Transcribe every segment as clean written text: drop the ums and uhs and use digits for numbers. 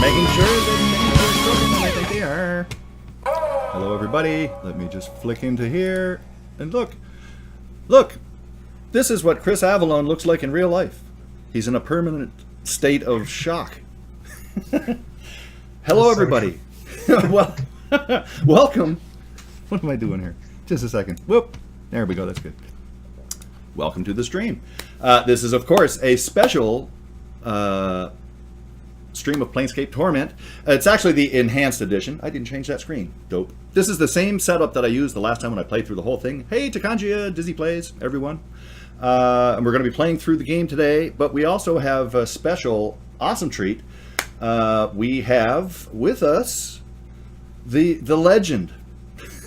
making sure that things are cooking, and I think they are. Hello, everybody. Let me just flick into here. And look. Look. This is what Chris Avellone looks like in real life. He's in a permanent state of shock. Hello, everybody. Well, welcome. What am I doing here? Just a second. Whoop. There we go. That's good. Welcome to the stream. This is, of course, a special stream of Planescape Torment. It's actually the enhanced edition. I didn't change that screen. Dope. This is the same setup that I used the last time when I played through the whole thing. Hey, Takanjia, Dizzy Plays, everyone. And we're going to be playing through the game today, but we also have a special, awesome treat. We have with us the legend.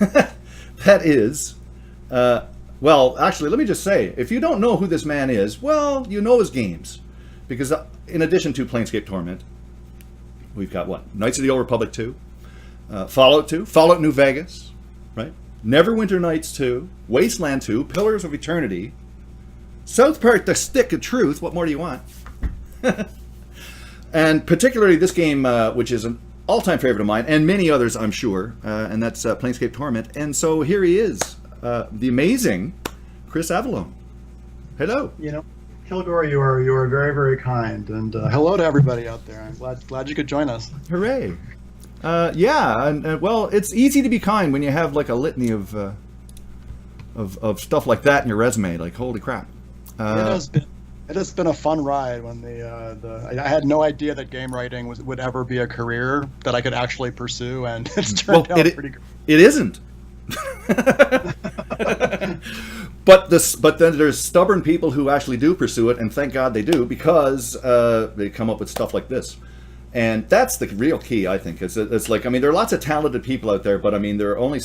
That is, well, actually, let me just say, if you don't know who this man is, well, you know his games. Because in addition to Planescape Torment, we've got what? Knights of the Old Republic 2, Fallout 2, Fallout New Vegas, right? Neverwinter Nights 2, Wasteland 2, Pillars of Eternity, South Park The Stick of Truth, what more do you want? And particularly this game, which is an all-time favorite of mine, and many others, I'm sure, and that's Planescape Torment. And so here he is, the amazing Chris Avellone. Hello. You know, Kilgore, you are very, very kind, and hello to everybody out there. I'm glad you could join us. Hooray! Yeah, and well, it's easy to be kind when you have like a litany of stuff like that in your resume. Like, holy crap! It has been a fun ride. When I had no idea that game writing would ever be a career that I could actually pursue, and it's turned out pretty good. It isn't. But then there's stubborn people who actually do pursue it, and thank God they do, because they come up with stuff like this. And that's the real key, I think. It's like, I mean, there are lots of talented people out there, but I mean, there are only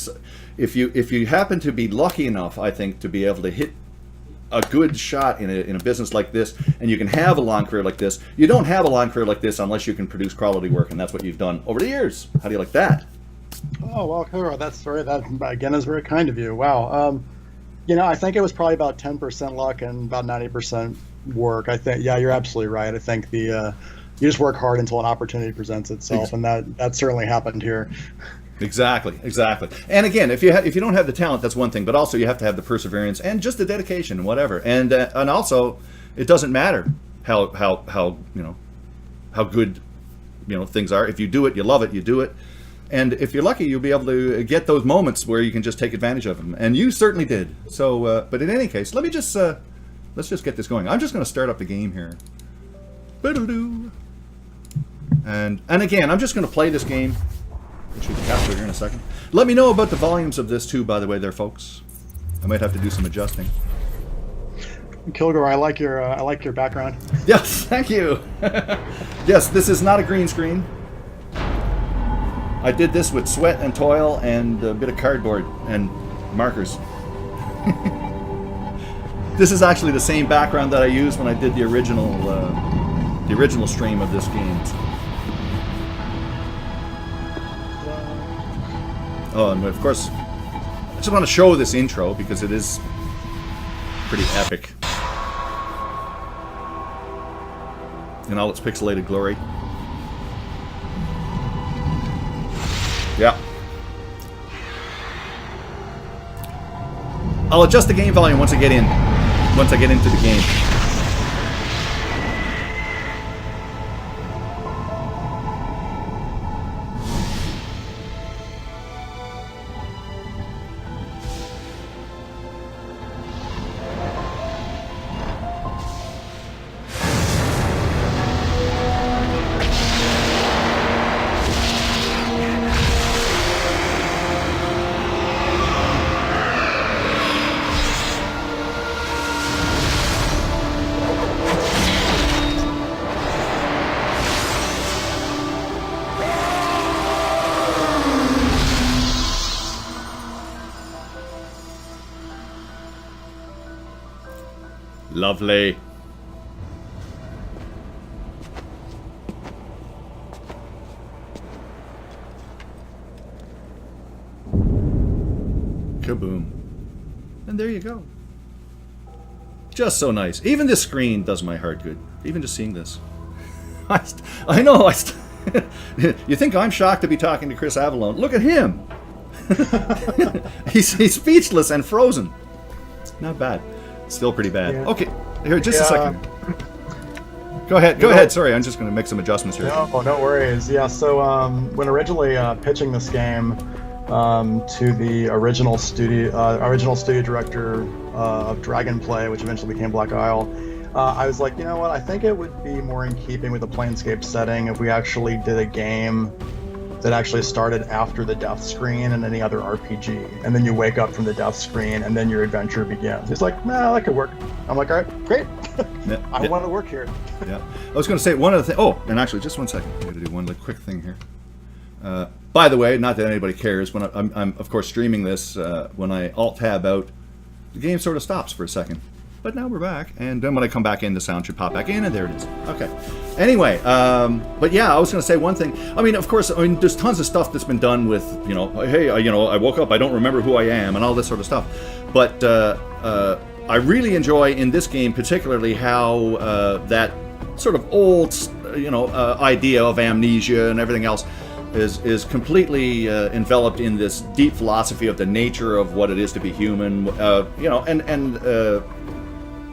if you happen to be lucky enough, I think, to be able to hit a good shot in a business like this, and you can have a long career like this. You don't have a long career like this unless you can produce quality work, and that's what you've done over the years. How do you like that? Oh, well, Kilgore, that again is very kind of you. Wow. You know, I think it was probably about 10% luck and about 90% work. I think, yeah, you're absolutely right. I think you just work hard until an opportunity presents itself, and that certainly happened here. Exactly. And again, if you don't have the talent, that's one thing, but also you have to have the perseverance and just the dedication and whatever. And also, it doesn't matter how good things are. If you do it, you love it, you do it. And if you're lucky, you'll be able to get those moments where you can just take advantage of them. And you certainly did. So, but in any case, let's just get this going. I'm just going to start up the game here. And again, I'm just going to play this game. I'll shoot the capture here in a second. Let me know about the volumes of this too, by the way, there, folks. I might have to do some adjusting. Kilgore, I like your background. Yes, thank you. Yes, this is not a green screen. I did this with sweat and toil and a bit of cardboard and markers. This is actually the same background that I used when I did the original stream of this game. Oh, and of course, I just want to show this intro because it is pretty epic in all its pixelated glory. Yeah. I'll adjust the game volume once I get into the game. Lovely. Kaboom. And there you go. Just so nice. Even this screen does my heart good. Even just seeing this. I know. You think I'm shocked to be talking to Chris Avellone? Look at him. he's speechless and frozen. Not bad. Still pretty bad. Yeah. Okay, here, just a second. Go ahead. Sorry, I'm just going to make some adjustments here. No worries. Yeah, so when originally pitching this game to the original studio director of Dragonplay, which eventually became Black Isle, I was like, you know what? I think it would be more in keeping with the Planescape setting if we actually did a game that actually started after the death screen and any other RPG, and then you wake up from the death screen and then your adventure begins. He's like, nah, that could work. I'm like, all right, great. I want to work here. Yeah, I was going to say one other thing. Oh, and actually, just 1 second. I got to do one quick thing here. By the way, not that anybody cares, when I'm of course streaming this, when I Alt-Tab out, the game sort of stops for a second. But now we're back, and then when I come back in, the sound should pop back in, and there it is. Okay. Anyway, but yeah, I was going to say one thing. I mean, of course, there's tons of stuff that's been done with, hey, I woke up, I don't remember who I am, and all this sort of stuff. But I really enjoy in this game, particularly how that sort of old, idea of amnesia and everything else is completely enveloped in this deep philosophy of the nature of what it is to be human.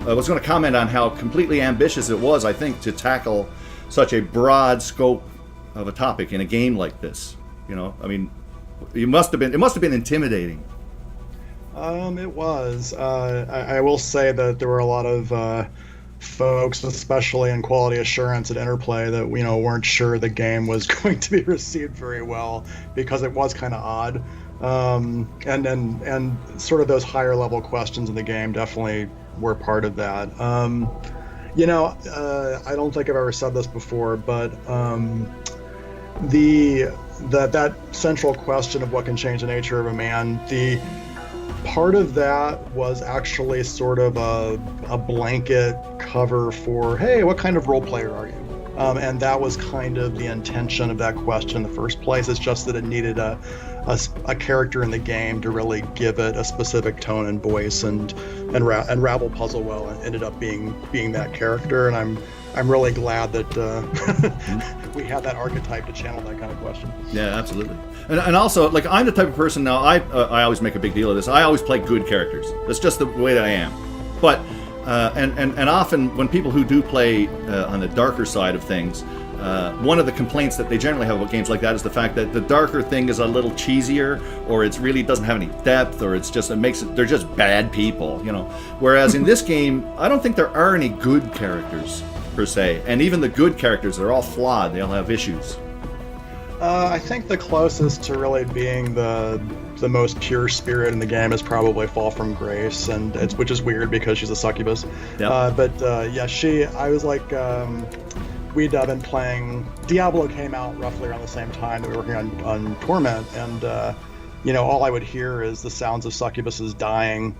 I was going to comment on how completely ambitious it was, I think, to tackle such a broad scope of a topic in a game like this. I mean, it must have been intimidating. It was. I will say that there were a lot of folks, especially in quality assurance at Interplay, that weren't sure the game was going to be received very well because it was kind of odd. And sort of those higher level questions in the game definitely were part of that. I don't think I've ever said this before, but that central question of what can change the nature of a man, the part of that was actually sort of a blanket cover for, hey, what kind of role player are you? And that was kind of the intention of that question in the first place. It's just that it needed a character in the game to really give it a specific tone and voice, and Rabble Puzzle well and ended up being that character. And I'm really glad that we had that archetype to channel that kind of question. Yeah, absolutely. And also, like, I'm the type of person now. I always make a big deal of this. I always play good characters. That's just the way that I am. But and often when people who do play on the darker side of things, one of the complaints that they generally have about games like that is the fact that the darker thing is a little cheesier, or it really doesn't have any depth, or they're just bad people, Whereas in this game, I don't think there are any good characters per se, and even the good characters, they're all flawed. They all have issues. I think the closest to really being the most pure spirit in the game is probably Fall from Grace, which is weird because she's a succubus. Yep. I was like, we'd been playing, Diablo came out roughly around the same time that we were working on Torment, and all I would hear is the sounds of succubuses dying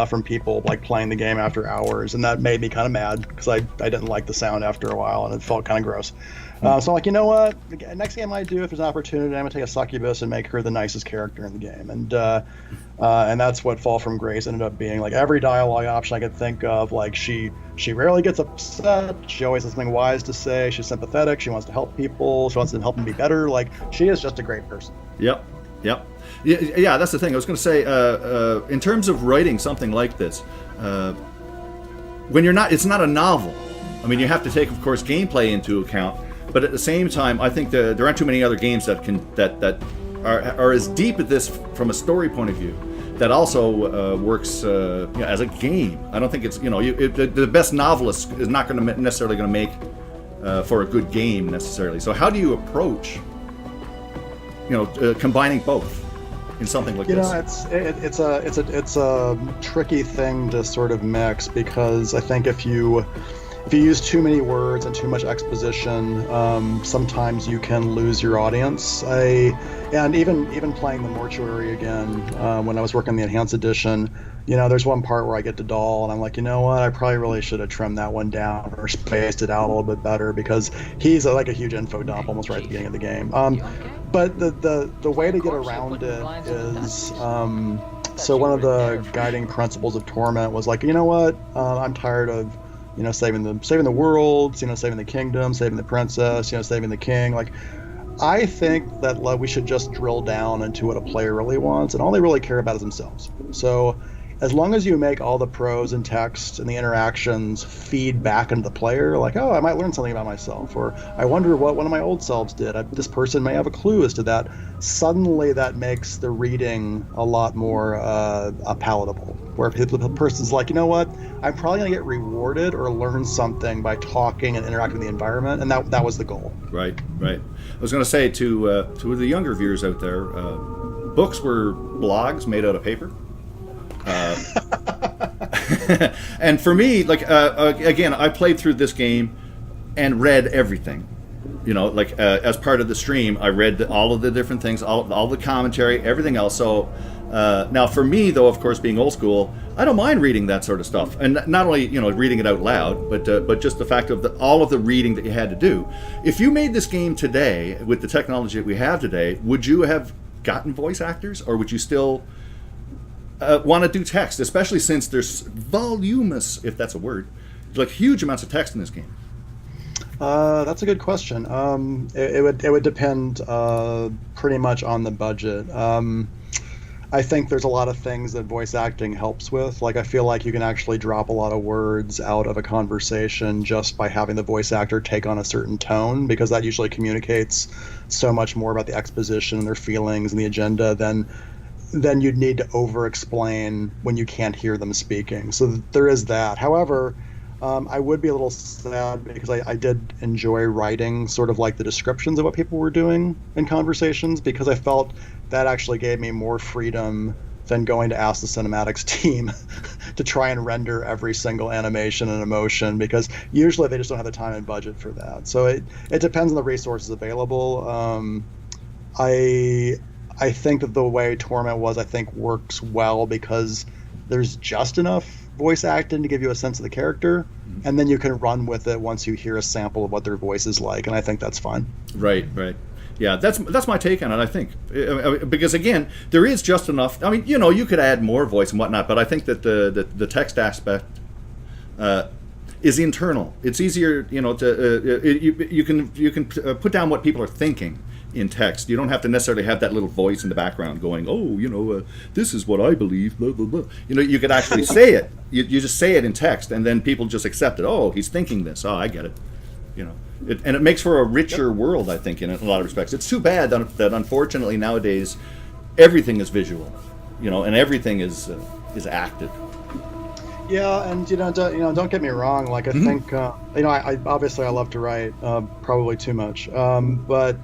from people like playing the game after hours, and that made me kind of mad because I didn't like the sound after a while, and it felt kind of gross. So I'm like, you know what? The next game I do, if there's an opportunity, I'm gonna take a succubus and make her the nicest character in the game, and that's what Fall from Grace ended up being. Like, every dialogue option I could think of, like, she rarely gets upset. She always has something wise to say. She's sympathetic. She wants to help people. She wants to help them be better. Like, she is just a great person. Yep. Yeah, that's the thing. I was going to say, in terms of writing something like this, when it's not a novel. I mean, you have to take, of course, gameplay into account. But at the same time, I think there aren't too many other games that are as deep at this from a story point of view, that also works as a game. I don't think it's the best novelist is not going to necessarily going to make for a good game necessarily. So how do you approach combining both in something like this? It's a tricky thing to sort of mix, because I think if you use too many words and too much exposition, sometimes you can lose your audience. And even playing the Mortuary again, when I was working the Enhanced Edition, there's one part where I get to Doll, and I'm like, you know what, I probably really should have trimmed that one down or spaced it out a little bit better, because he's like a huge info dump almost right at the beginning of the game. But the way to get around it is, so one of the guiding principles of Torment was like, you know what, I'm tired of saving the world, saving the kingdom, saving the princess, saving the king. Like, I think that we should just drill down into what a player really wants, and all they really care about is themselves. So, as long as you make all the prose and text and the interactions feed back into the player, like, oh, I might learn something about myself, or I wonder what one of my old selves did. This person may have a clue as to that. Suddenly, that makes the reading a lot more palatable. Where the person's like, you know what, I'm probably going to get rewarded or learn something by talking and interacting with the environment, and that was the goal. Right. I was going to say to the younger viewers out there, books were blogs made out of paper. And for me, like again, I played through this game and read everything. Like as part of the stream, I read all of the different things, all the commentary, everything else. So now for me, though, of course, being old school, I don't mind reading that sort of stuff, and not only reading it out loud, but just the fact of all of the reading that you had to do. If you made this game today with the technology that we have today, would you have gotten voice actors, or would you still want to do text, especially since there's voluminous, if that's a word, like huge amounts of text in this game? That's a good question. It would depend pretty much on the budget. I think there's a lot of things that voice acting helps with. Like, I feel like you can actually drop a lot of words out of a conversation just by having the voice actor take on a certain tone, because that usually communicates so much more about the exposition and their feelings and the agenda than you'd need to over-explain when you can't hear them speaking. So there is that. However, I would be a little sad because I did enjoy writing sort of like the descriptions of what people were doing in conversations, because I felt that actually gave me more freedom than going to ask the cinematics team to try and render every single animation and emotion, because usually they just don't have the time and budget for that. So it depends on the resources available. I think that the way Torment was, I think, works well because there's just enough voice acting to give you a sense of the character, and then you can run with it once you hear a sample of what their voice is like, and I think that's fine. Right. Yeah, that's my take on it, I think. Because, again, there is just enough. I mean, you could add more voice and whatnot, but I think that the text aspect is internal. It's easier, you can put down what people are thinking in text. You don't have to necessarily have that little voice in the background going, this is what I believe, blah, blah, blah. You could actually say it. You just say it in text, and then people just accept it. Oh, he's thinking this. Oh, I get it. And it makes for a richer world, I think, in a lot of respects. It's too bad that unfortunately nowadays everything is visual, and everything is acted. Yeah, and don't get me wrong. Like, I think I obviously I love to write, probably too much, but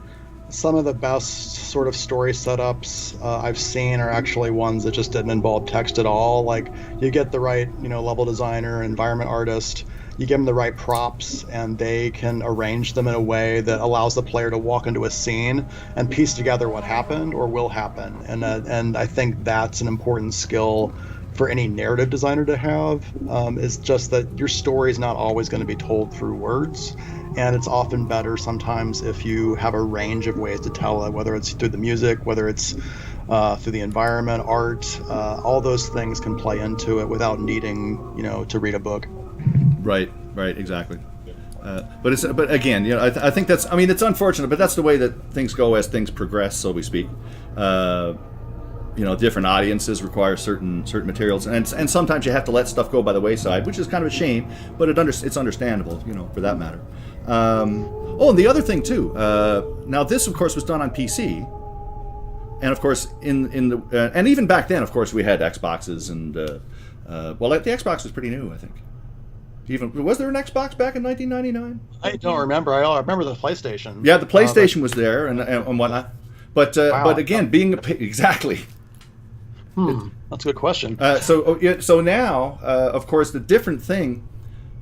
some of the best sort of story setups I've seen are actually ones that just didn't involve text at all. Like, you get the right level designer, environment artist, you give them the right props, and they can arrange them in a way that allows the player to walk into a scene and piece together what happened or will happen. And I think that's an important skill for any narrative designer to have. Is just that your story is not always going to be told through words, and it's often better sometimes if you have a range of ways to tell it, whether it's through the music, whether it's through the environment, art. All those things can play into it without needing to read a book. Right, exactly. But again, I think that's. I mean, it's unfortunate, but that's the way that things go as things progress, so we speak. Different audiences require certain materials, and sometimes you have to let stuff go by the wayside, which is kind of a shame. But it's understandable, for that matter. And the other thing too. Now, this of course was done on PC, and of course and even back then, of course, we had Xboxes, and the Xbox was pretty new, I think. Was there an Xbox back in 1999? I don't remember. I remember the PlayStation. Yeah, the PlayStation was there and whatnot. But wow. But again, exactly. That's a good question. So now, of course, the different thing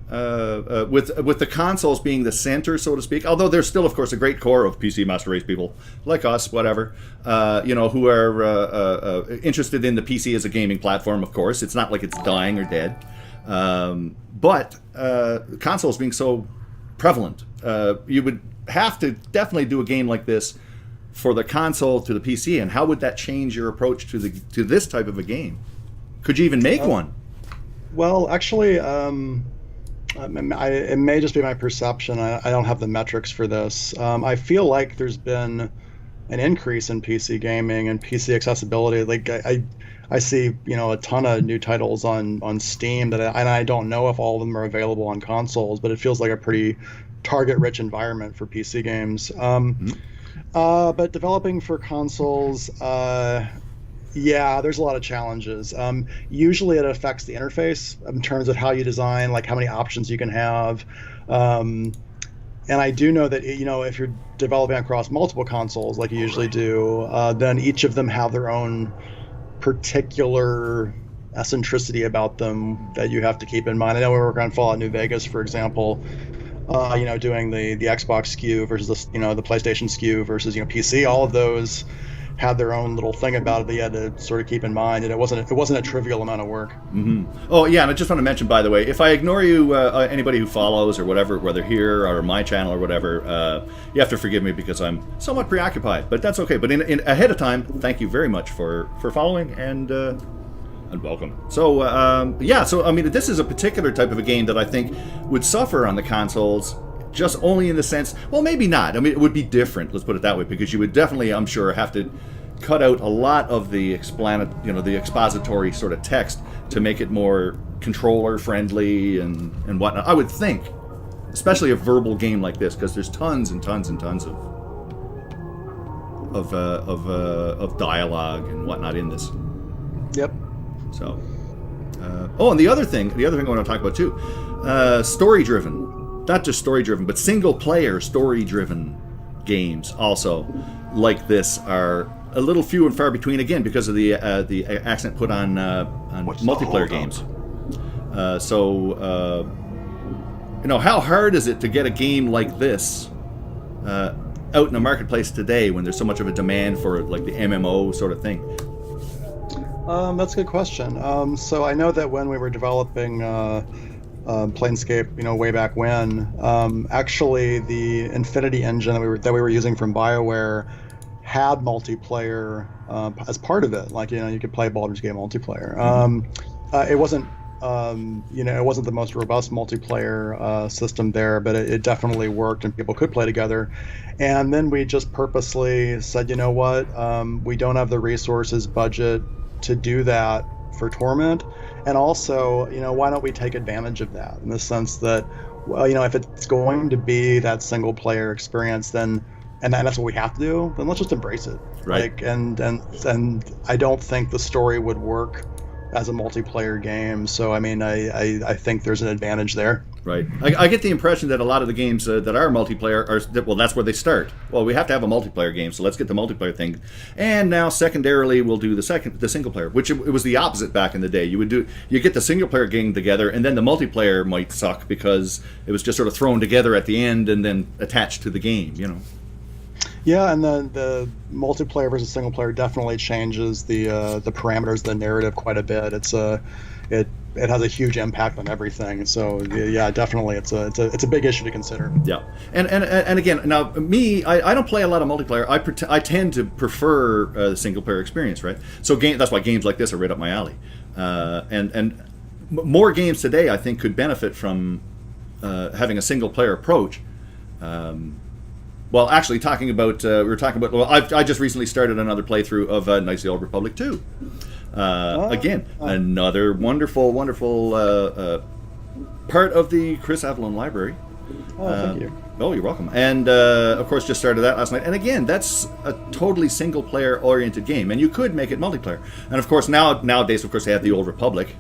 with the consoles being the center, so to speak. Although there's still, of course, a great core of PC Master Race people like us, whatever, who are interested in the PC as a gaming platform. Of course, it's not like it's dying or dead. But consoles being so prevalent, you would have to definitely do a game like this for the console to the PC. And how would that change your approach to this type of a game? Could you even make one? Well, actually, It may just be my perception. I don't have the metrics for this. I feel like there's been an increase in PC gaming and PC accessibility. Like I see, a ton of new titles on Steam and I don't know if all of them are available on consoles, but it feels like a pretty target-rich environment for PC games. But developing for consoles, yeah, there's a lot of challenges. Usually it affects the interface in terms of how you design, like how many options you can have. And I do know that, if you're developing across multiple consoles, like you usually do, then each of them have their own particular eccentricity about them that you have to keep in mind. I know we work on Fallout New Vegas, for example, doing the Xbox SKU versus the PlayStation SKU versus, PC, all of those had their own little thing about it that you had to sort of keep in mind, and it wasn't a trivial amount of work. Mm-hmm. Oh yeah, and I just want to mention, by the way, if I ignore you, anybody who follows or whatever, whether here or my channel or whatever, you have to forgive me because I'm somewhat preoccupied, but that's okay. But in ahead of time, thank you very much for following and welcome. So so I mean, this is a particular type of a game that I think would suffer on the consoles. Just only in the sense, well, maybe not. I mean, it would be different. Let's put it that way, because you would definitely, I'm sure, have to cut out a lot of the the expository sort of text to make it more controller friendly and whatnot. I would think, especially a verbal game like this, because there's tons and tons and tons of dialogue and whatnot in this. Yep. So, and the other thing I want to talk about too, story driven. Not just story-driven, but single-player story-driven games also like this are a little few and far between, again, because of the accent put on multiplayer games. How hard is it to get a game like this out in the marketplace today when there's so much of a demand for like the MMO sort of thing? That's a good question. So I know that when we were developing Planescape, way back when, actually the Infinity engine that we were using from BioWare had multiplayer as part of it. Like, you could play Baldur's Gate multiplayer. It wasn't it wasn't the most robust multiplayer system there, but it definitely worked and people could play together. And then we just purposely said, you know what, we don't have the resources budget to do that for Torment. And also, why don't we take advantage of that in the sense that, well, if it's going to be that single player experience, and that's what we have to do, then let's just embrace it. Right. Like, and I don't think the story would work as a multiplayer game. So, I mean, I think there's an advantage there. Right. I get the impression that a lot of the games that are multiplayer that's where they start. Well, we have to have a multiplayer game, so let's get the multiplayer thing. And now, secondarily, we'll do the single player, which it was the opposite back in the day. You get the single player game together, and then the multiplayer might suck because it was just sort of thrown together at the end and then attached to the game. Yeah, and the multiplayer versus single player definitely changes the parameters of the narrative quite a bit. It has a huge impact on everything. So yeah, definitely, it's a big issue to consider. Yeah, and again, now me, I don't play a lot of multiplayer. I tend to prefer the single player experience, right? So that's why games like this are right up my alley. And more games today, I think, could benefit from having a single player approach. Well, actually, I just recently started another playthrough of Knights of the Old Republic 2. Another wonderful part of the Chris Avellone library. Thank you. Oh, you're welcome. And, of course, just started that last night. And again, that's a totally single-player oriented game. And you could make it multiplayer. And, of course, nowadays, of course, they have the Old Republic.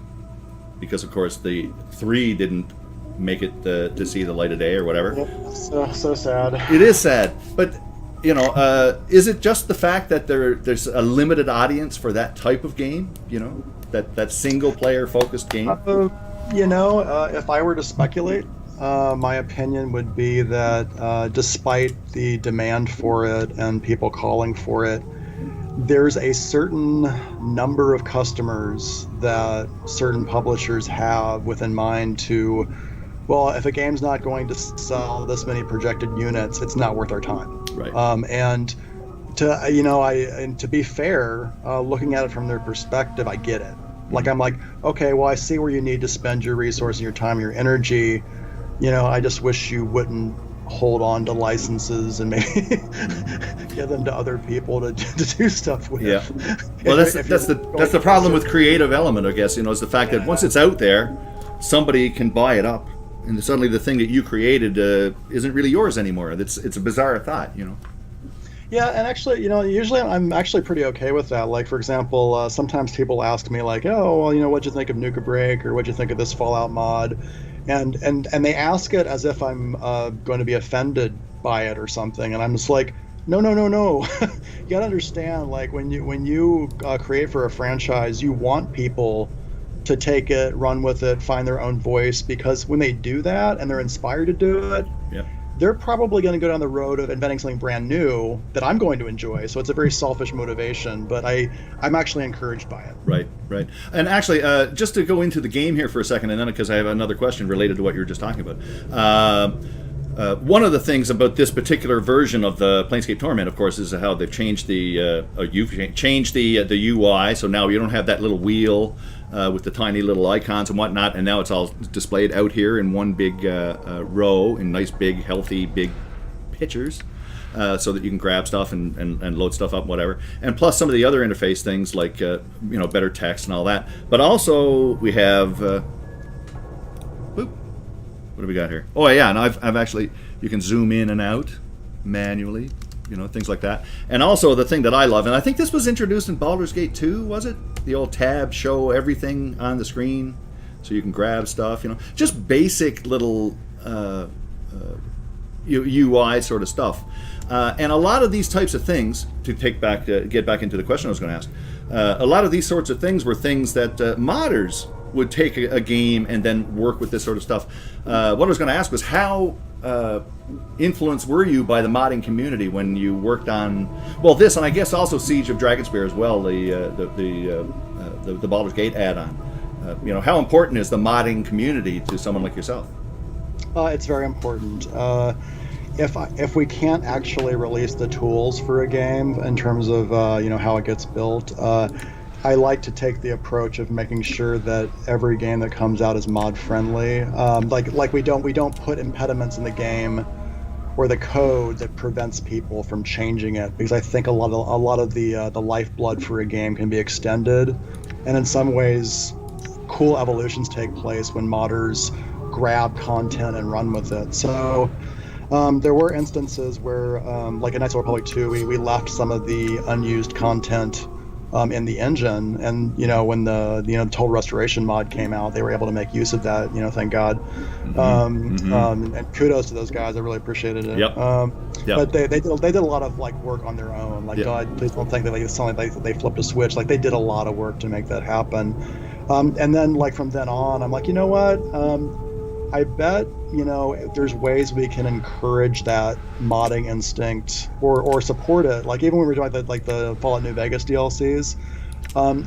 Because, of course, the 3 didn't make it to see the light of day or whatever. Yep, so sad. It is sad. But, is it just the fact that there's a limited audience for that type of game? That single-player focused game? If I were to speculate, my opinion would be that despite the demand for it and people calling for it, there's a certain number of customers that certain publishers have within mind to, well, if a game's not going to sell this many projected units, it's not worth our time. Right. And to be fair, looking at it from their perspective, I get it. Like, I'm like, okay, well, I see where you need to spend your resource and your time, your energy. I just wish you wouldn't hold on to licenses and maybe give them to other people to do stuff with. Yeah. Well, that's the problem with creative element, I guess. Is the fact that once it's out there, somebody can buy it up, and suddenly the thing that you created isn't really yours anymore. It's a bizarre thought. Yeah, and actually, usually I'm actually pretty okay with that. Like, for example, sometimes people ask me like, "Oh, well, what'd you think of Nuka Break, or what'd you think of this Fallout mod?" And they ask it as if I'm going to be offended by it or something, and I'm just like, no. You gotta understand, like when you create for a franchise, you want people to take it, run with it, find their own voice, because when they do that and they're inspired to do it, they're probably going to go down the road of inventing something brand new that I'm going to enjoy. So it's a very selfish motivation, but I'm actually encouraged by it. Right. And actually, just to go into the game here for a second, and then because I have another question related to what you were just talking about. One of the things about this particular version of the Planescape Torment, of course, is how they've changed you've changed the UI. So now you don't have that little wheel with the tiny little icons and whatnot, and now it's all displayed out here in one big row in nice, big, healthy, big pictures, so that you can grab stuff and load stuff up, whatever. And plus some of the other interface things like better text and all that. But also we have. What do we got here? Oh yeah, and I've actually, you can zoom in and out manually, things like that. And also the thing that I love, and I think this was introduced in Baldur's Gate 2, was it? The old tab show everything on the screen, so you can grab stuff. Just basic little UI sort of stuff. And a lot of these types of things, to get back into the question I was going to ask, a lot of these sorts of things were things that modders would take a game and then work with this sort of stuff. What I was going to ask was how influenced were you by the modding community when you worked on this, and I guess also Siege of Dragonspear as well, the Baldur's Gate add-on. How important is the modding community to someone like yourself? It's very important. If we can't actually release the tools for a game in terms of how it gets built, I like to take the approach of making sure that every game that comes out is mod friendly. Like we don't put impediments in the game or the code that prevents people from changing it, because I think a lot of the lifeblood for a game can be extended, and in some ways, cool evolutions take place when modders grab content and run with it. So. There were instances where, like in Knights of the Republic 2, we left some of the unused content in the engine, and when the Total Restoration mod came out, they were able to make use of that. Thank God. And kudos to those guys. I really appreciated it. Yep. But they did a lot of work on their own. God, please don't think that it's something like they flipped a switch. They did a lot of work to make that happen. And then from then on, I'm like, you know what? I bet there's ways we can encourage that modding instinct or support it. Even when we were doing the Fallout New Vegas DLCs,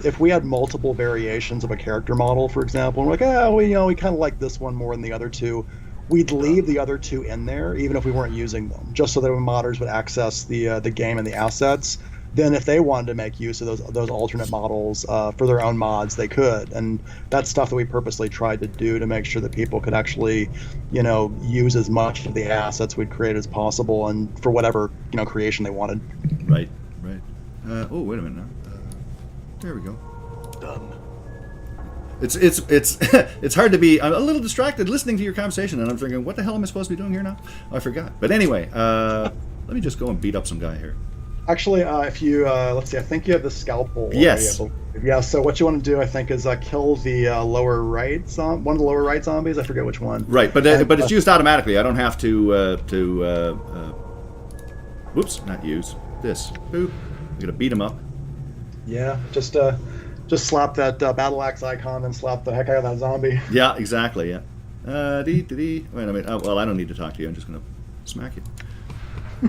if we had multiple variations of a character model, for example, and we're we kind of like this one more than the other two, we'd leave the other two in there even if we weren't using them, just so that when modders would access the game and the assets, then if they wanted to make use of those alternate models for their own mods, they could. And that's stuff that we purposely tried to do to make sure that people could actually, use as much of the assets we'd created as possible, and for whatever creation they wanted. Right. Oh, wait a minute now. There we go. Done. It's it's hard to be. I'm a little distracted listening to your conversation, and I'm thinking, what the hell am I supposed to be doing here now? Oh, I forgot. But anyway, let me just go and beat up some guy here. Actually, if you let's see, I think you have the scalpel. Yes. Yeah. So what you want to do, I think, is kill the lower right one of the lower right zombies. I forget which one. Right, but it's used automatically. I don't have to. Whoops, not use this. Boop. I'm gonna beat him up. Yeah. Just slap that battle axe icon and slap the heck out of that zombie. Yeah. Exactly. Yeah. Wait a minute. Oh, well, I don't need to talk to you. I'm just gonna smack you.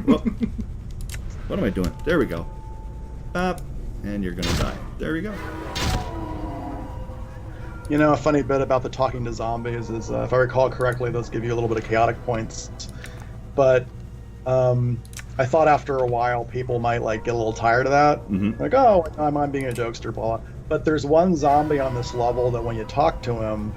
Well, what am I doing? There we go. And you're gonna die. There we go. A funny bit about the talking to zombies is, if I recall correctly, those give you a little bit of chaotic points. But I thought after a while people might get a little tired of that. Mm-hmm. Oh, I'm being a jokester, blah, blah. But there's one zombie on this level that when you talk to him,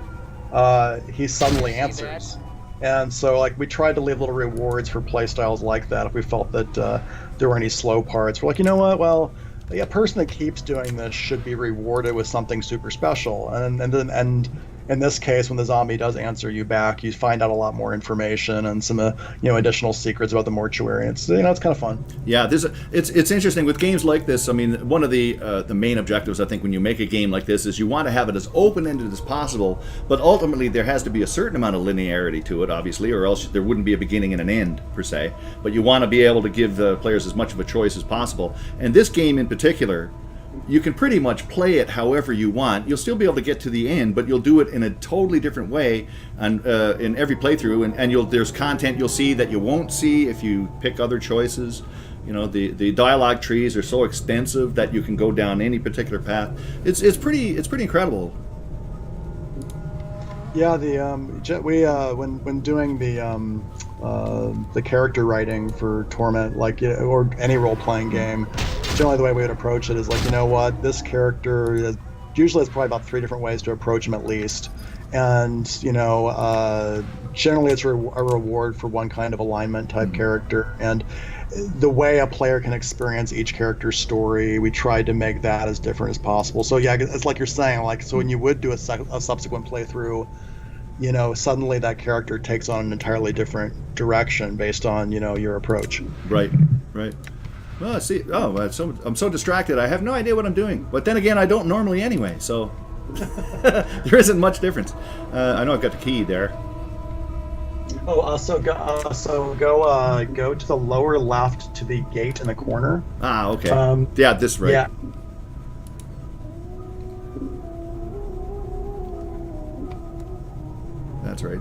he suddenly answers. And so, like, we tried to leave little rewards for playstyles like that if we felt that there were any slow parts. We're like, you know what? Well, a person that keeps doing this should be rewarded with something super special. And in this case, when the zombie does answer you back, you find out a lot more information and some additional secrets about the mortuary. It's it's kind of fun. Yeah, it's interesting with games like this. I mean, one of the main objectives, I think, when you make a game like this is you want to have it as open-ended as possible, but ultimately there has to be a certain amount of linearity to it, obviously, or else there wouldn't be a beginning and an end per se. But you want to be able to give the players as much of a choice as possible. And this game in particular, you can pretty much play it however you want. You'll still be able to get to the end, but you'll do it in a totally different way and in every playthrough. And there's content you'll see that you won't see if you pick other choices. The dialogue trees are so extensive that you can go down any particular path. It's pretty incredible. Yeah, when doing the character writing for Torment, or any role-playing game, generally the way we would approach it is like, you know what, this character usually it's probably about 3 different ways to approach him at least, and generally it's a reward for one kind of alignment type character, and the way a player can experience each character's story, we tried to make that as different as possible. So yeah, it's like you're saying, like, so when you would do a subsequent playthrough, suddenly that character takes on an entirely different direction based on your approach. Right. Well, see, I'm so distracted. I have no idea what I'm doing. But then again, I don't normally anyway, so there isn't much difference. I know I've got the key there. Oh, go to the lower left to the gate in the corner. Ah, okay. Yeah, this right. Yeah. That's right.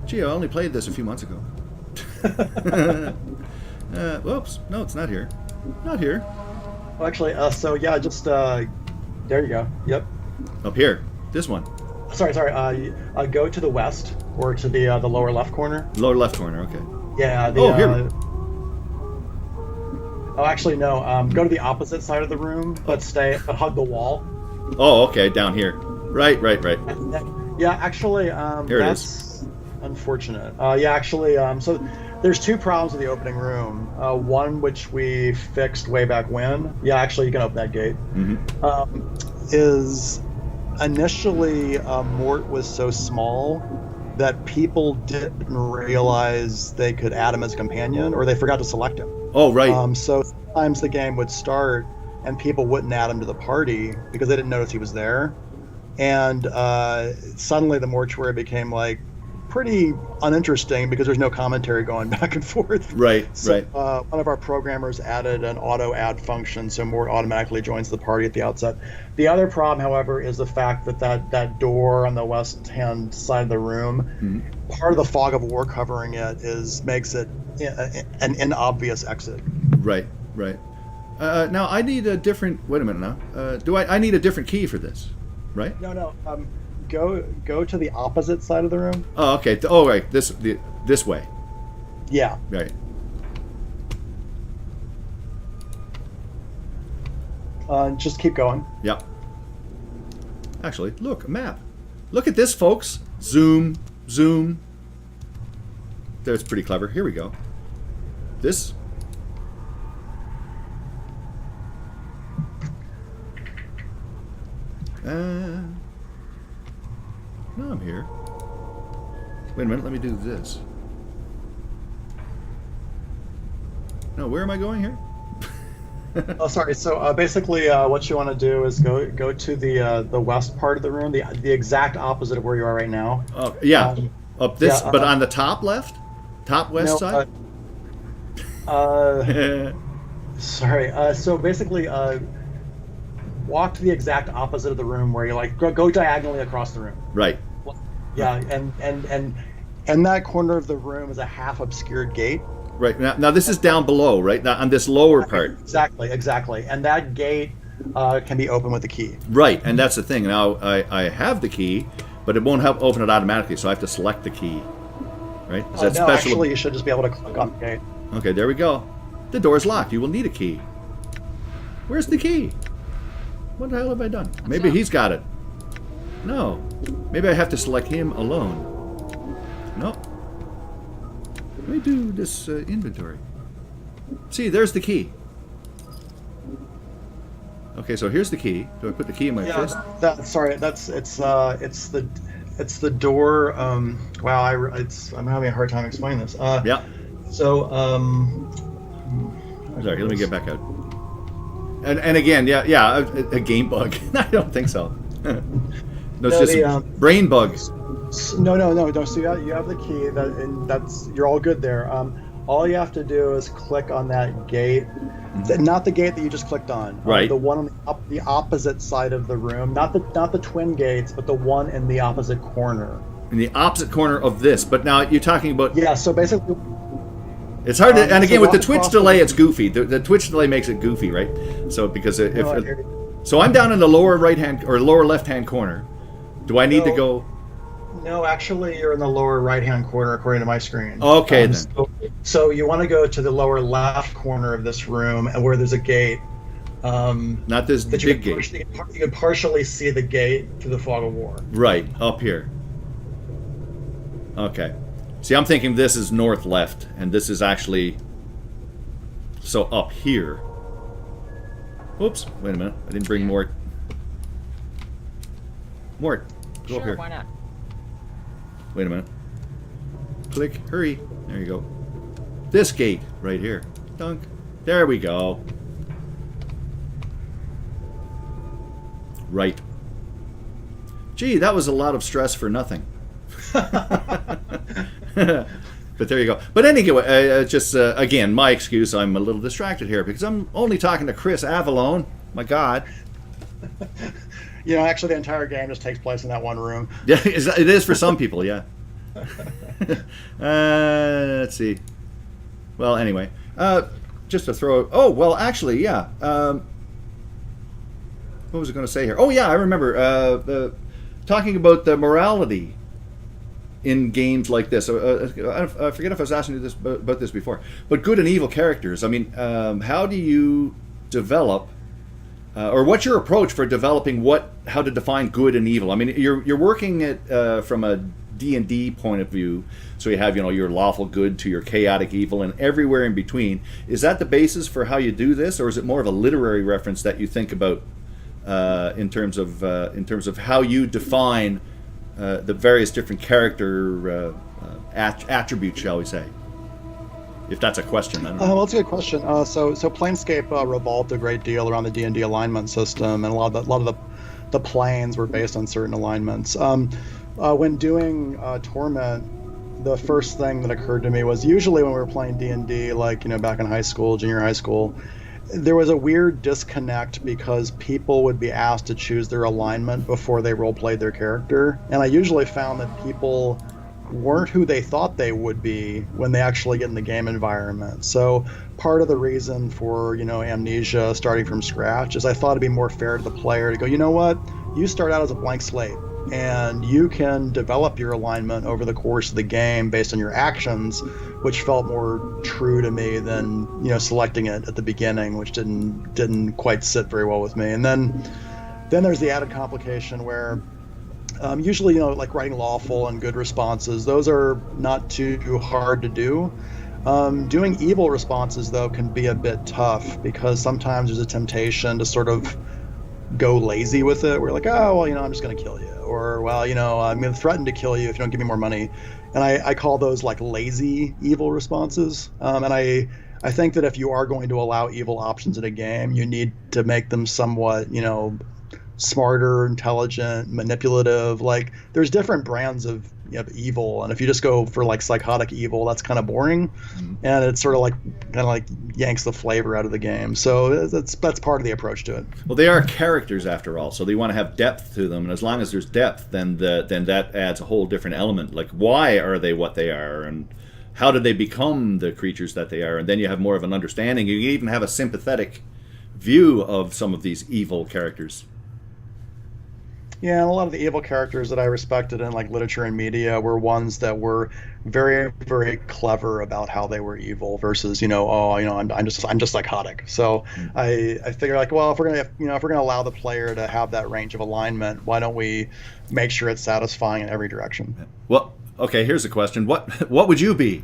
Gee, I only played this a few months ago. Whoops. No, it's not here. Not here. Well, actually, just there you go. Yep. Up here. This one. Sorry. Go to the west or to the lower left corner. Lower left corner. Okay. Yeah. Here. Oh, actually, no. Go to the opposite side of the room, but hug the wall. Oh, okay. Down here. Right. Yeah, actually, here that's it is. Unfortunate. So there's 2 problems with the opening room. One which we fixed way back when. Yeah, actually, you can open that gate. Mm-hmm. Is initially Mort was so small that people didn't realize they could add him as a companion, or they forgot to select him. Oh, right. So sometimes the game would start and people wouldn't add him to the party because they didn't notice he was there. And suddenly the mortuary became like pretty uninteresting because there's no commentary going back and forth. Right. One of our programmers added an auto add function, so Mort automatically joins the party at the outset. The other problem, however, is the fact that door on the west hand side of the room, mm-hmm. part of the fog of war covering it makes it an inobvious exit. Right. Now I need a different. Wait a minute now. I need a different key for this? Right? No. Go to the opposite side of the room. Oh, okay. Oh, right. This way. Yeah. Right. Just keep going. Yep. Actually, look, a map. Look at this, folks. Zoom. That's pretty clever. Here we go. This. No, I'm here. Wait a minute, let me do this. No, where am I going here? Oh, sorry. So basically, what you want to do is go to the west part of the room, the exact opposite of where you are right now. Oh, yeah, up this, but on the top left, top west side. Sorry. So basically, walk to the exact opposite of the room where you're like go diagonally across the room. Right. Yeah, and that corner of the room is a half obscured gate. Right. Now this is down below, right? Now on this lower part. Exactly. And that gate can be opened with a key. Right, and that's the thing. Now I have the key, but it won't open it automatically, so I have to select the key. Right? Is that special? Actually, you should just be able to click on the gate. Okay, there we go. The door is locked. You will need a key. Where's the key? What the hell have I done? Maybe he's got it. No. Maybe I have to select him alone. No. Let me do this inventory. See, there's the key. Okay, so here's the key. Do I put the key in my fist? It's the door. Wow, I'm having a hard time explaining this. Yeah. So, sorry, let me get back out. And again, yeah, a game bug. I don't think so. No, it's just brain bugs. No. So you have the key, and that's you're all good there. All you have to do is click on that gate, not the gate that you just clicked on. Right. The one on the opposite side of the room, not the twin gates, but the one in the opposite corner. In the opposite corner of this, but now you're talking about. Yeah. So basically. It's hard to, and again, with the Twitch delay, it's goofy. The Twitch delay makes it goofy, right? So because so I'm down in the lower right hand or lower left hand corner. Do I need to go? No, actually, you're in the lower right hand corner according to my screen. Okay, then. So you want to go to the lower left corner of this room, and where there's a gate. Not this big gate. You can partially see the gate through the fog of war. Right up here. Okay. See, I'm thinking this is north left, and this is actually so up here. Oops! Wait a minute. I didn't bring Mort. Mort, go up here. Why not? Wait a minute. Click. Hurry. There you go. This gate right here. Dunk. There we go. Right. Gee, that was a lot of stress for nothing. But there you go. But anyway, just again, my excuse. I'm a little distracted here because I'm only talking to Chris Avellone. My God. Actually, the entire game just takes place in that one room. Yeah, it is for some people. Yeah. Let's see. Well, anyway, just to throw. Oh, well, actually, yeah. What was I going to say here? Oh, yeah, I remember talking about the morality in games like this. I forget if I was asking you about this before, but good and evil characters. I mean, how do you develop, or what's your approach for developing how to define good and evil? I mean, you're working it from a D&D point of view, so you have your lawful good to your chaotic evil and everywhere in between. Is that the basis for how you do this, or is it more of a literary reference that you think about in terms of how you define the various different character attributes, shall we say? If that's a question, I don't know. Well, that's a good question. So Planescape revolved a great deal around the D&D alignment system, and a lot of the planes were based on certain alignments. When doing Torment, the first thing that occurred to me was usually when we were playing D&D, like back in high school, junior high school, there was a weird disconnect because people would be asked to choose their alignment before they role-played their character, and I usually found that people weren't who they thought they would be when they actually get in the game environment. So part of the reason for Amnesia starting from scratch is I thought it'd be more fair to the player to go, you know what, you start out as a blank slate and you can develop your alignment over the course of the game based on your actions, which felt more true to me than selecting it at the beginning, which didn't quite sit very well with me. And then there's the added complication where usually like writing lawful and good responses, those are not too hard to do. Doing evil responses though can be a bit tough because sometimes there's a temptation to sort of go lazy with it. We're like, oh well, I'm just going to kill you, or well, I'm going to threaten to kill you if you don't give me more money. And I call those like lazy evil responses. And I think that if you are going to allow evil options in a game, you need to make them somewhat, smarter, intelligent, manipulative. Like there's different brands of evil, and if you just go for like psychotic evil, that's kind of boring, and it's sort of like yanks the flavor out of the game. So that's part of the approach to it. Well, they are characters after all, so they want to have depth to them, and as long as there's depth, then that adds a whole different element. Like why are they what they are, and how did they become the creatures that they are? And then you have more of an understanding. You can even have a sympathetic view of some of these evil characters. Yeah, and a lot of the evil characters that I respected in like literature and media were ones that were very, very clever about how they were evil versus, I'm just psychotic. So I figure like, well, if we're gonna allow the player to have that range of alignment, why don't we make sure it's satisfying in every direction? Well, Okay, here's a question. What would you be?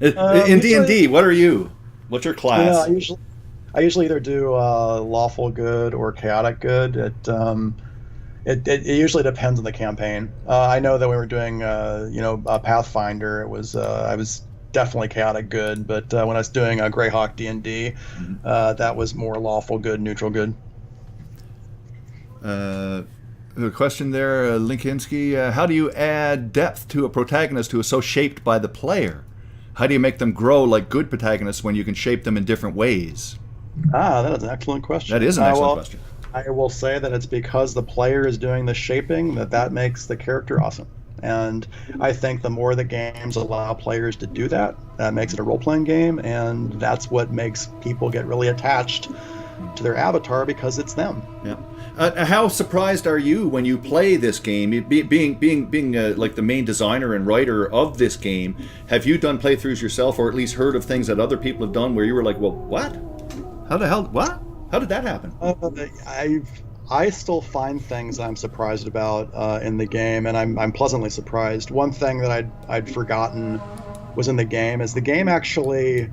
In Usually, D&D, what are you? What's your class? I usually either do lawful good or chaotic good. It usually depends on the campaign. I know that when we were doing Pathfinder, I was definitely chaotic good, but when I was doing Greyhawk D&D, that was more lawful good, neutral good. The question there, Linkinski, how do you add depth to a protagonist who is so shaped by the player? How do you make them grow like good protagonists when you can shape them in different ways? That is an excellent question. That is an excellent question. I will say that it's because the player is doing the shaping that makes the character awesome. And I think the more the games allow players to do that, that makes it a role-playing game, and that's what makes people get really attached to their avatar because it's them. Yeah. How surprised are you when you play this game? Being like the main designer and writer of this game, have you done playthroughs yourself, or at least heard of things that other people have done where you were like, well, what? How the hell? What? How did that happen? I still find things I'm surprised about in the game, and I'm pleasantly surprised. One thing that I'd forgotten was in the game is the game actually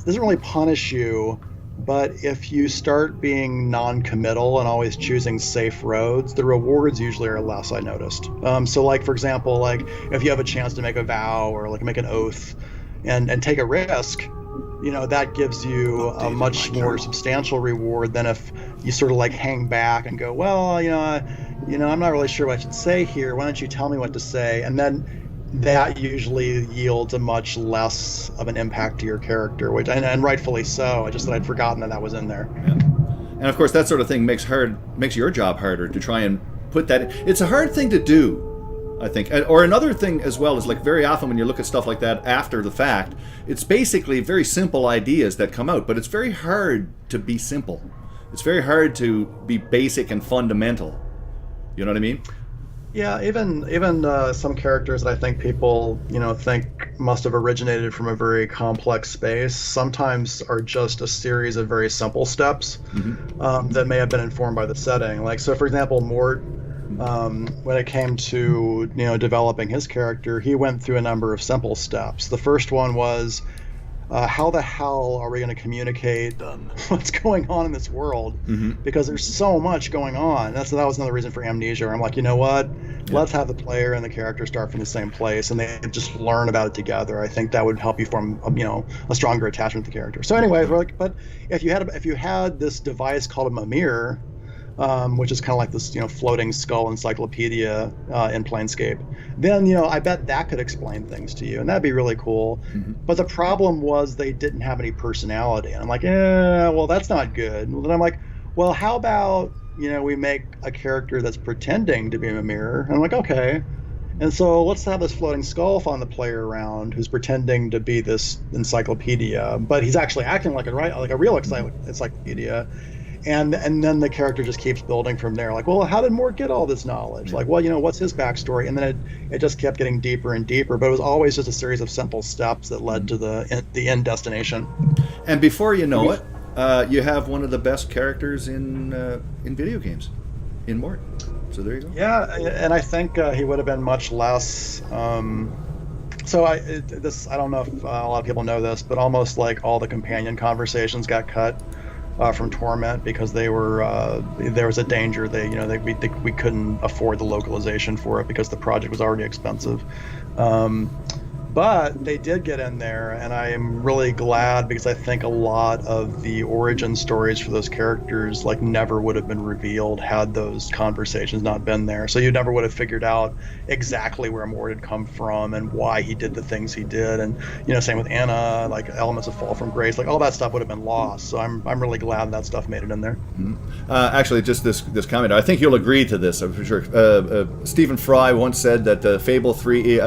doesn't really punish you, but if you start being non-committal and always choosing safe roads, the rewards usually are less, I noticed. So like, for example, like if you have a chance to make a vow or like make an oath and take a risk, that gives you a much more substantial reward than if you sort of like hang back and go, well, I'm not really sure what I should say here. Why don't you tell me what to say? And then that usually yields a much less of an impact to your character, and rightfully so. I just that I'd forgotten that was in there. Yeah. And of course, that sort of thing makes your job harder to try and put that. It's a hard thing to do, I think. Or another thing as well is like very often when you look at stuff like that after the fact, it's basically very simple ideas that come out, but it's very hard to be simple. It's very hard to be basic and fundamental. You know what I mean? Yeah, even some characters that I think people, think must have originated from a very complex space sometimes are just a series of very simple steps that may have been informed by the setting. Like, so for example, Mort, when it came to, developing his character, he went through a number of simple steps. The first one was, how the hell are we going to communicate what's going on in this world? Because there's so much going on. That was another reason for Amnesia, where I'm like, you know what? Yeah. Let's have the player and the character start from the same place, and they just learn about it together. I think that would help you form, a stronger attachment to the character. So, anyways, we're like, but if you had this device called a Mimir, which is kind of like this, floating skull encyclopedia in Planescape, then, I bet that could explain things to you, and that'd be really cool. But the problem was they didn't have any personality, and I'm like, well, that's not good. And then I'm like, well, how about, we make a character that's pretending to be a mirror? And I'm like, okay. And so let's have this floating skull follow the player around who's pretending to be this encyclopedia, but he's actually acting like a real encyclopedia. And then the character just keeps building from there. Like, well, how did Mort get all this knowledge? Like, well, what's his backstory? And then it just kept getting deeper and deeper. But it was always just a series of simple steps that led to the end destination. And before you know it, you have one of the best characters in video games, in Mort. So there you go. Yeah, and I think he would have been much less. I don't know if a lot of people know this, but almost like all the companion conversations got cut from Torment because they were there was a danger we couldn't afford the localization for it because the project was already expensive. But they did get in there, and I am really glad because I think a lot of the origin stories for those characters never would have been revealed had those conversations not been there. So you never would have figured out exactly where Mort had come from and why he did the things he did. And same with Anna, elements of Fall from Grace, all that stuff would have been lost. So I'm really glad that stuff made it in there. Actually, just this comment, I think you'll agree to this for sure. Stephen Fry once said that the Fable 3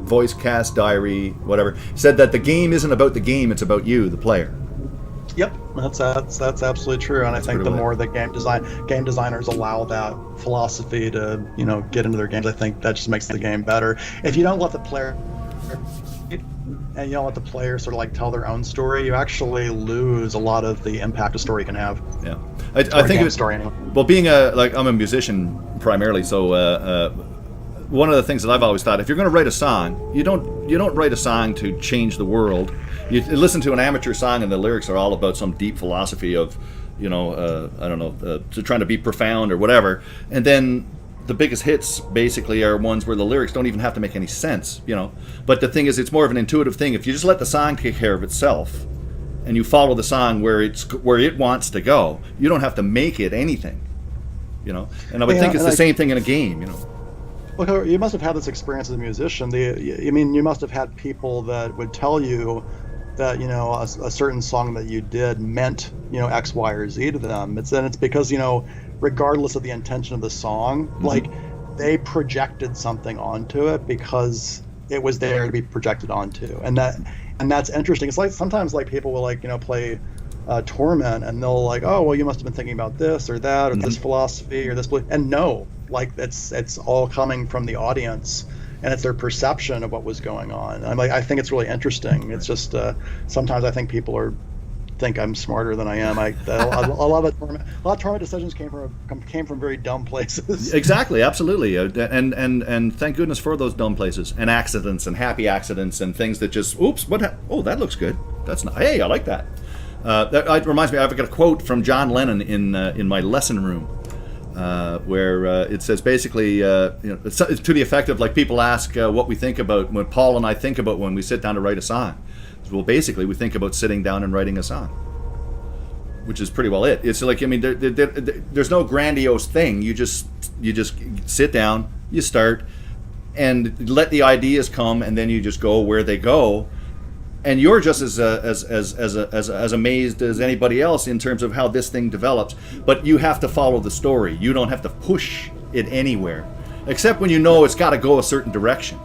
voice cast diary, whatever, said that the game isn't about the game, it's about you, the player. Yep, that's absolutely true, and I think the more that game designers allow that philosophy to get into their games, I think that just makes the game better. If you don't let the player and you don't let the player sort of tell their own story, you actually lose a lot of the impact a story can have. Yeah, I think it's story anyway. Well, being I'm a musician primarily, so one of the things that I've always thought, if you're going to write a song, you don't write a song to change the world. You listen to an amateur song and the lyrics are all about some deep philosophy of, I don't know, to trying to be profound or whatever. And then the biggest hits basically are ones where the lyrics don't even have to make any sense, But the thing is, it's more of an intuitive thing. If you just let the song take care of itself, and you follow the song where it wants to go, you don't have to make it anything, And I would think it's the same thing in a game, Well, you must have had this experience as a musician. You must have had people that would tell you that a certain song that you did meant X, Y, or Z to them. It's because regardless of the intention of the song, like they projected something onto it because it was there to be projected onto, and that's interesting. It's like sometimes like people will play Torment and they'll like, oh well, you must have been thinking about this or that or this philosophy or this belief, and no, like it's all coming from the audience. And it's their perception of what was going on. I think it's really interesting. It's just sometimes I think people think I'm smarter than I am. A lot of Torment decisions came from very dumb places. Exactly, absolutely, and thank goodness for those dumb places and accidents and happy accidents and things that just that looks good. That's not. Hey, I like that. That reminds me. I've got a quote from John Lennon in my lesson room. Where it says basically, it's to the effect of like people ask what we think about when Paul and I think about when we sit down to write a song. Well, basically, we think about sitting down and writing a song, which is pretty well it. It's like there's no grandiose thing. You just sit down, you start, and let the ideas come, and then you just go where they go. And you're just as amazed as anybody else in terms of how this thing develops. But you have to follow the story. You don't have to push it anywhere, except when it's got to go a certain direction.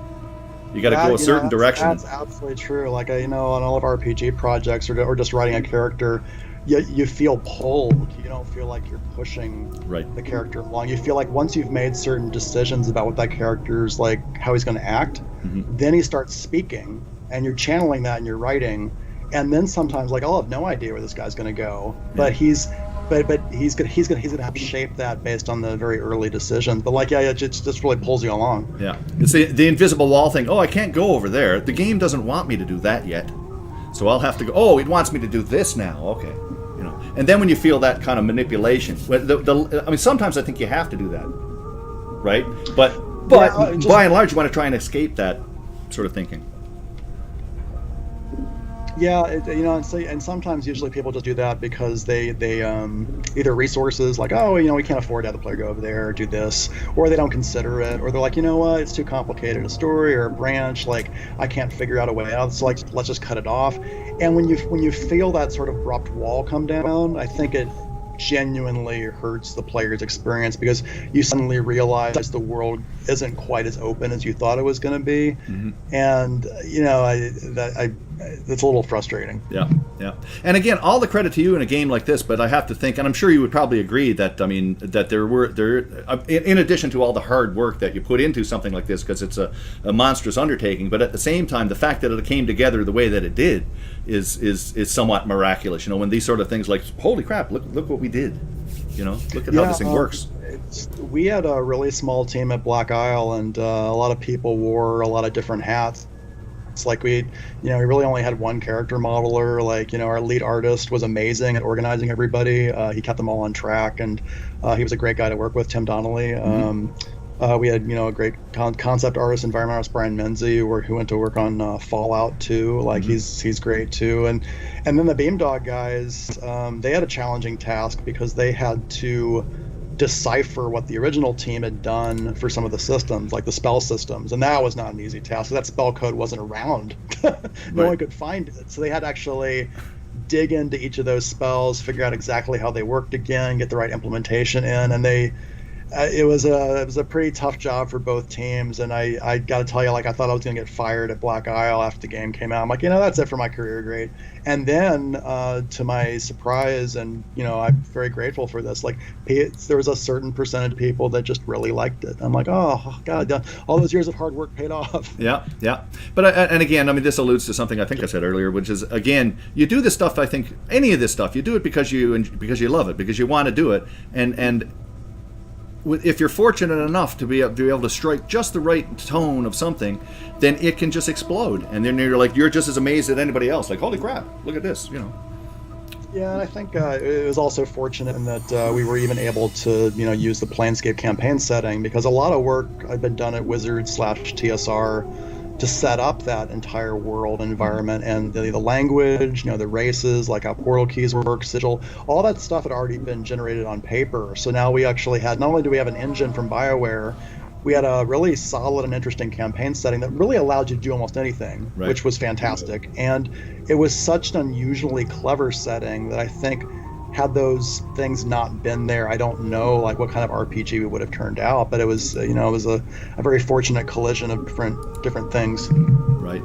You got to go a certain direction. That's absolutely true. Like on all of our RPG projects or just writing a character, you feel pulled. You don't feel like you're pushing the character along. You feel like once you've made certain decisions about what that character's like, how he's going to act, then he starts speaking. And you're channeling that in your writing, and then sometimes like I'll have no idea where this guy's going to go, but he's going to have to shape that based on the very early decisions. But it just really pulls you along. Yeah, it's the invisible wall thing. Oh, I can't go over there. The game doesn't want me to do that yet, so I'll have to go. Oh, it wants me to do this now. Okay, And then when you feel that kind of manipulation, sometimes I think you have to do that, right? But by and large, you want to try and escape that sort of thinking. Yeah, and sometimes usually people just do that because they either resources like, oh, we can't afford to have the player go over there or do this, or they don't consider it, or they're like, what, it's too complicated a story or a branch, like I can't figure out a way out. So like let's just cut it off. And when you feel that sort of abrupt wall come down, I think it genuinely hurts the player's experience because you suddenly realize the world isn't quite as open as you thought it was going to be, and it's a little frustrating. Yeah. And again, all the credit to you in a game like this, but I have to think, and I'm sure you would probably agree that that there in addition to all the hard work that you put into something like this, because it's a monstrous undertaking, but at the same time, the fact that it came together the way that it did is somewhat miraculous. When these sort of things like, holy crap, look what we did. Look at how this thing works. We had a really small team at Black Isle, and a lot of people wore a lot of different hats. It's like we really only had one character modeler. Like, our lead artist was amazing at organizing everybody. He kept them all on track, and he was a great guy to work with, Tim Donnelly. We had, a great concept artist, environmental artist, Brian Menzie, who went to work on Fallout 2. Like, he's great too. And then the Beamdog guys, they had a challenging task because they had to decipher what the original team had done for some of the systems, like the spell systems, and that was not an easy task. So that spell code wasn't around. No one could find it, so they had to actually dig into each of those spells, figure out exactly how they worked again, get the right implementation in, and it was a pretty tough job for both teams. And I got to tell you, like, I thought I was going to get fired at Black Isle after the game came out. I'm like, that's it for my career grade. And then to my surprise, and I'm very grateful for this, like, there was a certain percentage of people that just really liked it. I'm like, oh god, all those years of hard work paid off. Yeah. But and again, this alludes to something I think I said earlier, which is, again, you do this stuff. I think any of this stuff, you do it because you love it, because you want to do it, and if you're fortunate enough to be able to strike just the right tone of something, then it can just explode, and then you're just as amazed as anybody else. Like, holy crap, look at this, Yeah, and I think it was also fortunate in that we were even able to, use the Planescape campaign setting, because a lot of work had been done at Wizards/TSR to set up that entire world environment, and the language, the races, like how portal keys work, sigil, all that stuff had already been generated on paper. So now we actually had, not only do we have an engine from BioWare, we had a really solid and interesting campaign setting that really allowed you to do almost anything, right, which was fantastic. And it was such an unusually clever setting that I think, had those things not been there, I don't know like what kind of RPG we would have turned out. But it was, it was a very fortunate collision of different things. Right.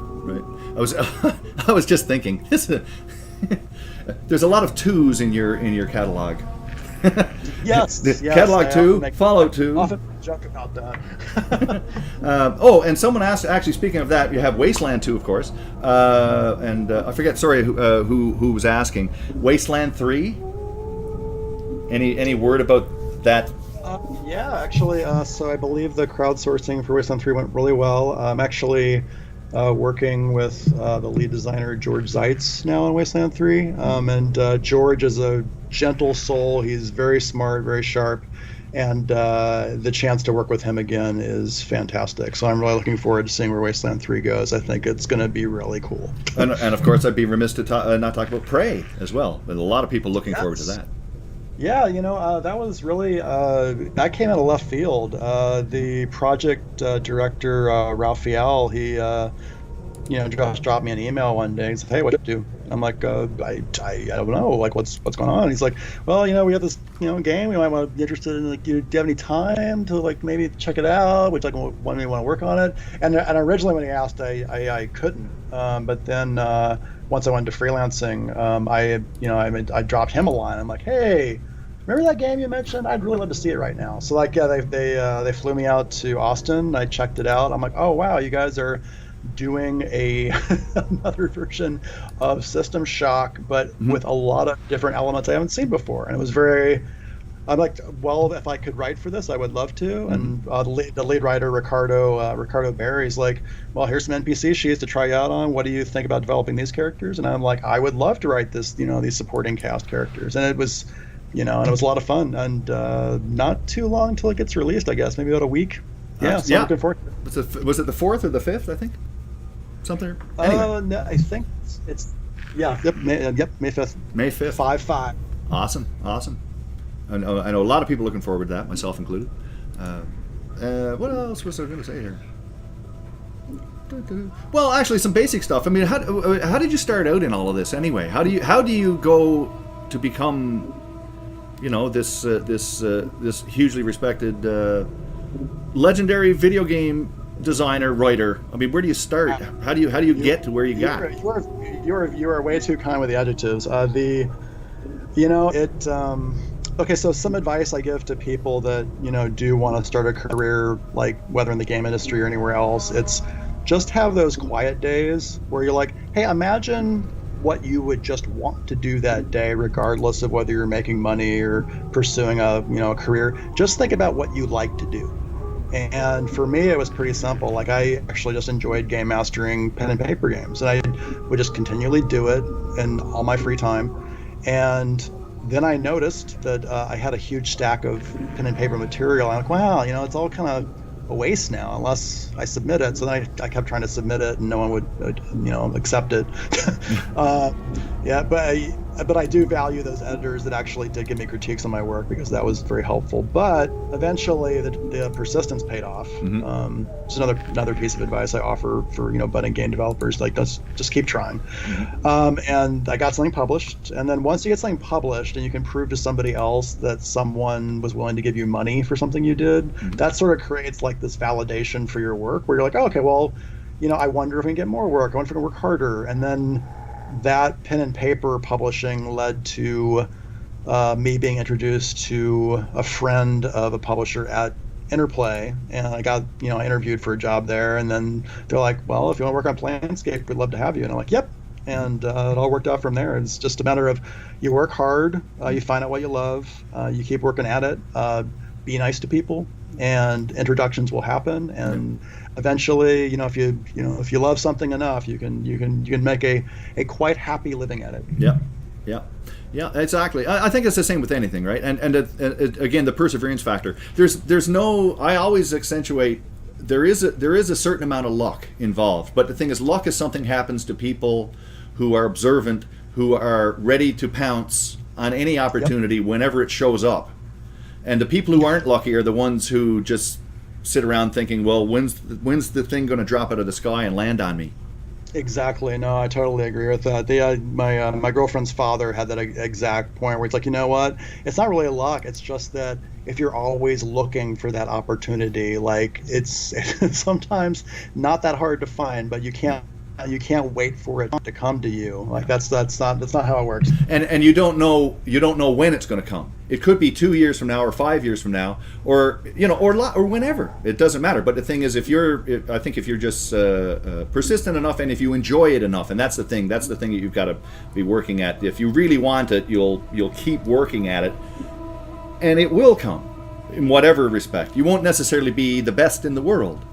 I was just thinking, there's a lot of twos in your catalog. Yes. Catalog 2, Fallout 2. Often joke about that. And someone asked, actually, speaking of that, you have Wasteland 2, of course. And I forget, sorry, who was asking. Wasteland 3? Any word about that? Yeah, actually, so I believe the crowdsourcing for Wasteland 3 went really well. I'm actually working with the lead designer, George Zeitz, now on Wasteland 3. And George is a gentle soul. He's very smart, very sharp. And the chance to work with him again is fantastic. So I'm really looking forward to seeing where Wasteland 3 goes. I think it's going to be really cool. And of course, I'd be remiss to not talk about Prey as well. There's a lot of people looking forward to that. Yeah, that was really, that came out of left field. The project director, Ralph Fial, he, just dropped me an email one day and said, hey, what do you do? I'm like, I don't know, like, what's going on? He's like, well, we have this, game, we might want to be interested in, like, do you have any time to, like, maybe check it out? Which, like, when we want to work on it. And originally when he asked, I couldn't. But then once I went to freelancing, I dropped him a line. I'm like, hey, remember that game you mentioned? I'd really love to see it right now. So like, yeah, they flew me out to Austin. I checked it out. I'm like, oh wow, you guys are doing another version of System Shock, but with a lot of different elements I haven't seen before. And it was I'm like, well, if I could write for this, I would love to. And the lead writer, Ricardo Berry's like, well, here's some NPC sheets to try you out on. What do you think about developing these characters? And I'm like, I would love to write this, these supporting cast characters. And it was, and it was a lot of fun. And not too long till it gets released, I guess, maybe about a week. Yeah, so I'm looking forward to it. Was it the 4th or the 5th, I think? Something? Anyway. No, I think it's May 5th. May 5th. 5/5. Awesome. I know a lot of people looking forward to that, myself included. What else was I going to say here? Well, actually, some basic stuff. I mean, how did you start out in all of this anyway? How do you go to become, this hugely respected, legendary video game designer, writer? I mean, where do you start? How do you get to where you got? You are way too kind with the adjectives. Okay, so some advice I give to people that do want to start a career, like whether in the game industry or anywhere else, it's just have those quiet days where you're like, hey, imagine what you would just want to do that day, regardless of whether you're making money or pursuing a career. Just think about what you like to do. And for me, it was pretty simple. Like, I actually just enjoyed game mastering pen and paper games, and I would just continually do it in all my free time. And then I noticed that I had a huge stack of pen and paper material. I'm like, wow, it's all kind of a waste now unless I submit it. So then I kept trying to submit it, and no one would, accept it. But I do value those editors that actually did give me critiques on my work, because that was very helpful. But eventually, the persistence paid off. Mm-hmm. It's another piece of advice I offer for budding game developers. Like, just keep trying. Mm-hmm. And I got something published, and then once you get something published and you can prove to somebody else that someone was willing to give you money for something you did, mm-hmm. that sort of creates like this validation for your work, where you're like, oh, okay, well, I wonder if we can get more work. I wonder if we can work harder. And then that pen and paper publishing led to me being introduced to a friend of a publisher at Interplay, and I got I interviewed for a job there, and then they're like, well, if you want to work on Planescape, we'd love to have you. And I'm like, yep. And it all worked out from there. It's just a matter of you work hard, you find out what you love, you keep working at it, be nice to people, and introductions will happen, and eventually, if you love something enough, you can make a quite happy living at it. Yeah, exactly. I think it's the same with anything, right? And again, the perseverance factor. There's no. I always accentuate. There is a certain amount of luck involved, but the thing is, luck is something happens to people who are observant, who are ready to pounce on any opportunity whenever it shows up. And the people who aren't lucky are the ones who just sit around thinking, well, when's the thing going to drop out of the sky and land on me? Exactly. No, I totally agree with that. My girlfriend's father had that exact point where it's like, you know what? It's not really luck. It's just that if you're always looking for that opportunity, like it's sometimes not that hard to find, but you can't wait for it to come to you. Like that's not how it works. And you don't know when it's going to come. It could be 2 years from now, or 5 years from now, or or whenever. It doesn't matter. But the thing is, if you're just persistent enough, and if you enjoy it enough, and that's the thing that you've got to be working at. If you really want it, you'll keep working at it, and it will come, in whatever respect. You won't necessarily be the best in the world,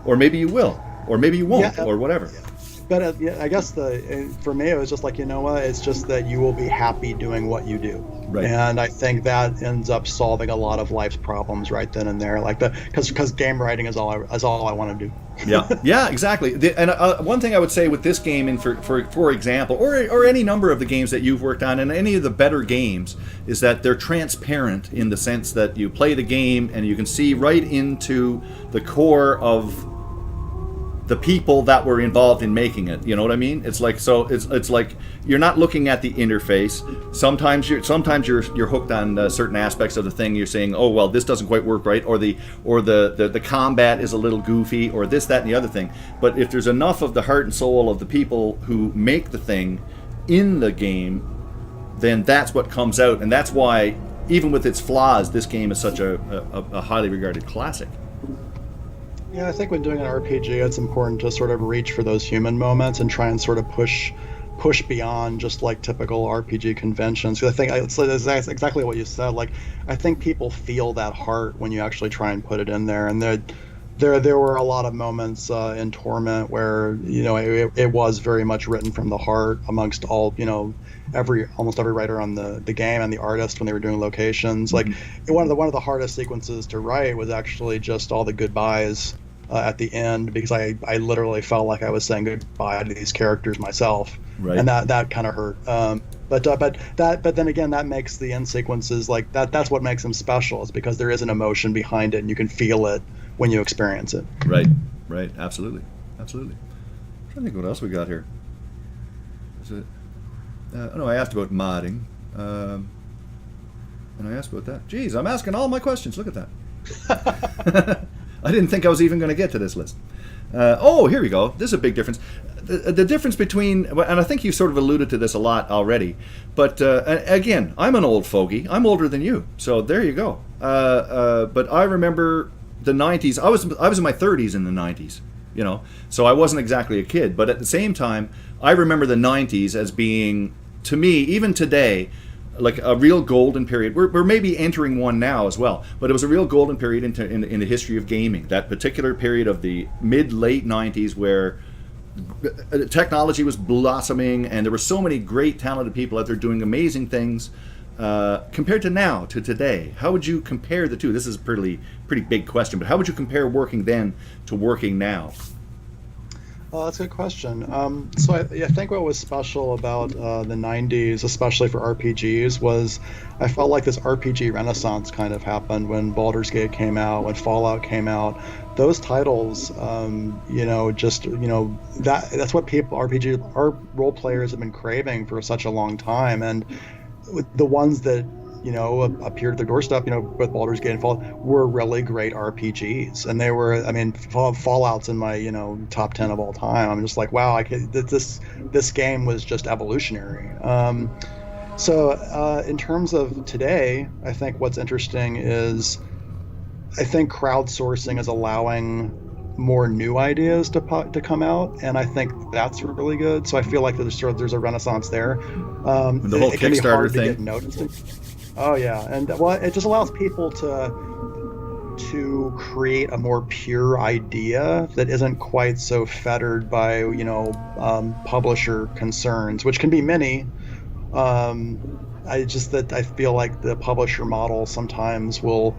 or maybe you will, or maybe you won't, or whatever. But I guess for me, it was just like, you know what? It's just that you will be happy doing what you do. Right. And I think that ends up solving a lot of life's problems right then and there. Like because game writing is all I want to do. Yeah, exactly. And one thing I would say with this game, and for example, or any number of the games that you've worked on, and any of the better games, is that they're transparent in the sense that you play the game and you can see right into the core of the people that were involved in making it. You know what I mean? It's like, so it's like you're not looking at the interface. Sometimes you're hooked on certain aspects of the thing. You're saying, oh well, this doesn't quite work right, or the combat is a little goofy, or this, that, and the other thing. But if there's enough of the heart and soul of the people who make the thing in the game, then that's what comes out, and that's why, even with its flaws, this game is such a highly regarded classic. Yeah, I think when doing an RPG, it's important to sort of reach for those human moments and try and sort of push beyond just like typical RPG conventions. Because I think that's exactly what you said. Like, I think people feel that heart when you actually try and put it in there. And there were a lot of moments in Torment where it was very much written from the heart amongst all almost every writer on the game and the artist when they were doing locations. Like one of the hardest sequences to write was actually just all the goodbyes at the end, because I literally felt like I was saying goodbye to these characters myself, right. And that kind of hurt. But then again, that makes the end sequences like that. That's what makes them special, is because there is an emotion behind it and you can feel it when you experience it. Right. Absolutely. I'm trying to think what else we got here. Is it? I asked about modding, and I asked about that. Geez, I'm asking all my questions. Look at that. I didn't think I was even going to get to this list. Here we go. This is a big difference. The difference between, and I think you sort of alluded to this a lot already, but again, I'm an old fogey. I'm older than you, so there you go. But I remember the 90s. I was in my 30s in the 90s, so I wasn't exactly a kid. But at the same time, I remember the 90s as being, to me, even today, like a real golden period. We're maybe entering one now as well, but it was a real golden period in the history of gaming. That particular period of the mid-late 90s where technology was blossoming and there were so many great talented people out there doing amazing things. Compared to now, to today, how would you compare the two? This is a pretty big question, but how would you compare working then to working now? Well, that's a good question. So I think what was special about the 90s, especially for RPGs, was I felt like this RPG renaissance kind of happened when Baldur's Gate came out, when Fallout came out. Those titles, that's what our role players have been craving for such a long time. And the ones that appeared at their doorstep, with Baldur's Gate and Fallout, were really great RPGs, and they were. I mean, Fallout's in my top 10 of all time. I'm just like, wow, this game was just evolutionary. So in terms of today, I think what's interesting is I think crowdsourcing is allowing more new ideas to come out, and I think that's really good. So I feel like there's a renaissance there. The whole it can be Kickstarter hard thing. to get noticed. Oh yeah, and well, it just allows people to to create a more pure idea that isn't quite so fettered by, publisher concerns, which can be many. I feel like the publisher model sometimes will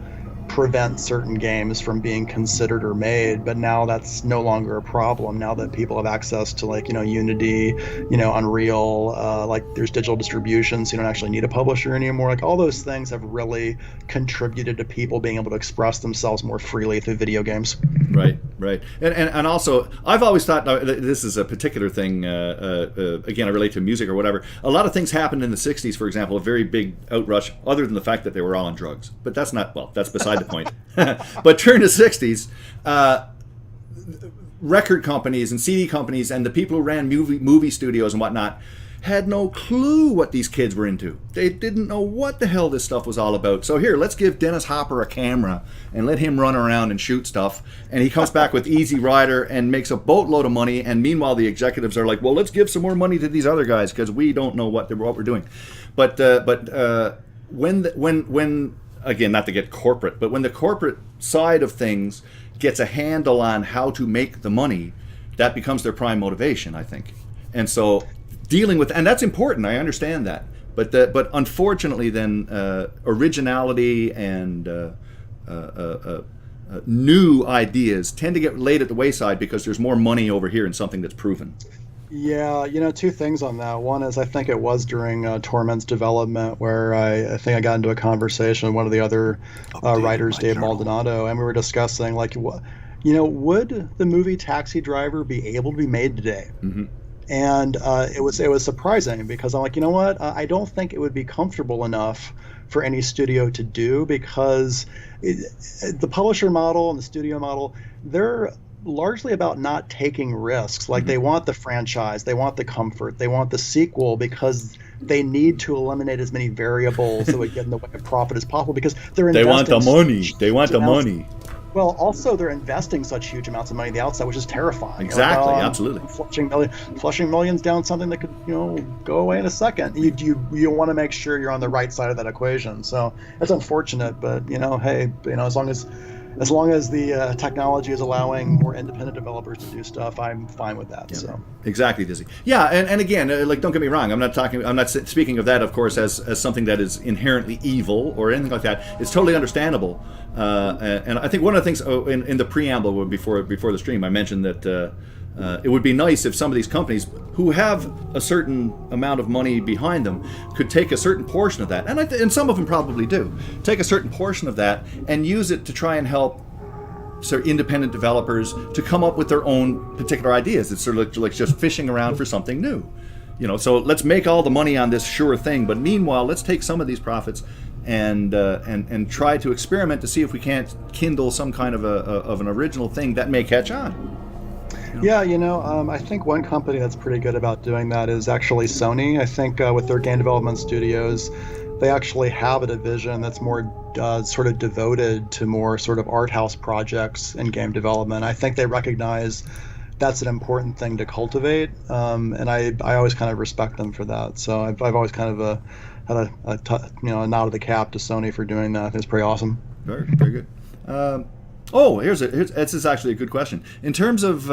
prevent certain games from being considered or made, but now that's no longer a problem now that people have access to Unity, Unreal, there's digital distribution, so you don't actually need a publisher anymore. All those things have really contributed to people being able to express themselves more freely through video games. Right. And also, I've always thought, this is a particular thing, again, I relate to music or whatever. A lot of things happened in the 60s, for example, a very big outrush, other than the fact that they were all on drugs. But that's beside the point. But during the 60s, record companies and CD companies and the people who ran movie studios and whatnot had no clue what these kids were into. They didn't know what the hell this stuff was all about. So here, let's give Dennis Hopper a camera and let him run around and shoot stuff. And he comes back with Easy Rider and makes a boatload of money. And meanwhile, the executives are like, well, let's give some more money to these other guys because we don't know what we're doing. But when again, not to get corporate, but when the corporate side of things gets a handle on how to make the money, that becomes their prime motivation, I think. And so dealing with, and that's important, I understand that, but unfortunately then originality and new ideas tend to get laid at the wayside because there's more money over here in something that's proven. Yeah, two things on that. One is I think it was during Torment's development where I think I got into a conversation with one of the other writers, Dave Maldonado, and we were discussing would the movie Taxi Driver be able to be made today? Mm-hmm. And it was surprising because I'm like, you know what? I don't think it would be comfortable enough for any studio to do because the publisher model and the studio model, they're largely about not taking risks. They want the franchise, they want the comfort, they want the sequel because they need to eliminate as many variables that would get in the way of profit as possible because they want the money. They want the money. Well, also they're investing such huge amounts of money at the outset, which is terrifying. Exactly, absolutely. Flushing millions down something that could, go away in a second. You want to make sure you're on the right side of that equation. So it's unfortunate, but hey, as long as the technology is allowing more independent developers to do stuff, I'm fine with that. Yeah, so exactly, Dizzy. Yeah, and again, don't get me wrong. I'm not speaking of that, of course, as something that is inherently evil or anything like that. It's totally understandable. And I think one of the things in the preamble before the stream, I mentioned that it would be nice if some of these companies who have a certain amount of money behind them could take a certain portion of that, and some of them probably do, take a certain portion of that and use it to try and help independent developers to come up with their own particular ideas. It's sort of like just fishing around for something new. So let's make all the money on this sure thing, but meanwhile, let's take some of these profits and try to experiment to see if we can't kindle some kind of an original thing that may catch on. Yeah, I think one company that's pretty good about doing that is actually Sony. I think with their game development studios, they actually have a division that's more sort of devoted to more sort of art house projects and game development. I think they recognize that's an important thing to cultivate, and I always kind of respect them for that. So I've always kind of had a nod of the cap to Sony for doing that. I think it's pretty awesome. Very, very good. This is actually a good question. In terms of,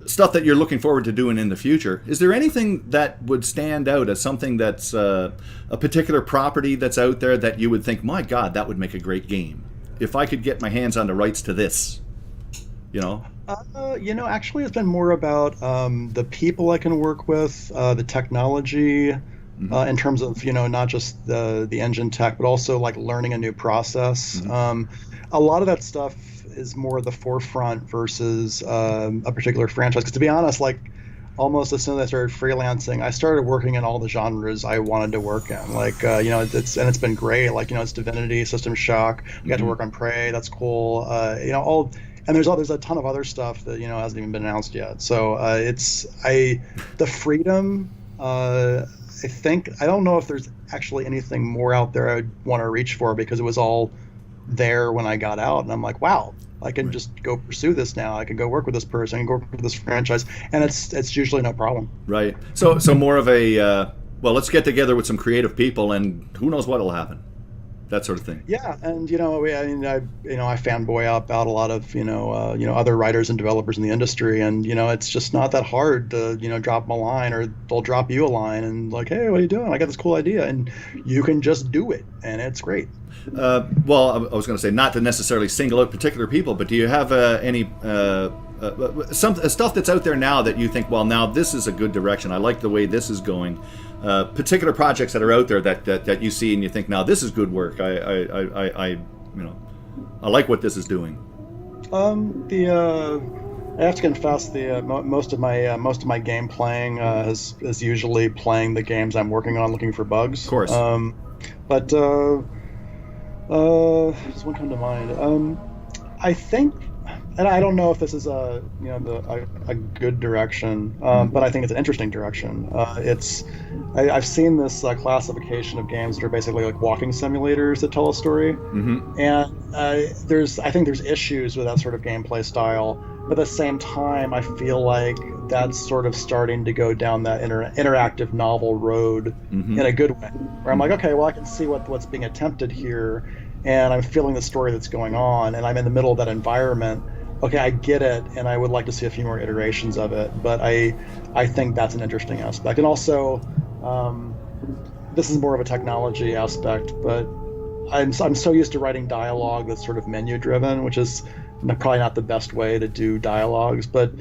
stuff that you're looking forward to doing in the future, is there anything that would stand out as something that's a particular property that's out there that you would think, my God, that would make a great game? If I could get my hands on the rights to this, Actually, it's been more about the people I can work with, the technology. Mm-hmm. In terms of not just the engine tech, but also learning a new process. Mm-hmm. A lot of that stuff is more the forefront versus a particular franchise. Because to be honest, almost as soon as I started freelancing, I started working in all the genres I wanted to work in. It's been great. It's Divinity, System Shock. We got to work on Prey. That's cool. And there's a ton of other stuff that hasn't even been announced yet. So the freedom. I don't know if there's actually anything more out there I would want to reach for because it was all there when I got out, and I'm like, wow, I can just go pursue this now. I can go work with this person, I can go work with this franchise, and it's usually no problem. Right. So more of a let's get together with some creative people, and who knows what'll happen. that sort of thing. Yeah, and I fanboy out a lot of other writers and developers in the industry, and it's just not that hard to drop them a line, or they'll drop you a line and like, hey, what are you doing? I got this cool idea, and you can just do it, and it's great. Well, I was going to say not to necessarily single out particular people, but do you have any some stuff that's out there now that you think, well, now this is a good direction. I like the way this is going. Particular projects that are out there that you see and you think, now this is good work. I like what this is doing. I have to confess, most of my game playing is usually playing the games I'm working on, looking for bugs. Of course. But does one come to mind? I think, and I don't know if this is a good direction, but I think it's an interesting direction. I've seen this classification of games that are basically like walking simulators that tell a story, and I think there's issues with that sort of gameplay style. But at the same time, I feel like that's sort of starting to go down that interactive novel road in a good way, where I'm like, okay, well, I can see what's being attempted here, and I'm feeling the story that's going on, and I'm in the middle of that environment. Okay, I get it, and I would like to see a few more iterations of it, but I think that's an interesting aspect. And also, this is more of a technology aspect, but I'm so used to writing dialogue that's sort of menu-driven, which is probably not the best way to do dialogues, but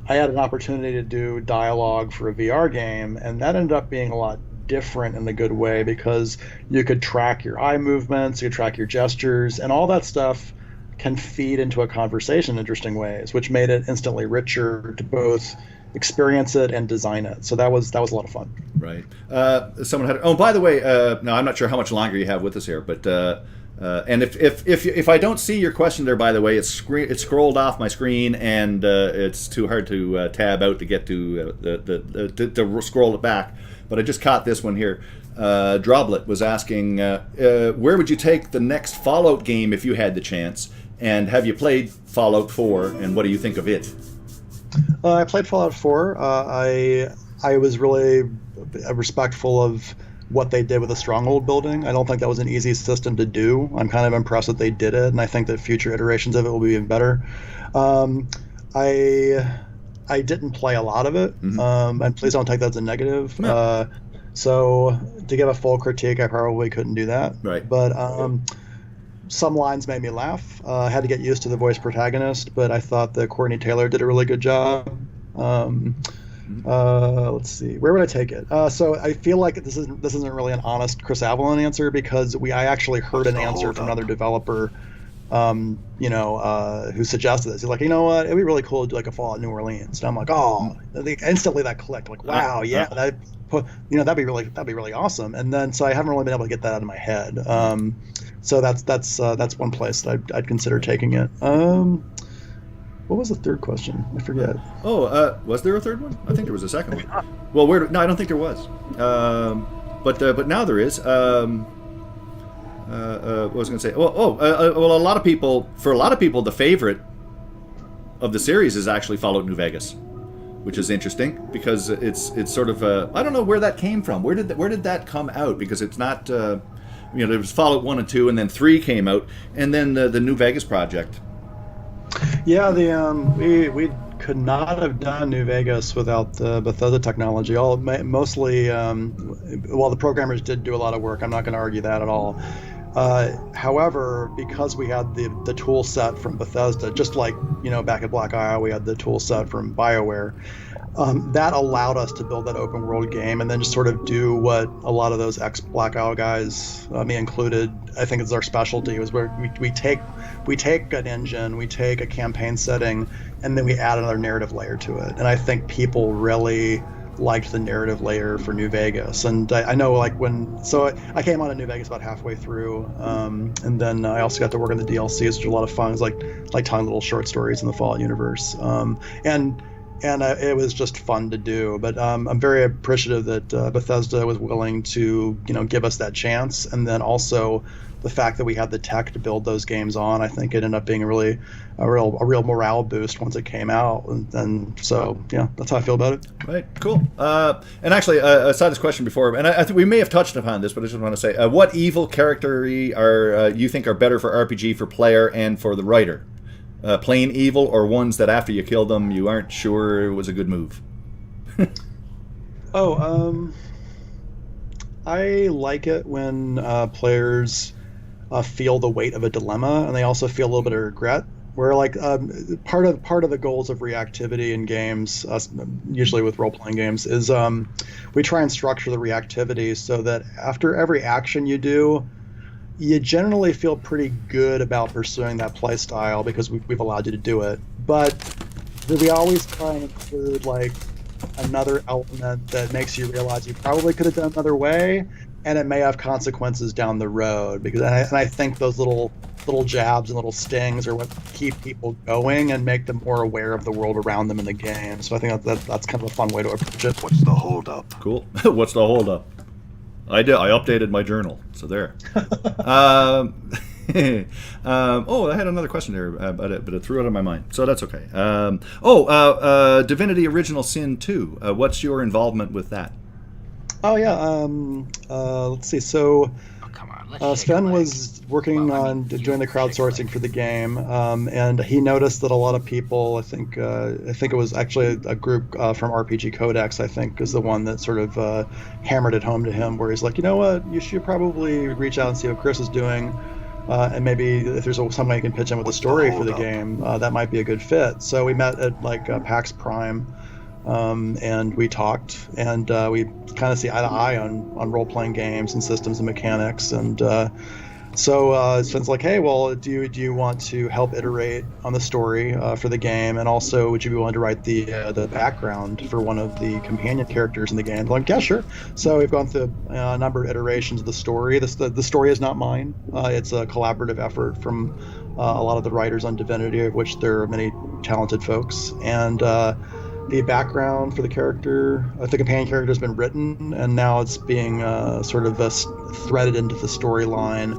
I had an opportunity to do dialogue for a VR game, and that ended up being a lot different in the good way, because you could track your eye movements, you could track your gestures, and all that stuff can feed into a conversation in interesting ways, which made it instantly richer to both experience it and design it. So that was a lot of fun. Right. Someone had. Oh, by the way, now I'm not sure how much longer you have with us here, but and if I don't see your question there, by the way, it's scrolled off my screen, and it's too hard to tab out to get to to scroll it back. But I just caught this one here. Droblet was asking, where would you take the next Fallout game if you had the chance? And have you played Fallout 4, and what do you think of it? I played Fallout 4. I was really respectful of what they did with the Stronghold building. I don't think that was an easy system to do. I'm kind of impressed that they did it, and I think that future iterations of it will be even better. I didn't play a lot of it, and please don't take that as a negative. No. So to give a full critique, I probably couldn't do that. Right. But some lines made me laugh. I had to get used to the voice protagonist, but I thought that Courtney Taylor did a really good job. Let's see, where would I take it? So I feel like this isn't really an honest Chris Avellone answer, because I actually heard an answer from another developer, who suggested this. He's like, you know what, it'd be really cool to do like a Fallout New Orleans. And I'm like, oh, instantly that clicked. Like, wow, yeah, that'd be really awesome. And then so I haven't really been able to get that out of my head. So that's one place that I'd consider taking it. What was the third question? I forget. Oh, was there a third one? I think there was a second one. Well, no, I don't think there was. But now there is. What was I going to say? Well, a lot of people, the favorite of the series is actually Fallout New Vegas, which is interesting because it's sort of I don't know where that came from. Where did that come out? Because it's not there was Fallout 1 and 2, and then 3 came out, and then the New Vegas project. Yeah, we could not have done New Vegas without the Bethesda technology. Mostly, while the programmers did do a lot of work, I'm not going to argue that at all. However, because we had the tool set from Bethesda, just like back at Black Isle, we had the tool set from BioWare. That allowed us to build that open world game, and then just sort of do what a lot of those ex-Black Isle guys, me included, I think is our specialty, was where we take an engine, we take a campaign setting, and then we add another narrative layer to it. And I think people really liked the narrative layer for New Vegas. And I know I came on to New Vegas about halfway through, and then I also got to work on the DLCs, which are a lot of fun. It's like telling little short stories in the Fallout universe. And it was just fun to do. But I'm very appreciative that Bethesda was willing to give us that chance, and then also the fact that we had the tech to build those games on. I think it ended up being a real morale boost once it came out, and so yeah, that's how I feel about it. Right, cool. And actually, I saw this question before, and I think we may have touched upon this, but I just want to say, what evil character are you think are better for RPG for player and for the writer? Plain evil, or ones that after you kill them, you aren't sure it was a good move? I like it when players feel the weight of a dilemma, and they also feel a little bit of regret. Where part of the goals of reactivity in games, usually with role-playing games, is we try and structure the reactivity so that after every action you do, you generally feel pretty good about pursuing that play style because we've allowed you to do it. But we always try and include another element that makes you realize you probably could have done another way, and it may have consequences down the road. And I think those little jabs and little stings are what keep people going and make them more aware of the world around them in the game. So I think that's kind of a fun way to approach it. What's the holdup? Cool. What's the holdup? I updated my journal, so there. I had another question there, but it threw it out of my mind, so that's okay. Divinity Original Sin 2. What's your involvement with that? Oh yeah. Let's see. So Sven was working on doing the crowdsourcing for the game, and he noticed that a lot of people, I think it was actually a group from RPG Codex, I think, is the one that sort of hammered it home to him, where he's like, you know what, you should probably reach out and see what Chris is doing, and maybe if there's somebody you can pitch in with a story for the game, that might be a good fit. So we met at PAX Prime. And we talked, and we kind of see eye to eye on role-playing games and systems and mechanics. And so Sven's like, hey, well, do you want to help iterate on the story for the game? And also, would you be willing to write the background for one of the companion characters in the game? I'm like, yeah, sure. So we've gone through a number of iterations of the story. The story is not mine. It's a collaborative effort from a lot of the writers on Divinity, of which there are many talented folks. And the background for the character, the companion character, has been written, and now it's being sort of threaded into the storyline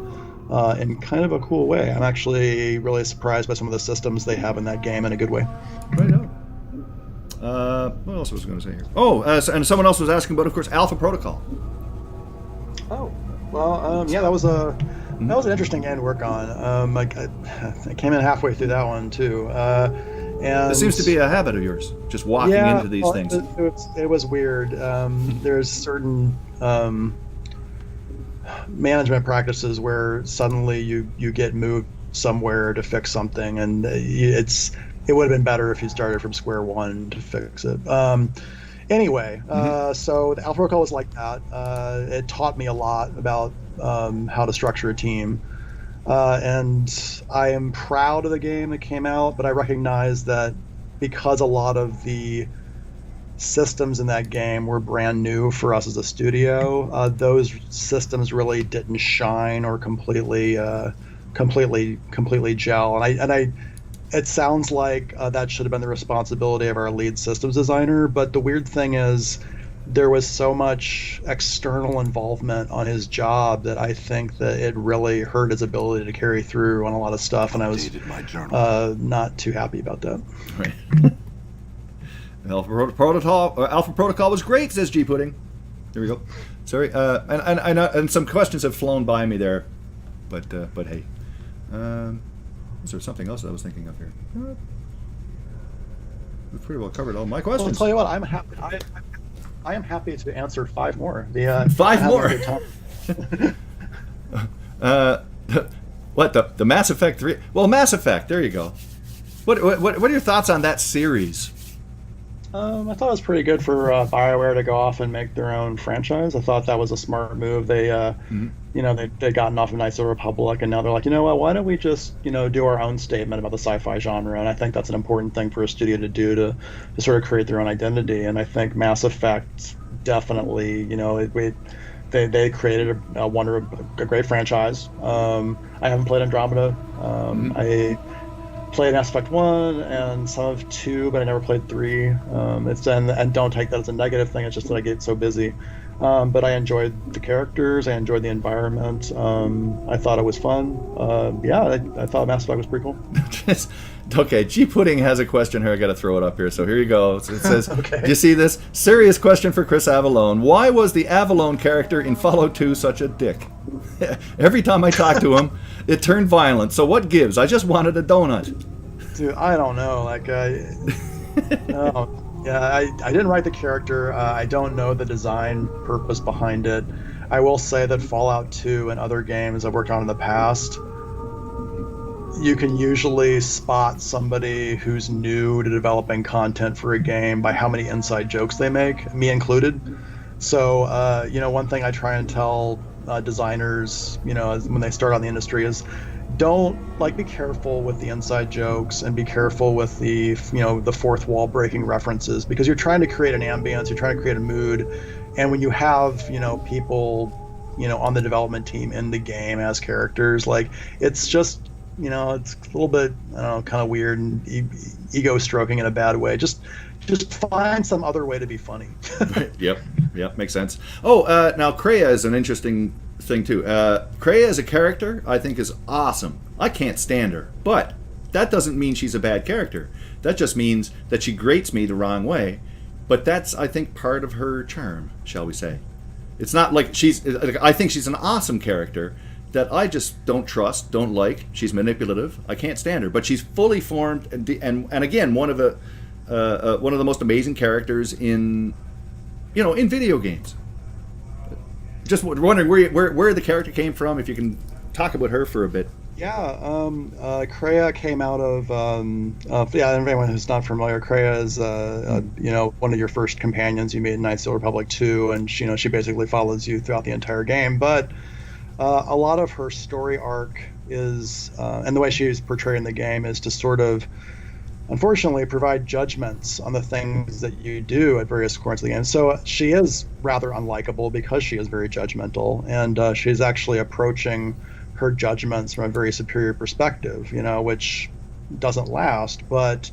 in kind of a cool way. I'm actually really surprised by some of the systems they have in that game in a good way. Right on. What else was I going to say here? And someone else was asking about, of course, Alpha Protocol. Oh, well, yeah, that was an interesting game to work on. I came in halfway through that one too. And it seems to be a habit of yours, just walking into these things. It was weird. There's certain management practices where suddenly you get moved somewhere to fix something, and it would have been better if you started from square one to fix it. Anyway, so the Alpha Protocol was like that. It taught me a lot about how to structure a team. And I am proud of the game that came out, but I recognize that because a lot of the systems in that game were brand new for us as a studio, those systems really didn't shine or completely gel. And it sounds like that should have been the responsibility of our lead systems designer, but the weird thing is, there was so much external involvement on his job that I think that it really hurt his ability to carry through on a lot of stuff, and I was not too happy about that. Right. Alpha Protocol was great, says G Pudding. There we go. Sorry, and some questions have flown by me there, but hey, is there something else that I was thinking of here? We've pretty well covered all my questions. Well, I'll tell you what, I'm happy. I am happy to answer 5 more. 5 more. What the Mass Effect 3? Well, Mass Effect. There you go. What are your thoughts on that series? I thought it was pretty good for BioWare to go off and make their own franchise. I thought that was a smart move. They, they'd gotten off of Knights of the Republic, and now they're like, you know what? Why don't we just, do our own statement about the sci-fi genre? And I think that's an important thing for a studio to do to sort of create their own identity. And I think Mass Effect definitely, they created a great franchise. I haven't played Andromeda. played Mass Effect 1 and some of 2, but I never played 3. And don't take that as a negative thing, it's just that I get so busy. But I enjoyed the characters, I enjoyed the environment. I thought it was fun. I thought Mass Effect was pretty cool. Okay, G Pudding has a question here. I got to throw it up here. So here you go. It says, Okay. Do you see this? Serious question for Chris Avellone. Why was the Avellone character in Fallout 2 such a dick? Every time I talked to him, it turned violent. So what gives? I just wanted a donut. Dude, I don't know. I didn't write the character. I don't know the design purpose behind it. I will say that Fallout 2 and other games I've worked on in the past, you can usually spot somebody who's new to developing content for a game by how many inside jokes they make, me included. So, one thing I try and tell designers, when they start out in the industry is be careful with the inside jokes and be careful with the fourth wall breaking references, because you're trying to create an ambience, you're trying to create a mood. And when you have, people, on the development team in the game as characters, it's just, it's a little bit, kind of weird and ego stroking in a bad way. Just find some other way to be funny. Yep, makes sense. Now Kreia is an interesting thing too. Kreia as a character, I think, is awesome. I can't stand her, but that doesn't mean she's a bad character. That just means that she grates me the wrong way. But that's, I think, part of her charm, shall we say. It's not like I think she's an awesome character that I just don't trust, don't like. She's manipulative. I can't stand her, but she's fully formed and again, one of the most amazing characters in video games. Just wondering where the character came from. If you can talk about her for a bit. Yeah, Kreia came out of anyone who's not familiar, Kreia is one of your first companions you meet in Knights of the Republic 2, and she basically follows you throughout the entire game. But a lot of her story arc is, and the way she's portrayed in the game, is to sort of, unfortunately, provide judgments on the things that you do at various points of the game. So she is rather unlikable because she is very judgmental, and she's actually approaching her judgments from a very superior perspective, which doesn't last. But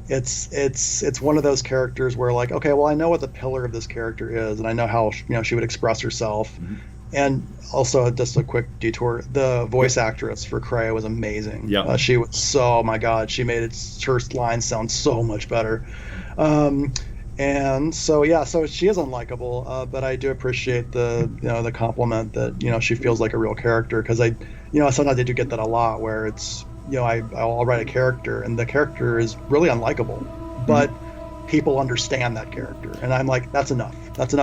it's one of those characters where, okay, well, I know what the pillar of this character is, and I know how she would express herself. Mm-hmm. And also, just a quick detour, the voice actress for Kreia was amazing. Yeah, she was oh my god, she made her line sound so much better. And so she is unlikable, but I do appreciate the compliment that she feels like a real character, because sometimes I do get that a lot, where it's I'll write a character and the character is really unlikable, but people understand that character, and I'm like, that's enough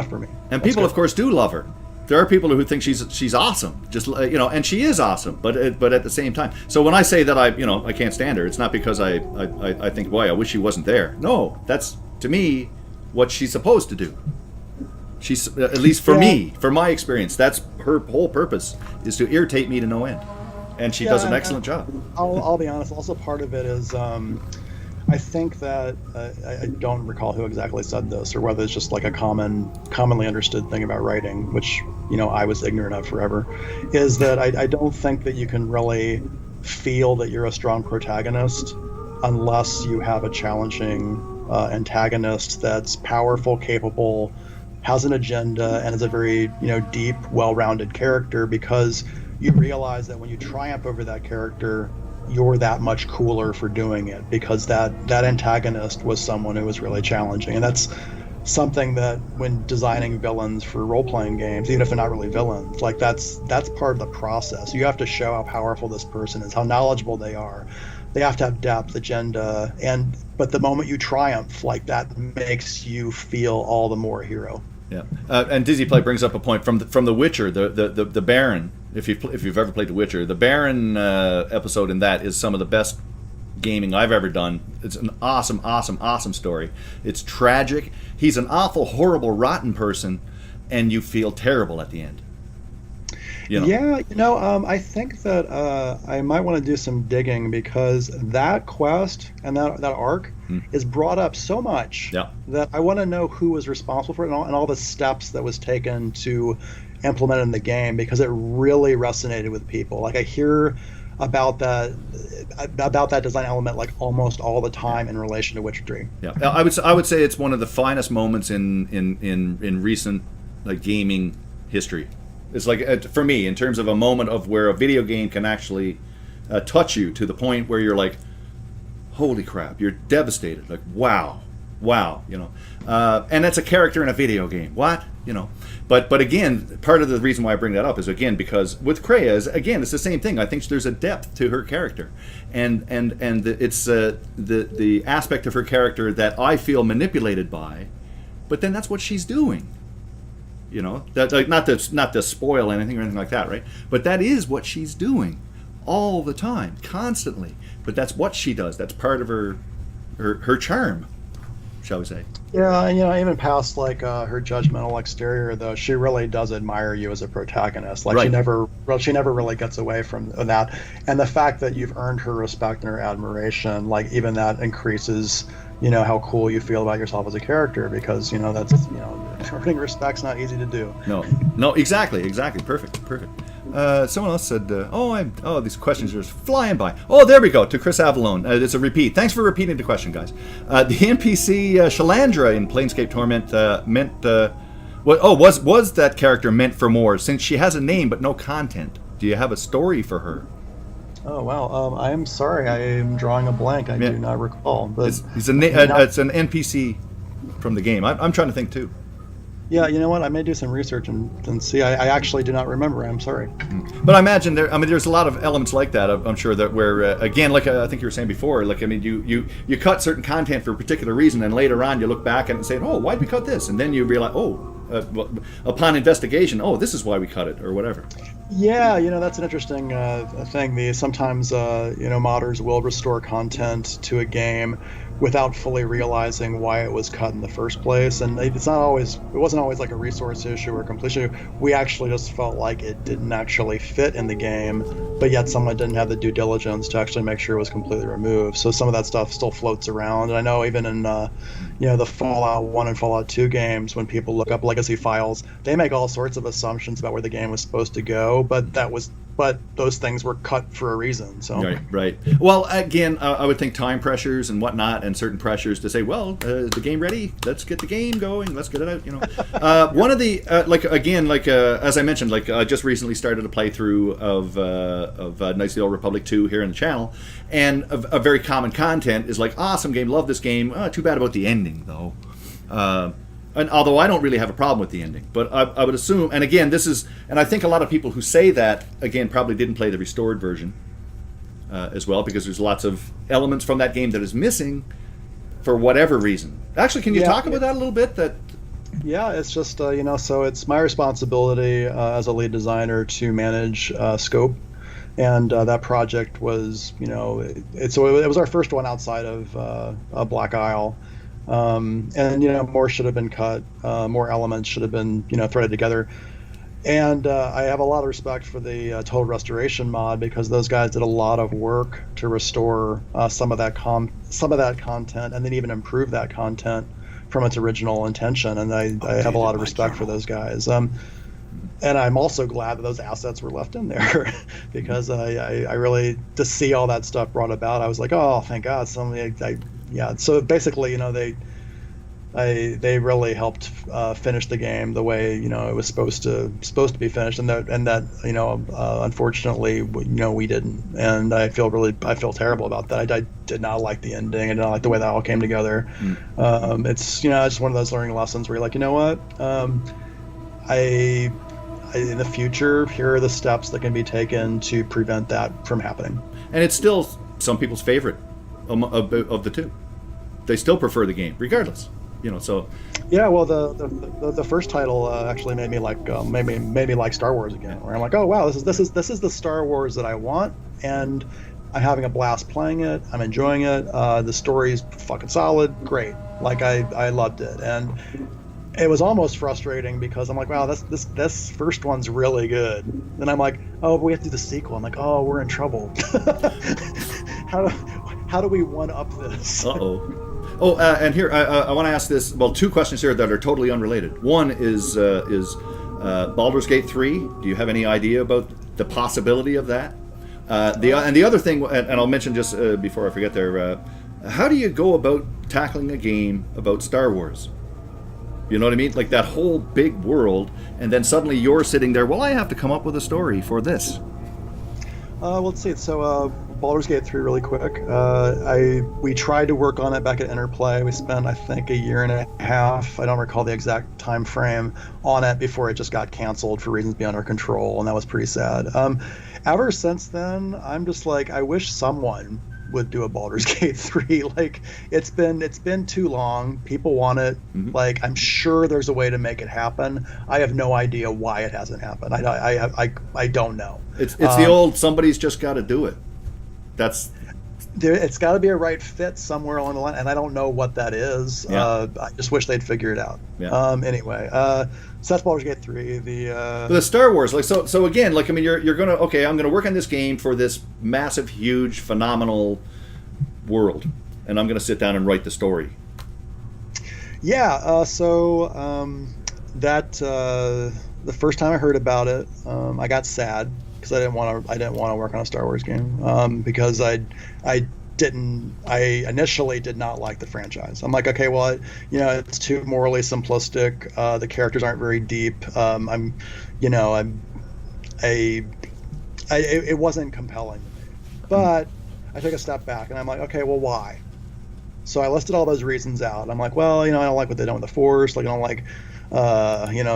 for me. And people, of course, do love her. There are people who think she's awesome, just and she is awesome, but at the same time. So when I say that I can't stand her, it's not because I think, boy, I wish she wasn't there. No, that's, to me, what she's supposed to do. She's, at least for me, for my experience, that's her whole purpose, is to irritate me to no end, and she does an excellent job. I'll be honest. Also, part of it is, I think that I don't recall who exactly said this, or whether it's just like a commonly understood thing about writing, which I was ignorant of forever, is that I don't think that you can really feel that you're a strong protagonist unless you have a challenging antagonist that's powerful, capable, has an agenda, and is a very deep, well-rounded character, because you realize that when you triumph over that character, you're that much cooler for doing it, because that antagonist was someone who was really challenging. And that's something that, when designing villains for role-playing games, even if they're not really villains, that's part of the process. You have to show how powerful this person is, how knowledgeable they are. They have to have depth, agenda, but the moment you triumph, that makes you feel all the more a hero. Yeah, and Dizzy Play brings up a point from The Witcher, the Baron. If you've ever played The Witcher, the Baron episode in that is some of the best gaming I've ever done. It's an awesome story. It's tragic. He's an awful, horrible, rotten person, and you feel terrible at the end. Yeah, I think that I might want to do some digging, because that quest and that arc is brought up so much that I want to know who was responsible for it, and all the steps that was taken to implement it in the game, because it really resonated with people. I hear about that design element like almost all the time in relation to Witcher 3. Yeah, I would say it's one of the finest moments in recent like gaming history. It's like for me in terms of a moment of where a video game can actually touch you to the point where you're like, holy crap, you're devastated. Like wow, you know, and that's a character in a video game. What, you know, but again, part of the reason why I bring that up is again because with Kreia, again, it's the same thing. I think there's a depth to her character, and it's the aspect of her character that I feel manipulated by, but then that's what she's doing. You know, that like not to spoil anything or anything like that, right? But that is what she's doing all the time, constantly. But that's what she does. That's part of her charm, shall we say? Yeah, and even past like her judgmental exterior, though, she really does admire you as a protagonist. Like Right. she never really gets away from that. And the fact that you've earned her respect and her admiration, like even that increases, how cool you feel about yourself as a character, because that's earning respect's not easy to do. No, exactly, perfect. Someone else said, these questions are just flying by. Oh, there we go, to Chris Avellone. It's a repeat. Thanks for repeating the question, guys. The NPC Shalandra in Planescape Torment was that character meant for more, since she has a name but no content? Do you have a story for her? Oh, wow. I am sorry. I am drawing a blank. I do not recall. But it's an NPC from the game. I'm trying to think, too. Yeah, you know what? I may do some research and see. I actually do not remember. I'm sorry. But I imagine there's a lot of elements like that. I'm sure that where again, like I think you were saying before, like you cut certain content for a particular reason, and later on you look back at it and say, oh, why'd we cut this? And then you realize, upon investigation, this is why we cut it or whatever. Yeah, that's an interesting thing. Sometimes modders will restore content to a game without fully realizing why it was cut in the first place, and it wasn't always like a resource issue or completion issue. We actually just felt like it didn't actually fit in the game, but yet someone didn't have the due diligence to actually make sure it was completely removed. So some of that stuff still floats around, and I know even in the Fallout 1 and Fallout 2 games, when people look up legacy files, they make all sorts of assumptions about where the game was supposed to go, but those things were cut for a reason. So right. Well, again, I would think time pressures and whatnot, and certain pressures to say, well, is the game ready? Let's get the game going. Let's get it out. One of the as I mentioned, I just recently started a playthrough of Knights of the Old Republic 2 here in the channel, and a very common content is like, awesome game, love this game. Too bad about the ending though. And although I don't really have a problem with the ending, but I would assume, and again, and I think a lot of people who say that, again, probably didn't play the restored version as well, because there's lots of elements from that game that is missing for whatever reason. Actually, can you talk about that a little bit? Yeah, it's just, so it's my responsibility as a lead designer to manage scope. And that project was, it was our first one outside of Black Isle. And more should have been cut, more elements should have been threaded together, and I have a lot of respect for the Total Restoration mod, because those guys did a lot of work to restore some of that content, and then even improve that content from its original intention, and I have a lot of respect for those guys. And I'm also glad that those assets were left in there, because I really, to see all that stuff brought about, I was like, oh, thank God. So basically, they really helped finish the game the way it was supposed to be finished, and that unfortunately we didn't, and I feel terrible about that. I did not like the ending. I did not like the way that all came together. It's just one of those learning lessons where you're like, you know what, in the future, here are the steps that can be taken to prevent that from happening. And it's still some people's favorite of the two. They still prefer the game, regardless. So. Yeah, well, the first title actually made me like Star Wars again. Where I'm like, oh wow, this is the Star Wars that I want, and I'm having a blast playing it. I'm enjoying it. The story's fucking solid, great. Like I loved it, and it was almost frustrating because I'm like, wow, this first one's really good. Then I'm like, oh, but we have to do the sequel. I'm like, oh, we're in trouble. How do we one up this? Uh-oh. Oh, and here I want to ask this. Well, two questions here that are totally unrelated. One is Baldur's Gate 3. Do you have any idea about the possibility of that? The other thing, and I'll mention just before I forget there, how do you go about tackling a game about Star Wars? You know what I mean? Like that whole big world, and then suddenly you're sitting there. Well, I have to come up with a story for this. Let's see. So, Baldur's Gate 3, really quick. We tried to work on it back at Interplay. We spent, I think, a year and a half. I don't recall the exact time frame on it before it just got canceled for reasons beyond our control, and that was pretty sad. Ever since then, I'm just like, I wish someone would do a Baldur's Gate 3. Like, it's been too long. People want it. Mm-hmm. Like, I'm sure there's a way to make it happen. I have no idea why it hasn't happened. I don't know. It's the old, somebody's just got to do it. It's got to be a right fit somewhere along the line, and I don't know what that is. I just wish they'd figure it out. Anyway, so that's Baldur's Gate 3. The Star Wars, like so again, like I mean, you're gonna I'm gonna work on this game for this massive, huge, phenomenal world, and I'm gonna sit down and write the story. Yeah. The first time I heard about it, I got sad. I didn't want to work on a Star Wars game because I initially did not like the franchise. I'm like, okay, well, it's too morally simplistic. The characters aren't very deep. It wasn't compelling to me. But I took a step back and I'm like, okay, well, why? So I listed all those reasons out. I'm like, well, I don't like what they done with the Force. Like, I don't like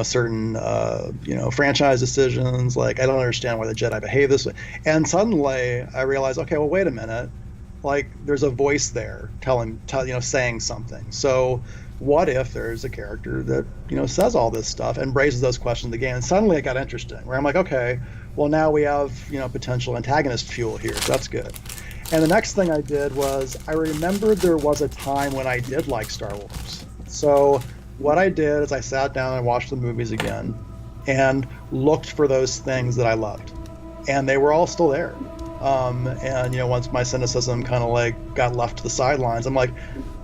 certain franchise decisions. Like, I don't understand why the Jedi behave this way. And suddenly I realized, okay, well, wait a minute. Like, there's a voice there saying something. So what if there's a character that says all this stuff and raises those questions again? And suddenly it got interesting, where I'm like, okay, well, now we have potential antagonist fuel here. So that's good. And the next thing I did was I remembered there was a time when I did like Star Wars. So what I did is I sat down and watched the movies again and looked for those things that I loved. And they were all still there. And once my cynicism kind of like got left to the sidelines, I'm like,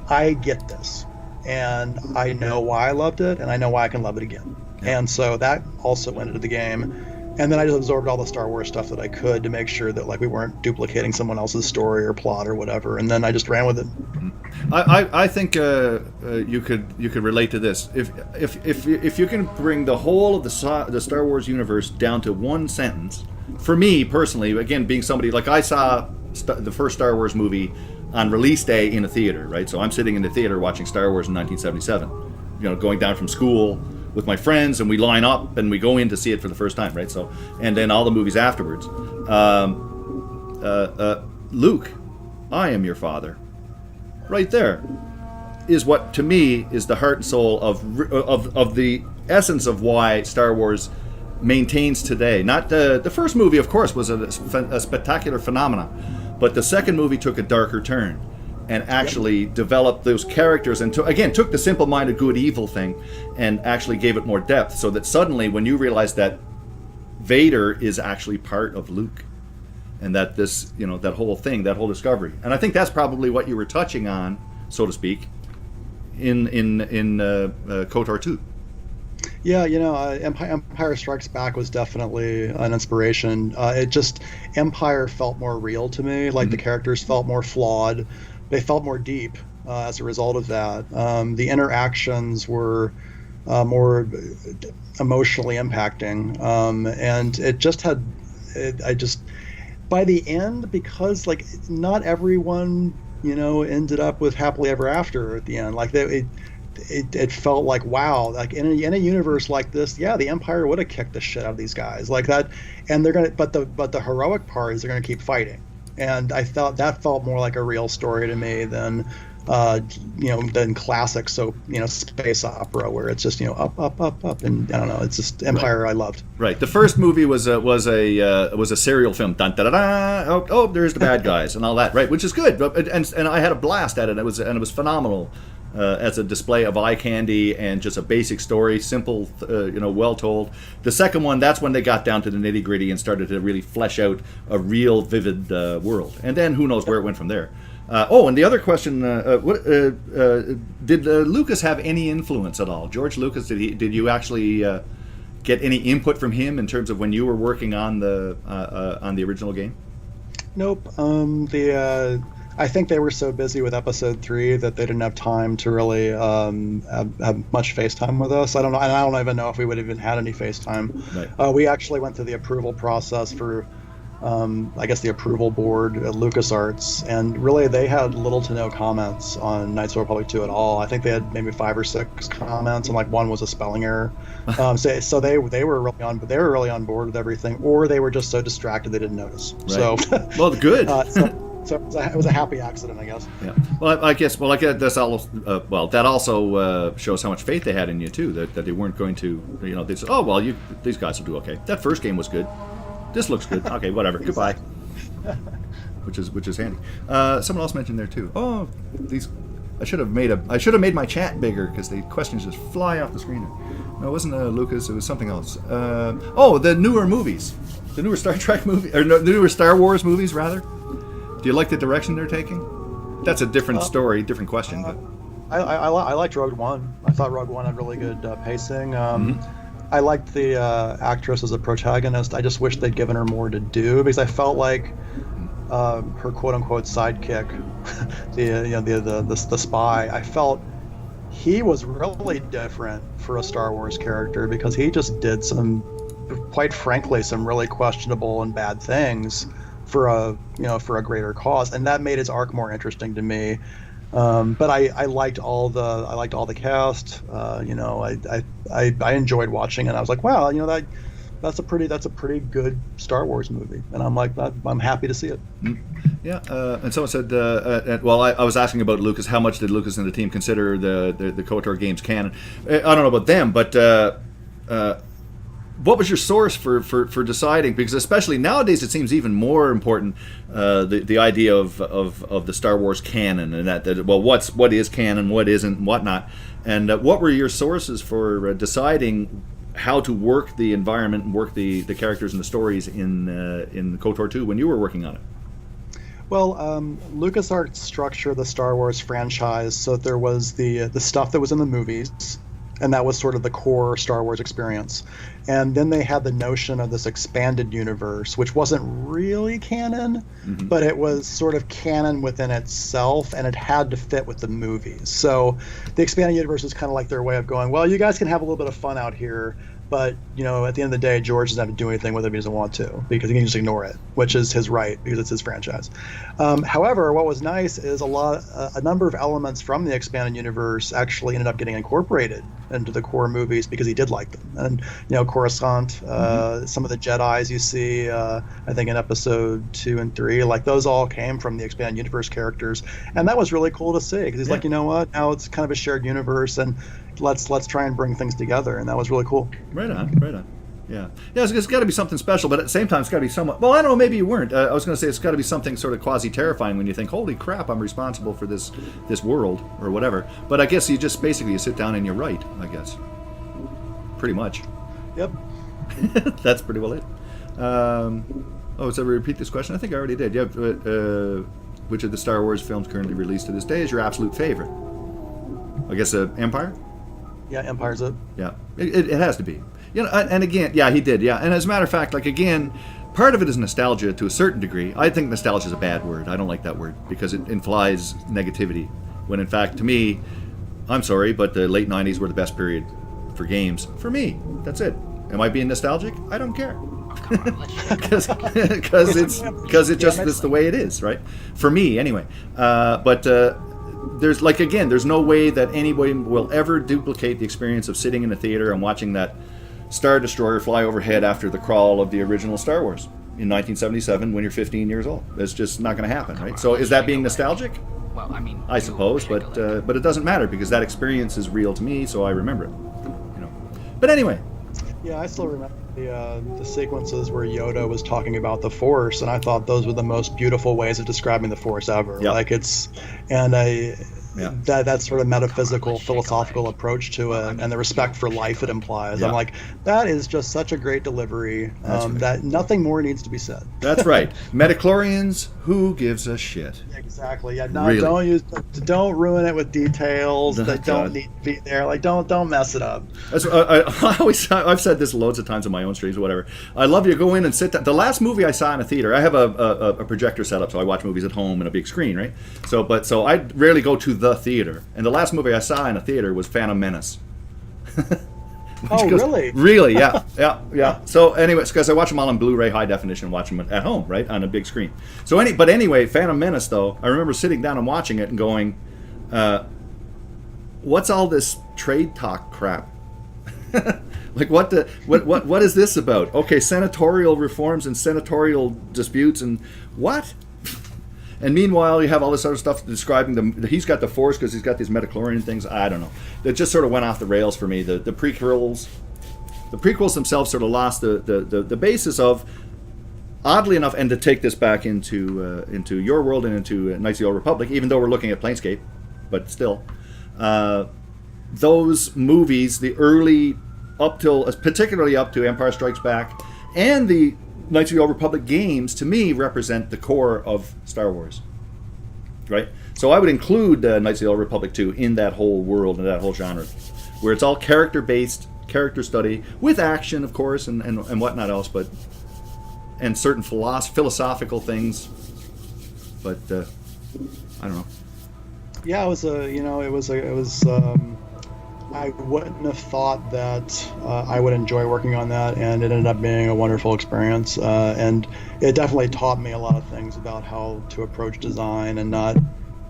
I get this. And I know why I loved it, and I know why I can love it again. Yeah. And so that also went into the game. And then I just absorbed all the Star Wars stuff that I could to make sure that like we weren't duplicating someone else's story or plot or whatever. And then I just ran with it. I think you could relate to this. If you can bring the whole of the Star Wars universe down to one sentence, for me personally, again being somebody like I saw the first Star Wars movie on release day in a theater, right? So I'm sitting in the theater watching Star Wars in 1977. Going down from school with my friends, and we line up and we go in to see it for the first time, right? So, and then all the movies afterwards. Luke, I am your father. Right there is what to me is the heart and soul of the essence of why Star Wars maintains today. Not the first movie, of course, was a spectacular phenomenon, but the second movie took a darker turn and actually developed those characters and took the simple-minded good-evil thing and actually gave it more depth, so that suddenly when you realize that Vader is actually part of Luke and that this, that whole thing, that whole discovery. And I think that's probably what you were touching on, so to speak, in KOTOR 2. Yeah, Empire Strikes Back was definitely an inspiration. Empire felt more real to me. Like, the characters felt more flawed. They felt more deep as a result of that. The interactions were more emotionally impacting, and it just had. By the end, because like not everyone ended up with happily ever after at the end. Like it felt like, wow, like in a universe like this, yeah, the Empire would have kicked the shit out of these guys like that, and they're gonna. But the heroic part is they're gonna keep fighting. And I thought that felt more like a real story to me than classic space opera where it's just up, and I don't know. It's just Empire. Right. I loved. Right. The first movie was a serial film. Dun, da, da, da, oh, there's the bad guys and all that. Right, which is good. And I had a blast at it. It was phenomenal. As a display of eye candy and just a basic story, simple, well told. The second one, that's when they got down to the nitty gritty and started to really flesh out a real vivid world. And then who knows where it went from there. And the other question: did Lucas have any influence at all? George Lucas, did you actually get any input from him in terms of when you were working on the original game? Nope. I think they were so busy with episode 3 that they didn't have time to really have much FaceTime with us. I don't know, and I don't even know if we would have even had any FaceTime. Right. We actually went through the approval process for, I guess, the approval board at LucasArts, and really they had little to no comments on Knights of the Republic 2 at all. I think they had maybe 5 or 6 comments, and like one was a spelling error. So they were really on board with everything, or they were just so distracted they didn't notice. Right. So well, good. So it was a happy accident, I guess. Yeah. Well, I guess. Well, that's all. Well, that also shows how much faith they had in you too. That they weren't going to. They said, "Oh, well, these guys will do okay. That first game was good. This looks good. Okay, whatever. Goodbye." Which is handy. Someone else mentioned there too. Oh, these. I should have made my chat bigger because the questions just fly off the screen. No, it wasn't Lucas. It was something else. The newer movies, the newer Star Trek movie, or no, the newer Star Wars movies rather. Do you like the direction they're taking? That's a different story, different question. But I liked Rogue One. I thought Rogue One had really good pacing. I liked the actress as a protagonist. I just wish they'd given her more to do because I felt like her quote-unquote sidekick, the spy. I felt he was really different for a Star Wars character because he just did quite frankly, some really questionable and bad things for a greater cause, and that made his arc more interesting to me. But I liked all the cast. I enjoyed watching it. I was like, wow, that's a pretty good Star Wars movie, and I'm happy to see it. Yeah, and someone said, well, I was asking about Lucas. How much did Lucas and the team consider the KOTOR games canon? I don't know about them, but what was your source for deciding? Because especially nowadays, it seems even more important the idea of the Star Wars canon and that what is canon, what isn't, and whatnot. And what were your sources for deciding how to work the environment and work the characters and the stories in KOTOR 2 when you were working on it? Well, LucasArts structured the Star Wars franchise so that there was the stuff that was in the movies, and that was sort of the core Star Wars experience. And then they had the notion of this expanded universe, which wasn't really canon, but it was sort of canon within itself, and it had to fit with the movies. So the expanded universe is kind of like their way of going, well, you guys can have a little bit of fun out here, but at the end of the day, George doesn't have to do anything with it if he doesn't want to, because he can just ignore it, which is his right because it's his franchise. However, what was nice is a number of elements from the expanded universe actually ended up getting incorporated into the core movies because he did like them. And Coruscant, some of the Jedis you see, I think in episode 2 and 3, like those all came from the expanded universe characters, and that was really cool to see because he's like, you know what? Now it's kind of a shared universe, and let's try and bring things together, and that was really cool. Right on. Yeah, it's got to be something special, but at the same time, it's got to be somewhat. Well, I don't know. Maybe you weren't. I was going to say it's got to be something sort of quasi-terrifying when you think, "Holy crap, I'm responsible for this world or whatever." But I guess you just basically you sit down and you write. I guess, pretty much. Yep. That's pretty well it. So repeat this question. I think I already did. Yeah. Which of the Star Wars films currently released to this day is your absolute favorite? I guess Empire. Yeah, Empire's it. Yeah, it has to be. And again, yeah, he did. Yeah, and as a matter of fact, like again, part of it is nostalgia to a certain degree. I think nostalgia is a bad word. I don't like that word because it implies negativity. When in fact, to me, I'm sorry, but the late '90s were the best period for games for me. That's it. Am I being nostalgic? I don't care. Because it's just the way it is, right? For me, anyway. There's no way that anybody will ever duplicate the experience of sitting in a theater and watching that Star Destroyer fly overhead after the crawl of the original Star Wars in 1977 when you're 15 years old. That's just not going to happen, right? So is that being nostalgic? Well, I mean, I suppose, but it doesn't matter because that experience is real to me, so I remember it. But anyway. Yeah, I still remember the sequences where Yoda was talking about the Force, and I thought those were the most beautiful ways of describing the Force ever. Yep. Yeah. that sort of metaphysical, philosophical approach to it, and the respect for life it implies. Yeah. I'm like, that is just such a great delivery Right. that nothing more needs to be said. That's right. Metachlorians, who gives a shit? Exactly. Yeah. No, Really? don't ruin it with details that God. don't need to be there. Like, don't mess it up. I've said this loads of times on my own streams or whatever. I love you go in and sit down. The last movie I saw in a theater, I have a projector set up, so I watch movies at home in a big screen, right? So I rarely go to the theater. And the last movie I saw in a theater was Phantom Menace. Really? Really, yeah. So anyway, because I watch them all on Blu-ray high definition, watch them at home, right, on a big screen. So anyway, Phantom Menace, though, I remember sitting down and watching it and going, what's all this trade talk crap? Like what is this about? Okay, senatorial reforms and senatorial disputes and what? And meanwhile, you have all this other stuff describing he's got the Force because he's got these metachlorian things. I don't know. That just sort of went off the rails for me. The prequels themselves sort of lost the basis of, oddly enough, and to take this back into your world and into Knights of the Old Republic, even though we're looking at Planescape, but still, those movies, the early particularly up to Empire Strikes Back, and the Knights of the Old Republic games, to me, represent the core of Star Wars, right? So I would include Knights of the Old Republic 2 in that whole world and that whole genre, where it's all character-based, character study, with action, of course, and whatnot else, and certain philosophical things, but I don't know. Yeah, it was I wouldn't have thought that I would enjoy working on that, and it ended up being a wonderful experience. And it definitely taught me a lot of things about how to approach design and not,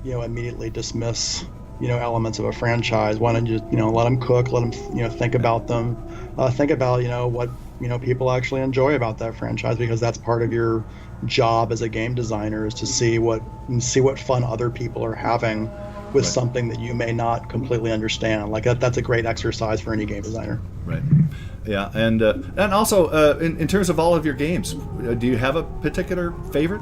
immediately dismiss, elements of a franchise. Why don't you, let them cook, let them, think about them, think about, what, people actually enjoy about that franchise, because that's part of your job as a game designer, is to see what fun other people are having with right. something that you may not completely understand. Like that's a great exercise for any game designer. Right. Yeah, and also in terms of all of your games, do you have a particular favorite?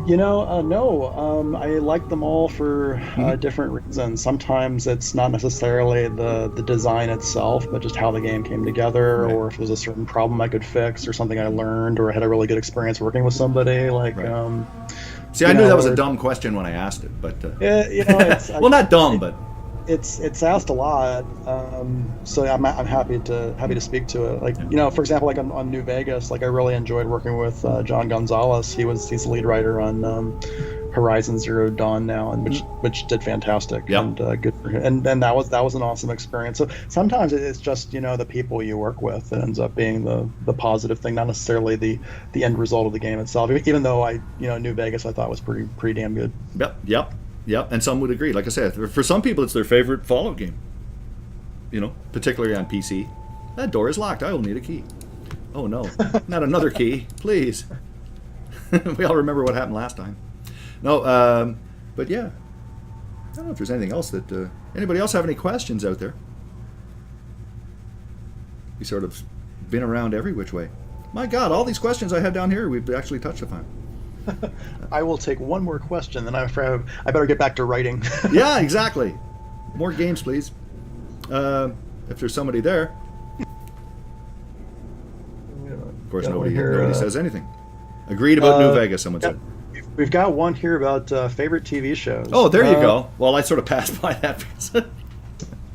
No. I like them all for different reasons. Sometimes it's not necessarily the design itself, but just how the game came together, right. Or if there's a certain problem I could fix, or something I learned, or I had a really good experience working with somebody. Like, right. See, I knew that was a dumb question when I asked it, but it's, well, not dumb, but it's asked a lot. So I'm happy to speak to it. Like, for example, like on New Vegas, like I really enjoyed working with John Gonzalez. He's the lead writer on Horizon Zero Dawn now, and which did fantastic. Yep. And good for him. And then that was an awesome experience. So sometimes it's just the people you work with that ends up being the positive thing, not necessarily the end result of the game itself. Even though New Vegas I thought was pretty damn good. Yep, and some would agree. Like I said, for some people it's their favorite Fallout game. Particularly on PC. That door is locked. I will need a key. Oh no, not another key, please. We all remember what happened last time. No, but yeah. I don't know if there's anything else that... anybody else have any questions out there? We sort of been around every which way. My God, all these questions I had down here we've actually touched upon. I will take one more question, then I'm afraid I better get back to writing. Yeah, exactly. More games, please. If there's somebody there. Of course, nobody says anything. Agreed about New Vegas, someone said. We've got one here about favorite TV shows. Oh, there you go. Well, I sort of passed by that.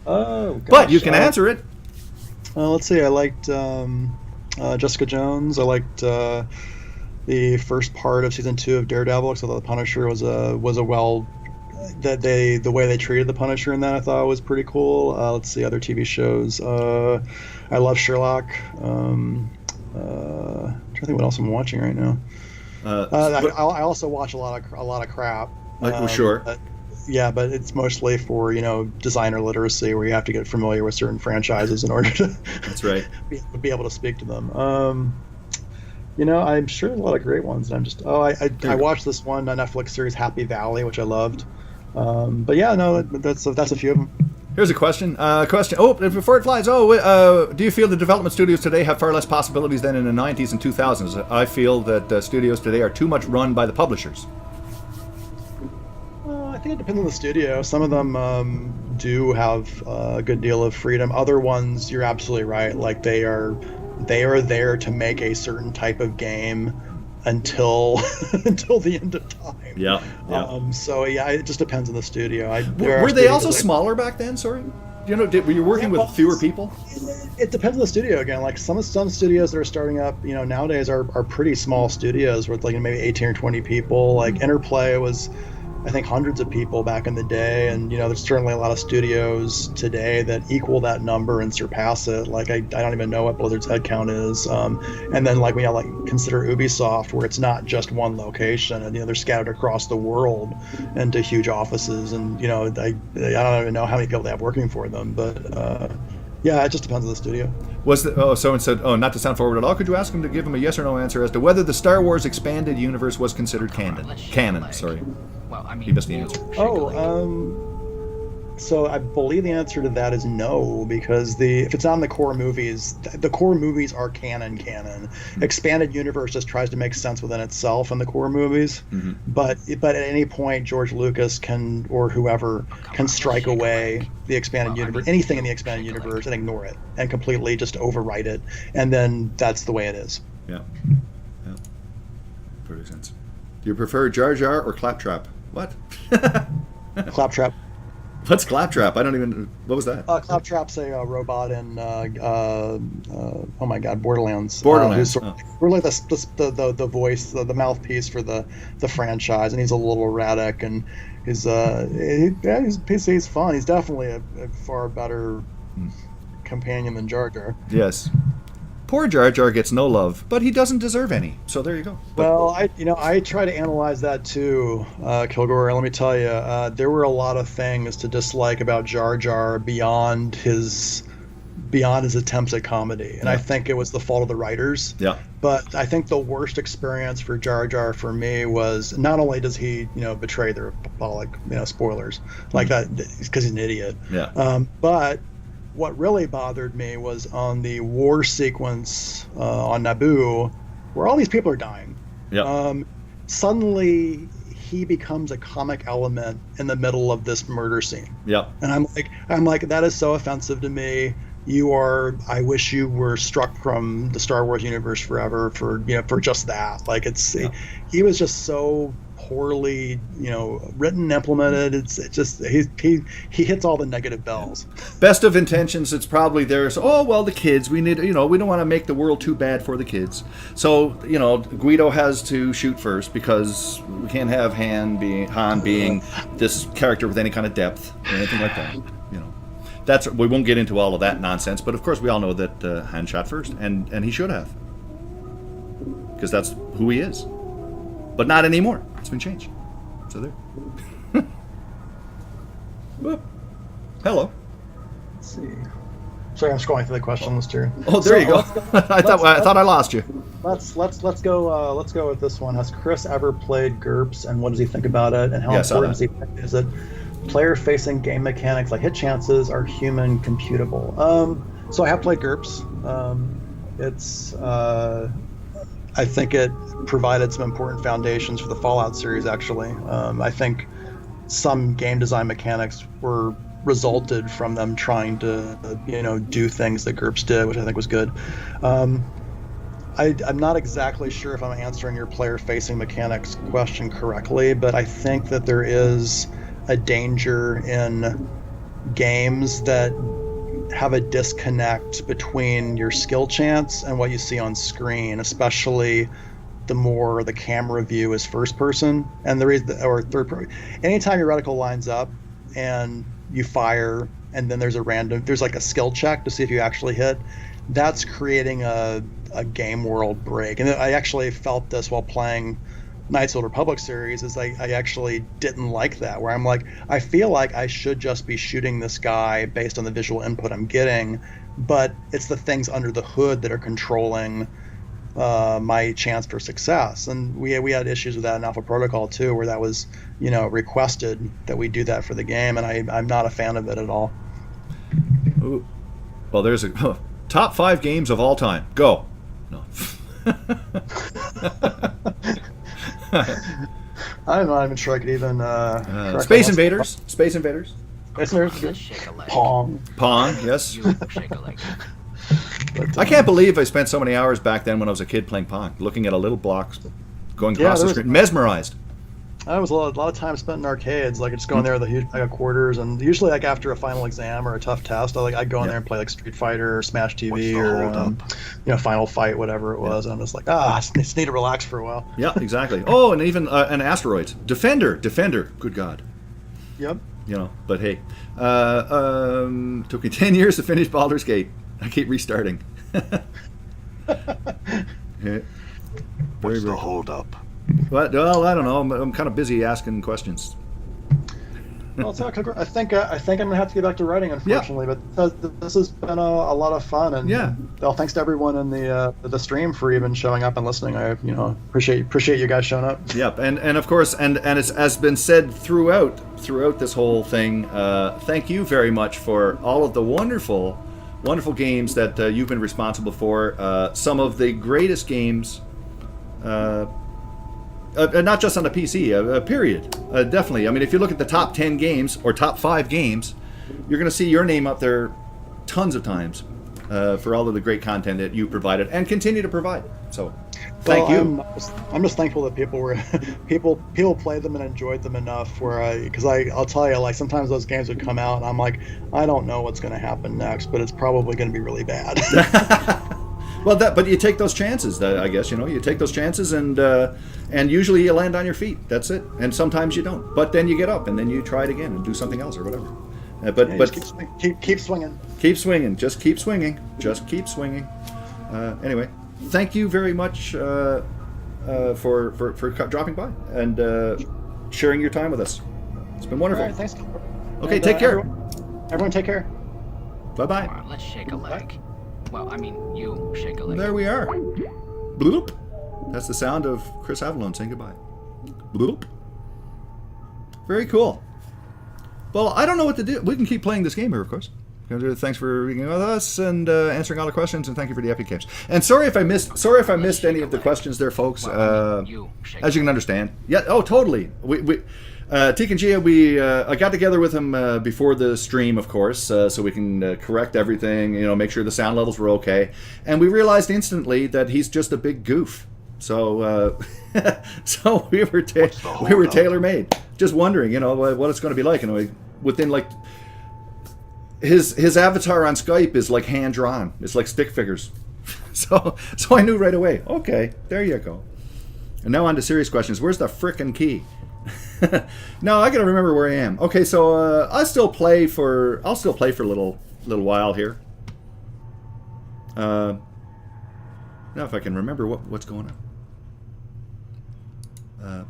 Oh, gosh. But you can answer it. Let's see. I liked Jessica Jones. I liked the first part of season 2 of Daredevil. I thought the Punisher was a well. The way they treated the Punisher in that I thought was pretty cool. Let's see other TV shows. I love Sherlock. I'm trying to think what else I'm watching right now. I also watch a lot of crap. Sure. But it's mostly for designer literacy, where you have to get familiar with certain franchises in order to that's right be able to speak to them. I'm sure there's a lot of great ones. And I'm just I watched this one Netflix series Happy Valley, which I loved. But yeah, no, that's a few of them. Here's a question. Oh, before it flies. Do you feel the development studios today have far less possibilities than in the 90s and 2000s? I feel that studios today are too much run by the publishers. I think it depends on the studio. Some of them do have a good deal of freedom. Other ones, you're absolutely right. Like they are there to make a certain type of game until until the end of time. Yeah. So yeah, it just depends on the studio. Were they also smaller back then? Sorry. You know, were you working with fewer people? It depends on the studio again. Like some studios that are starting up, nowadays are pretty small studios with like maybe 18 or 20 people. Like Interplay was, I think, hundreds of people back in the day, and there's certainly a lot of studios today that equal that number and surpass it. Like I don't even know what Blizzard's headcount is. And then like we have consider Ubisoft, where it's not just one location, and they're scattered across the world into huge offices, and I don't even know how many people they have working for them, but yeah, it just depends on the studio. Someone said, not to sound forward at all, could you ask him to give him a yes or no answer as to whether the Star Wars expanded universe was considered canon? Sorry. Well, I mean, he missed the answer. So I believe the answer to that is no, because if it's not in the core movies, the core movies are canon. Expanded universe just tries to make sense within itself in the core movies. Mm-hmm. But at any point, George Lucas can, or whoever, can strike away the expanded universe, anything in the expanded universe, and ignore it, and completely just overwrite it. And then that's the way it is. Yeah. Perfect sense. Do you prefer Jar Jar or Claptrap? What? Claptrap. What's Claptrap? I don't even. What was that? Claptrap's a robot in oh my god, Borderlands. Borderlands. We're like the voice, the mouthpiece for the franchise, and he's a little erratic, and he's fun. He's definitely a far better companion than Jar Jar. Yes. Poor Jar Jar gets no love, but he doesn't deserve any. So there you go. Well, I try to analyze that too, Kilgore. Let me tell you, there were a lot of things to dislike about Jar Jar beyond his attempts at comedy, and I think it was the fault of the writers. Yeah. But I think the worst experience for Jar Jar for me was not only does he betray the Republic, spoilers like that because he's an idiot. Yeah. But what really bothered me was on the war sequence on Naboo, where all these people are dying. Yeah. Suddenly, he becomes a comic element in the middle of this murder scene. Yeah. And I'm like, that is so offensive to me. I wish you were struck from the Star Wars universe forever for just that. Like he was just so poorly, written, implemented. It's just he hits all the negative bells. Best of intentions. It's probably there's the kids. We need we don't want to make the world too bad for the kids. So Guido has to shoot first because we can't have Han being this character with any kind of depth or anything like that. We won't get into all of that nonsense. But of course we all know that Han shot first, and he should have, because that's who he is. But not anymore. It's been changed. So there. Whoop. Hello. Let's see. Sorry, I'm scrolling through the question list here. Oh, there you go. I thought I lost you. Let's go with this one. Has Chris ever played GURPS, and what does he think about it, and how important is it? Player-facing game mechanics like hit chances are human computable. So I have played GURPS. I think it provided some important foundations for the Fallout series, actually. I think some game design mechanics were resulted from them trying to, do things that GURPS did, which I think was good. I'm not exactly sure if I'm answering your player-facing mechanics question correctly, but I think that there is a danger in games that have a disconnect between your skill chance and what you see on screen, especially the more the camera view is first person and or third person. Anytime your reticle lines up and you fire and then there's like a skill check to see if you actually hit, that's creating a game world break. And I actually felt this while playing Knights of the Old Republic series, is I actually didn't like that, where I'm like, I feel like I should just be shooting this guy based on the visual input I'm getting, but it's the things under the hood that are controlling my chance for success. And we had issues with that in Alpha Protocol too, where that was requested that we do that for the game, and I'm not a fan of it at all. Ooh. Well, there's a top 5 games of all time. Go. No. I'm not even sure I could even. Space Invaders. Space Invaders. Space Invaders. Let's shake a leg. Pong. Pong. Yes. You shake a leg. But, I can't believe I spent so many hours back then when I was a kid playing Pong, looking at a little block going across the screen, mesmerized. That was a lot of time spent in arcades, like just going there with a huge bag of quarters, and usually like after a final exam or a tough test, I'd go in there and play like Street Fighter or Smash TV or Final Fight, whatever it was. And I'm just like, I just need to relax for a while. Yeah, exactly. Oh, and even an Asteroids. Defender. Good God. Yep. You know, but hey, took me 10 years to finish Baldur's Gate. I keep restarting. Yeah. What's the hold up? But well, I don't know. I'm kind of busy asking questions. Well, I think I'm gonna have to get back to writing, unfortunately. Yeah. But this has been a lot of fun, and thanks to everyone in the stream for even showing up and listening. I appreciate you guys showing up. Yep, and of course, and it's as been said throughout this whole thing. Thank you very much for all of the wonderful games that you've been responsible for. Some of the greatest games. Not just on the PC, period. Definitely. I mean, if you look at the top 10 games or top 5 games, you're going to see your name up there tons of times for all of the great content that you provided and continue to provide. So, thank you. I'm just thankful that people played them and enjoyed them enough. Because I'll tell you, like sometimes those games would come out and I'm like, I don't know what's going to happen next, but it's probably going to be really bad. Well, but you take those chances. I guess you take those chances, and usually you land on your feet. That's it. And sometimes you don't. But then you get up and then you try it again and do something else or whatever. Keep swinging. Keep swinging. Just keep swinging. Just keep swinging. Anyway, thank you very much for dropping by and sharing your time with us. It's been wonderful. All right, thanks. Okay, take care. Everyone, take care. Bye-bye. Come on, let's shake a leg. Well, I mean, you shake a leg. There we are. Bloop. That's the sound of Chris Avellone saying goodbye. Bloop. Very cool. Well, I don't know what to do. We can keep playing this game here, of course. Thanks for being with us and answering all the questions, and thank you for the epic games. And sorry if I missed any of the questions there, folks. As you can understand. Yeah. Oh, totally. Tik and Gia, I got together with him before the stream, of course, so we can correct everything, make sure the sound levels were okay. And we realized instantly that he's just a big goof. So so we were tailor-made. Just wondering, what it's going to be like. And within like his avatar on Skype is like hand drawn. It's like stick figures. So I knew right away. Okay, there you go. And now on to serious questions. Where's the frickin' key? No, I gotta remember where I am. Okay, so I'll still play for a little while here. Now, if I can remember what's going on.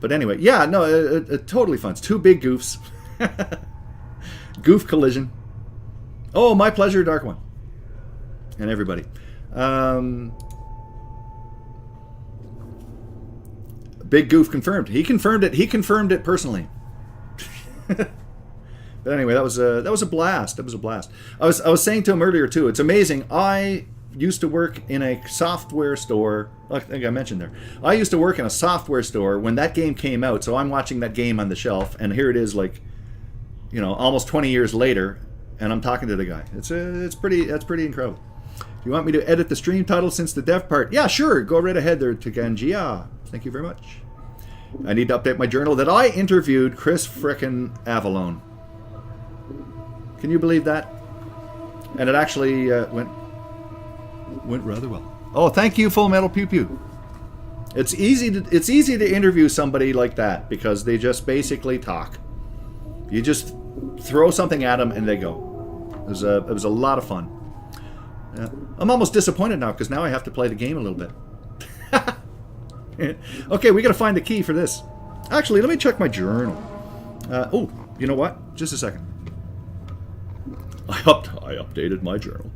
But anyway, yeah, no, it totally fun. It's two big goofs. Goof collision. Oh, my pleasure, Dark One, and everybody. Big goof confirmed. He confirmed it. He confirmed it personally. But anyway, that was a blast. That was a blast. I was saying to him earlier too. It's amazing. I used to work in a software store. I think I mentioned there. I used to work in a software store when that game came out. So I'm watching that game on the shelf, and here it is, like, almost 20 years later, and I'm talking to the guy. That's pretty incredible. Do you want me to edit the stream title since the dev part? Yeah, sure. Go right ahead there, Tiganjia. Thank you very much. I need to update my journal that I interviewed Chris frickin' Avellone. Can you believe that? And it actually went rather well. Oh, thank you, Full Metal Pew Pew. It's easy to interview somebody like that because they just basically talk. You just throw something at them and they go. It was a lot of fun. I'm almost disappointed now because now I have to play the game a little bit. Okay, we got to find the key for this. Actually, let me check my journal. Oh, you know what? Just a second. I updated my journal.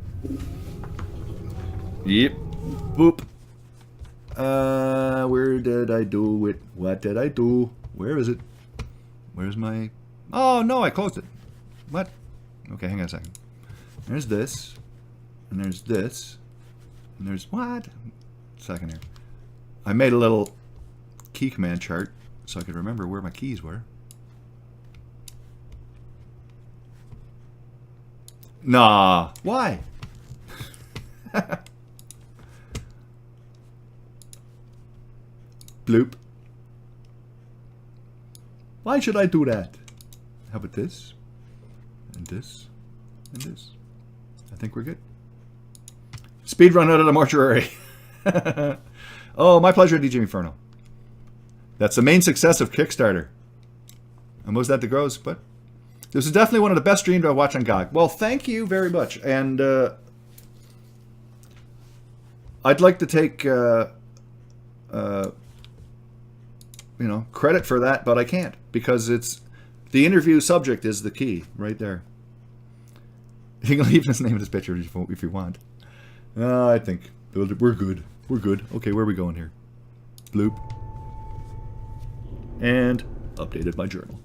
Yep. Boop. Where did I do it? What did I do? Where is it? Where's my... Oh, no, I closed it. What? Okay, hang on a second. There's this. And there's this. And there's what? Second here. I made a little key command chart so I could remember where my keys were. Nah, why? Bloop. Why should I do that? How about this? And this? And this? I think we're good. Speed run out of the mortuary. Oh, my pleasure, DJ Inferno. That's the main success of Kickstarter. And was that the gross? But this is definitely one of the best streams I've watched on GOG. Well, thank you very much. And I'd like to take credit for that, but I can't because it's the interview subject is the key right there. You can leave his name in his picture if you want. I think we're good. We're good. Okay, where are we going here? Bloop. And updated my journal.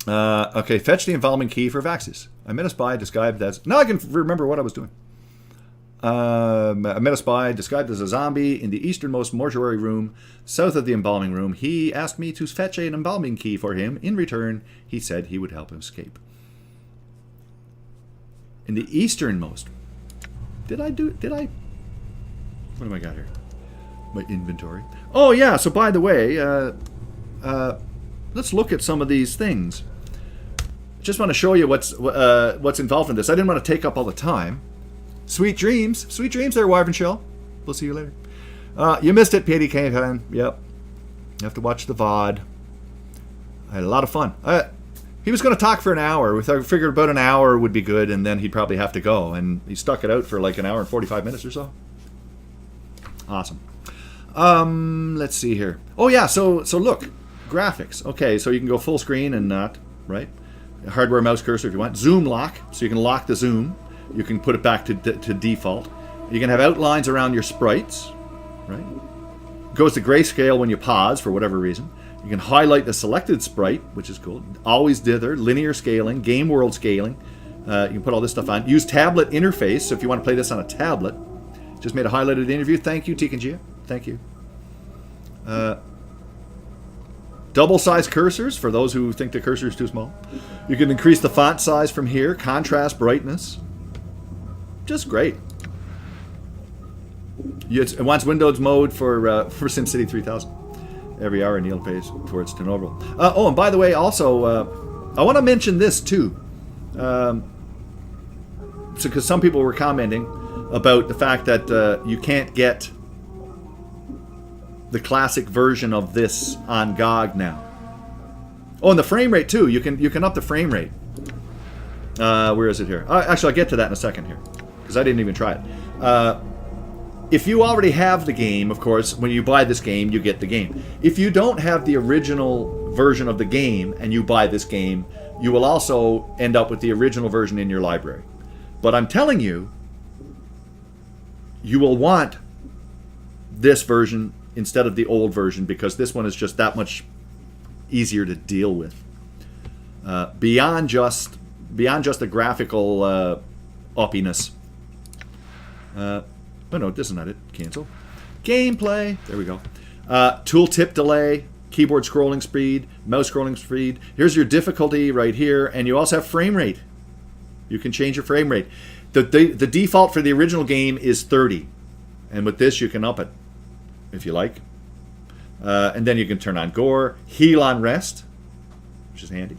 Okay, fetch the embalming key for Vaxis. I met a spy described as... Now I can remember what I was doing. I met a spy described as a zombie in the easternmost mortuary room south of the embalming room. He asked me to fetch an embalming key for him. In return, he said he would help him escape. In the easternmost. Did I? What have I got here? My inventory. Oh, yeah. So, by the way, let's look at some of these things. Just want to show you what's involved in this. I didn't want to take up all the time. Sweet dreams. Sweet dreams there, Wyvern Shell. We'll see you later. You missed it, PDK fan. Yep. You have to watch the VOD. I had a lot of fun. He was going to talk for an hour. I figured about an hour would be good, and then he'd probably have to go. And he stuck it out for like an hour and 45 minutes or so. Awesome. Let's see here. Oh, yeah, so look. Graphics. Okay, so you can go full screen and not, right? Hardware mouse cursor if you want. Zoom lock, so you can lock the zoom. You can put it back to default. You can have outlines around your sprites, right? Goes to grayscale when you pause for whatever reason. You can highlight the selected sprite, which is cool. Always dither, linear scaling, game world scaling. You can put all this stuff on. Use tablet interface, so if you want to play this on a tablet. Just made a highlighted interview. Thank you, Tikanjia. Thank you. Double-size cursors, for those who think the cursor is too small. You can increase the font size from here. Contrast, brightness. Just great. It wants Windows mode for SimCity 3000. Every hour Neil pays towards Chernobyl. Oh, and by the way, also, I want to mention this too. Because some people were commenting about the fact that you can't get the classic version of this on GOG now. Oh, and the frame rate too. You can up the frame rate. Where is it here? Actually, I'll get to that in a second here, because I didn't even try it. If you already have the game, of course, when you buy this game, you get the game. If you don't have the original version of the game and you buy this game, you will also end up with the original version in your library. But I'm telling you, you will want this version instead of the old version, because this one is just that much easier to deal with. Beyond just the graphical uppiness. Oh no, this is not it. Cancel. Gameplay. There we go. Tooltip delay, keyboard scrolling speed, mouse scrolling speed. Here's your difficulty right here, and you also have frame rate. You can change your frame rate. The default for the original game is 30, and with this you can up it if you like. And then you can turn on gore, heal on rest, which is handy.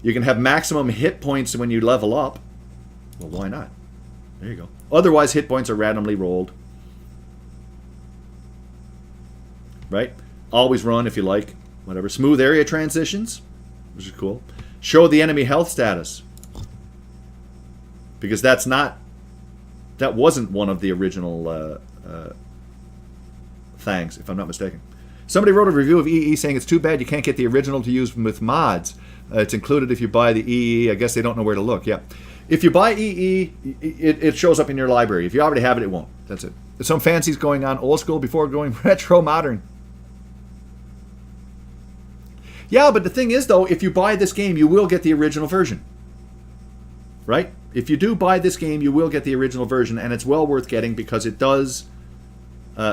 You can have maximum hit points when you level up. Well, why not? There you go. Otherwise, hit points are randomly rolled. Right? Always run if you like. Whatever. Smooth area transitions, which is cool. Show the enemy health status. Because that wasn't one of the original things, if I'm not mistaken. Somebody wrote a review of EE saying it's too bad you can't get the original to use with mods. It's included if you buy the EE. I guess they don't know where to look. Yeah. If you buy EE, it shows up in your library. If you already have it, it won't. That's it. There's some fancies going on old school before going retro modern. Yeah, but the thing is, though, if you buy this game, you will get the original version. Right? If you do buy this game, you will get the original version, and it's well worth getting because it does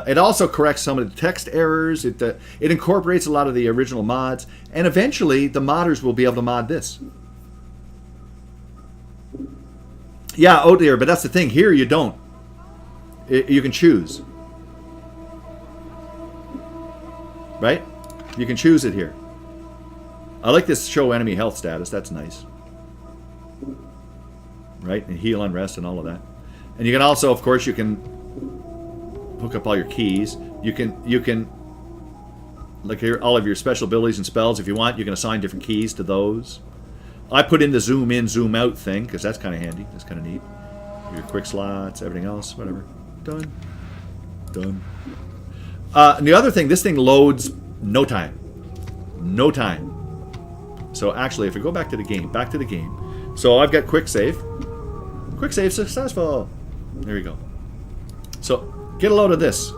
It also corrects some of the text errors. It incorporates a lot of the original mods. And eventually, the modders will be able to mod this. Yeah, oh dear, but that's the thing. Here, you don't. You can choose. Right? You can choose it here. I like this show enemy health status. That's nice. Right? And heal unrest and all of that. And you can also, of course, you can hook up all your keys. You can like here, all of your special abilities and spells. If you want, you can assign different keys to those. I put in the zoom in, zoom out thing because that's kind of handy. That's kind of neat. Your quick slots, everything else, whatever. Done. Done. And the other thing, this thing loads no time. No time. So actually, if we go back to the game. So I've got quick save. Quick save successful. There we go. So get a load of this.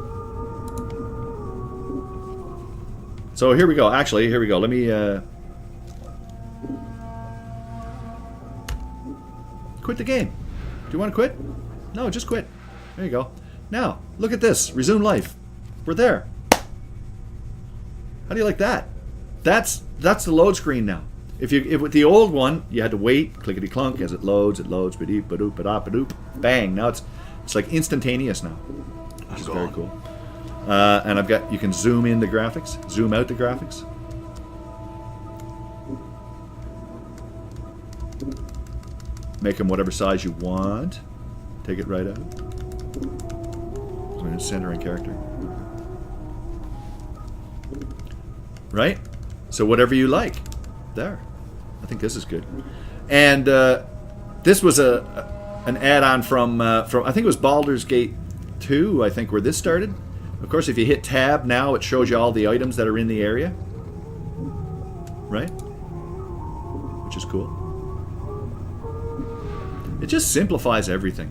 So here we go. Actually, here we go. Let me quit the game. Do you want to quit? No, just quit. There you go. Now, look at this. Resume life. We're there. How do you like that? That's the load screen now. If with the old one, you had to wait, clickety clunk as it loads, ba-doop, ba-doop, ba-doop, bang. Now it's like instantaneous now, which is very cool. And I've got, you can zoom in the graphics, zoom out the graphics. Make them whatever size you want. Take it right out. I'm going to center in character. Right? So whatever you like. There. I think this is good. And this was an add-on from I think it was Baldur's Gate 2, I think, where this started. Of course, if you hit tab now, it shows you all the items that are in the area. Right? Which is cool. It just simplifies everything.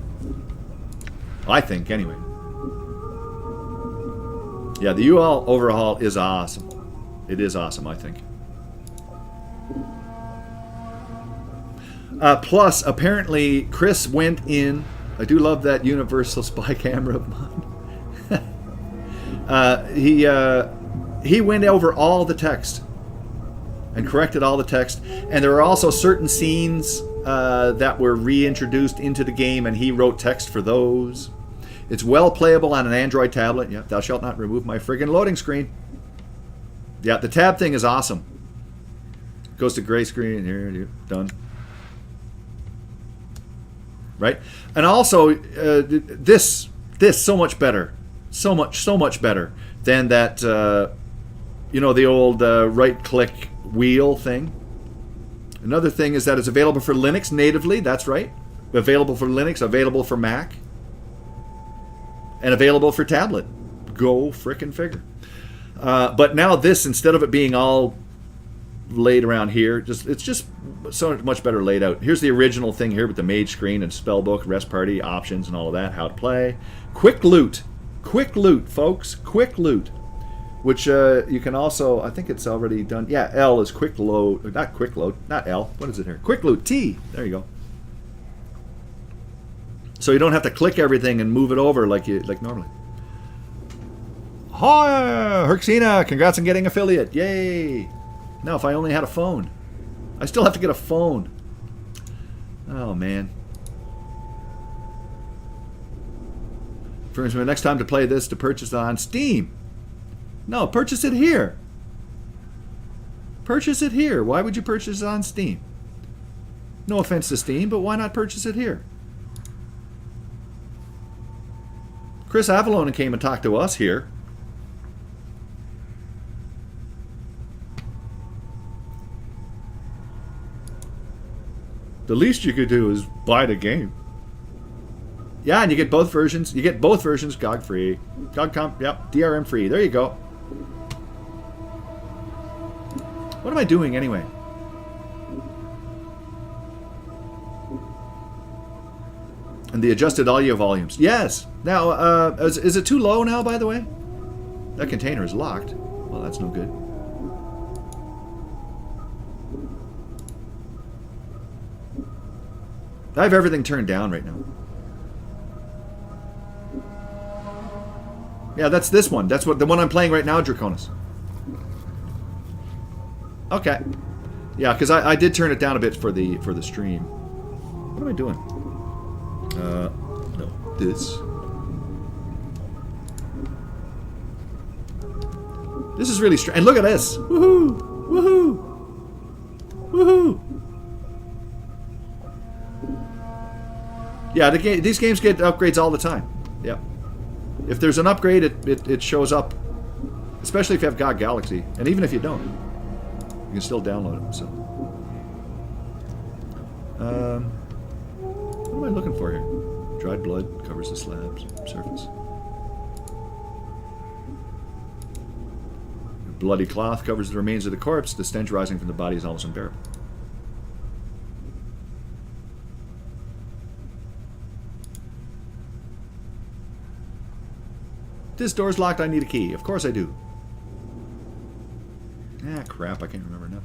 I think, anyway. Yeah, the UL overhaul is awesome. It is awesome, I think. Plus, apparently, Chris went in. I do love that universal spy camera of mine. He went over all the text and corrected all the text. And there are also certain scenes that were reintroduced into the game, and he wrote text for those. It's well playable on an Android tablet. Yeah, thou shalt not remove my friggin' loading screen. Yeah, the tab thing is awesome. Goes to gray screen. Here, done. Right? And also, this so much better. So much better than that, the old right-click wheel thing. Another thing is that it's available for Linux natively. That's right. Available for Linux, available for Mac, and available for tablet. Go frickin' figure. But now this, instead of it being all laid around here, it's just so much better laid out. Here's the original thing here with the mage screen and spellbook, rest party, options, and all of that. How to play. Quick loot, folks. Quick loot, which you can also, I think it's already done. Yeah, L is quick load, not L. What is it here? Quick loot T. There you go. So you don't have to click everything and move it over like normally. Hi, Herxina! Congrats on getting affiliate. Yay! Now, if I only had a phone. I still have to get a phone. Oh, man. For instance, next time to play this, to purchase it on Steam. No, purchase it here. Purchase it here. Why would you purchase it on Steam? No offense to Steam, but why not purchase it here? Chris Avellone came and talked to us here. The least you could do is buy the game. Yeah, and you get both versions. You get both versions GOG free. GOG comp, yep, DRM free. There you go. What am I doing anyway? And the adjusted audio volumes. Yes. Now, is it too low now, by the way? That container is locked. Well, that's no good. I have everything turned down right now. Yeah, that's this one. That's the one I'm playing right now, Draconis. Okay. Yeah, because I did turn it down a bit for the stream. What am I doing? No, this. This is really strange. And look at this! Woohoo! Woohoo! Woohoo! Yeah, these games get upgrades all the time. Yeah. If there's an upgrade, it shows up. Especially if you have God Galaxy. And even if you don't, you can still download them. So, what am I looking for here? Dried blood covers the slab's surface. Bloody cloth covers the remains of the corpse. The stench rising from the body is almost unbearable. This door's locked. I need a key. Of course I do. Ah, crap. I can't remember now.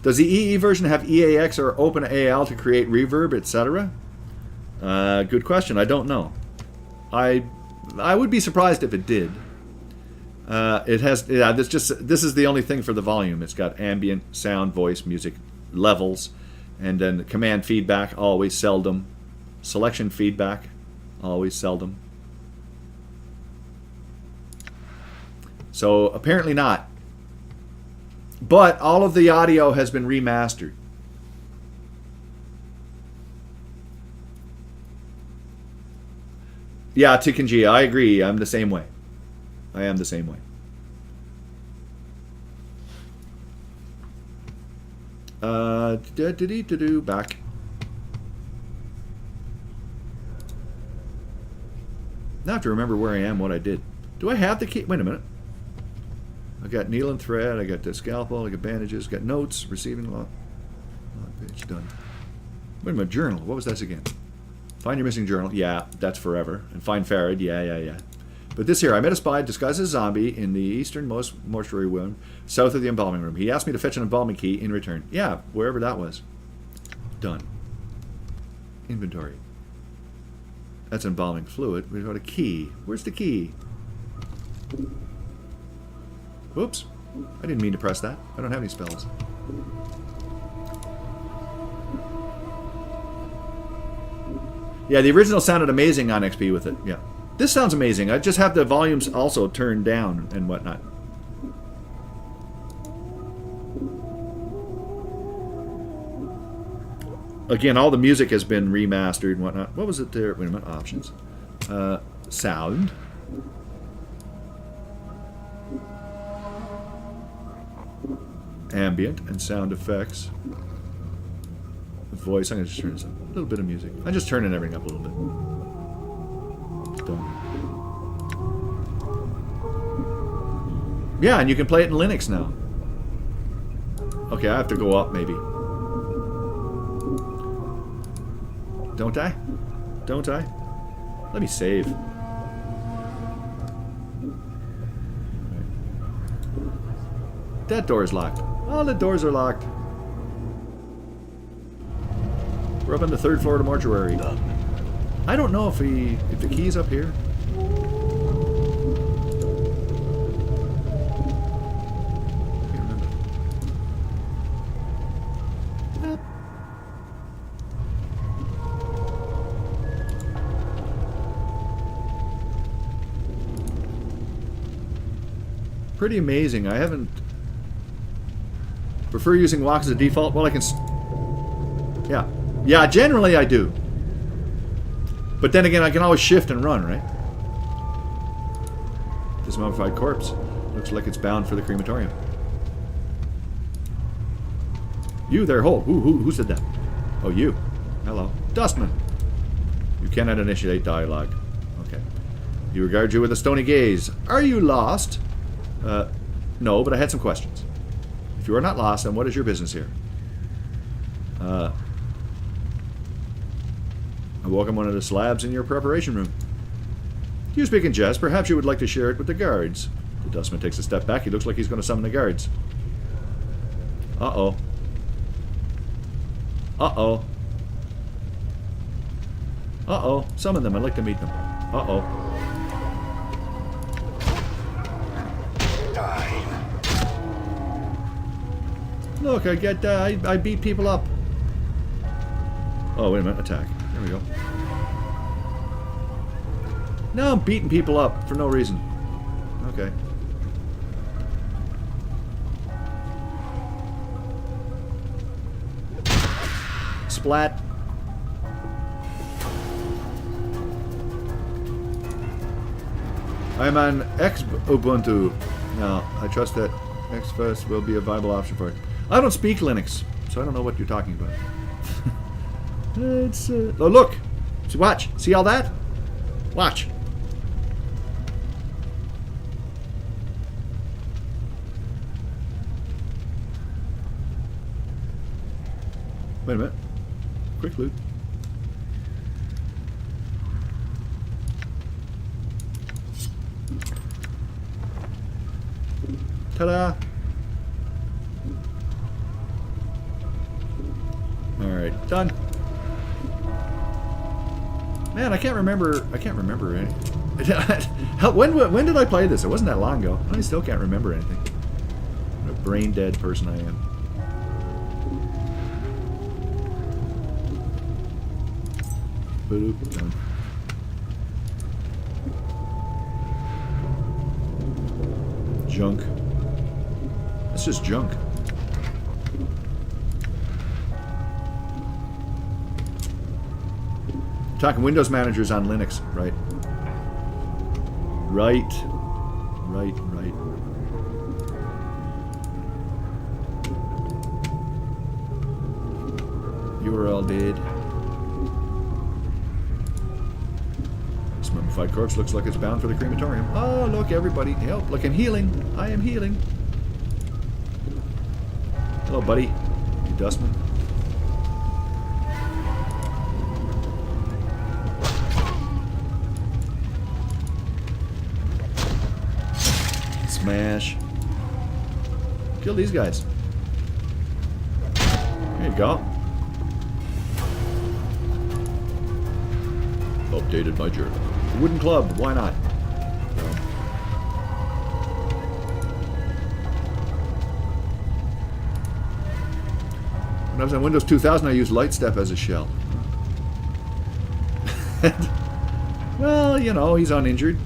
Does the EE version have EAX or OpenAL to create reverb, etc.? Good question. I don't know. I would be surprised if it did. It has. Yeah. This is the only thing for the volume. It's got ambient sound, voice, music, levels, and then command feedback. Always seldom. Selection feedback. Always seldom. So apparently not. But all of the audio has been remastered. Yeah, Tikanji, I agree. I'm the same way. I am the same way. Back. Now I have to remember where I am, what I did. Do I have the key? Wait a minute. I got needle and thread, I got the scalpel, I got bandages, got notes, receiving log page, done. Wait a minute, journal, what was that again? Find your missing journal, yeah, that's forever. And find Farad, yeah. But this here, I met a spy disguised as a zombie in the easternmost mortuary room, south of the embalming room. He asked me to fetch an embalming key in return. Yeah, wherever that was. Done. Inventory. That's embalming fluid. We've got a key. Where's the key? Whoops. I didn't mean to press that. I don't have any spells. Yeah, the original sounded amazing on XP with it. Yeah. This sounds amazing. I just have the volumes also turned down and whatnot. Again, all the music has been remastered and whatnot. What was it there? Wait a minute. Options. Sound. Ambient and sound effects. Voice. I'm going to just turn this up. A little bit of music. I'm just turning everything up a little bit. Done. Yeah, and you can play it in Linux now. Okay, I have to go up maybe. Don't I? Don't I? Let me save. That door is locked. All the doors are locked. We're up on the 3rd floor of the mortuary. Done. I don't know if the key's up here. Can't remember. Pretty amazing. I haven't. Prefer using walk as a default? Well, I can. Yeah. Yeah, generally I do. But then again, I can always shift and run, right? This mummified corpse looks like it's bound for the crematorium. You there, hold. Who said that? Oh, you. Hello. Dustman. You cannot initiate dialogue. Okay. He regards you with a stony gaze. Are you lost? No, but I had some questions. If you are not lost, then what is your business here? I welcome one of the slabs in your preparation room. You speak in jest. Perhaps you would like to share it with the guards. The dustman takes a step back. He looks like he's going to summon the guards. Uh-oh. Uh-oh. Uh-oh. Summon them. I'd like to meet them. Uh-oh. look, I get, I beat people up. Oh, wait a minute, attack. There we go. Now I'm beating people up for no reason. Okay. Splat. I'm on X Ubuntu. No, I trust that Xfast will be a viable option for it. I don't speak Linux, so I don't know what you're talking about. It's oh look, see, watch, see all that? Watch. Wait a minute. Quick loot. Ta-da! Alright, done. Man, I can't remember any. When did I play this? It wasn't that long ago. I still can't remember anything. What a brain dead person I am. Boop, done. Junk. That's just junk. Talking Windows managers on Linux, right? Right. You were all dead. This mummified corpse looks like it's bound for the crematorium. Oh, look, everybody. Help. Look, I'm healing. I am healing. Hello, buddy. You dustman. Smash. Kill these guys. There you go. Updated my journal. Wooden club, why not? When I was on Windows 2000, I used Lightstep as a shell. Well, you know, he's uninjured.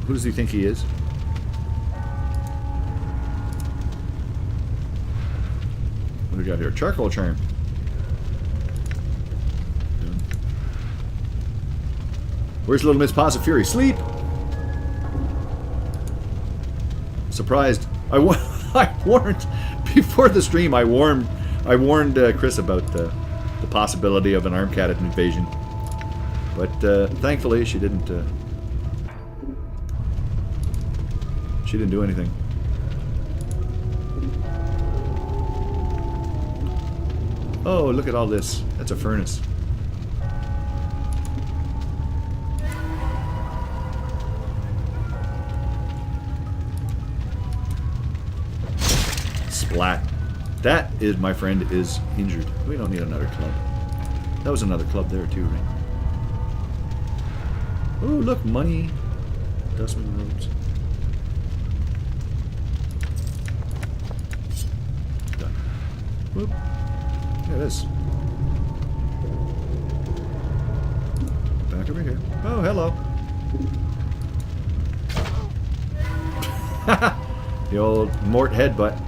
Who does he think he is? What do we got here? Charcoal charm. Where's Little Miss Paws of Fury? Sleep! Surprised. I warned before the stream. I warned Chris about the possibility of an Armcat invasion, but thankfully she didn't. She didn't do anything. Oh, look at all this. That's a furnace. Splat. That is, my friend, is injured. We don't need another club. That was another club there too, right? Oh, look, money. Dustman robes. Done. Whoop. There it is. Back over here. Oh, hello. The old Mort headbutt.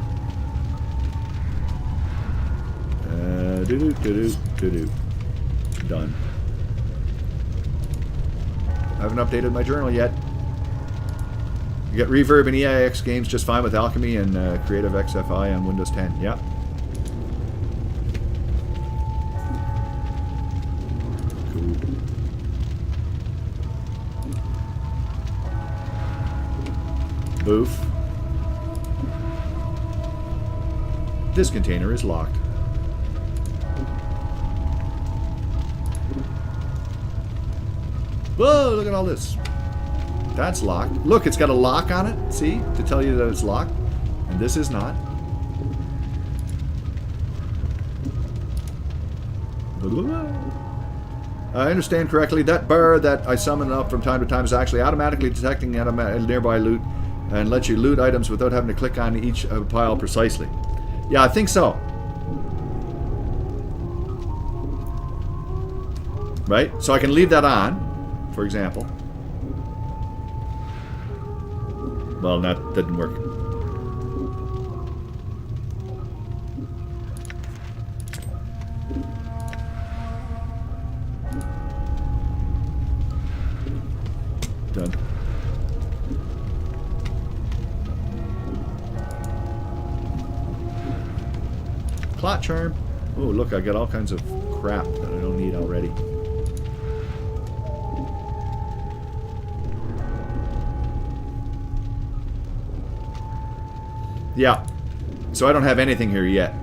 Done. I haven't updated my journal yet. You get Reverb and EIX games just fine with Alchemy and Creative XFI on Windows 10. Yeah. Cool. Boof. This container is locked. Whoa, look at all this. That's locked. Look, it's got a lock on it, see? To tell you that it's locked. And this is not. I understand correctly. That bar that I summon up from time to time is actually automatically detecting nearby loot and lets you loot items without having to click on each pile precisely. Yeah, I think so. Right? So I can leave that on, for example. Well, that didn't work. Done. Plot charm. Oh, look, I got all kinds of crap that I don't need already. Yeah. So I don't have anything here yet.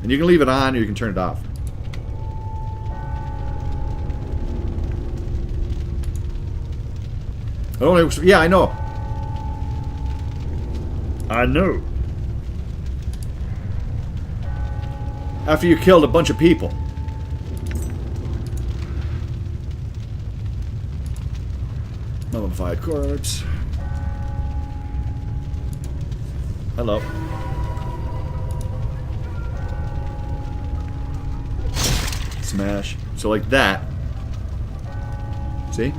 And you can leave it on or you can turn it off. Oh, yeah, I know. I know. After you killed a bunch of people. Mummified corpse. Hello. Smash. So like that. See?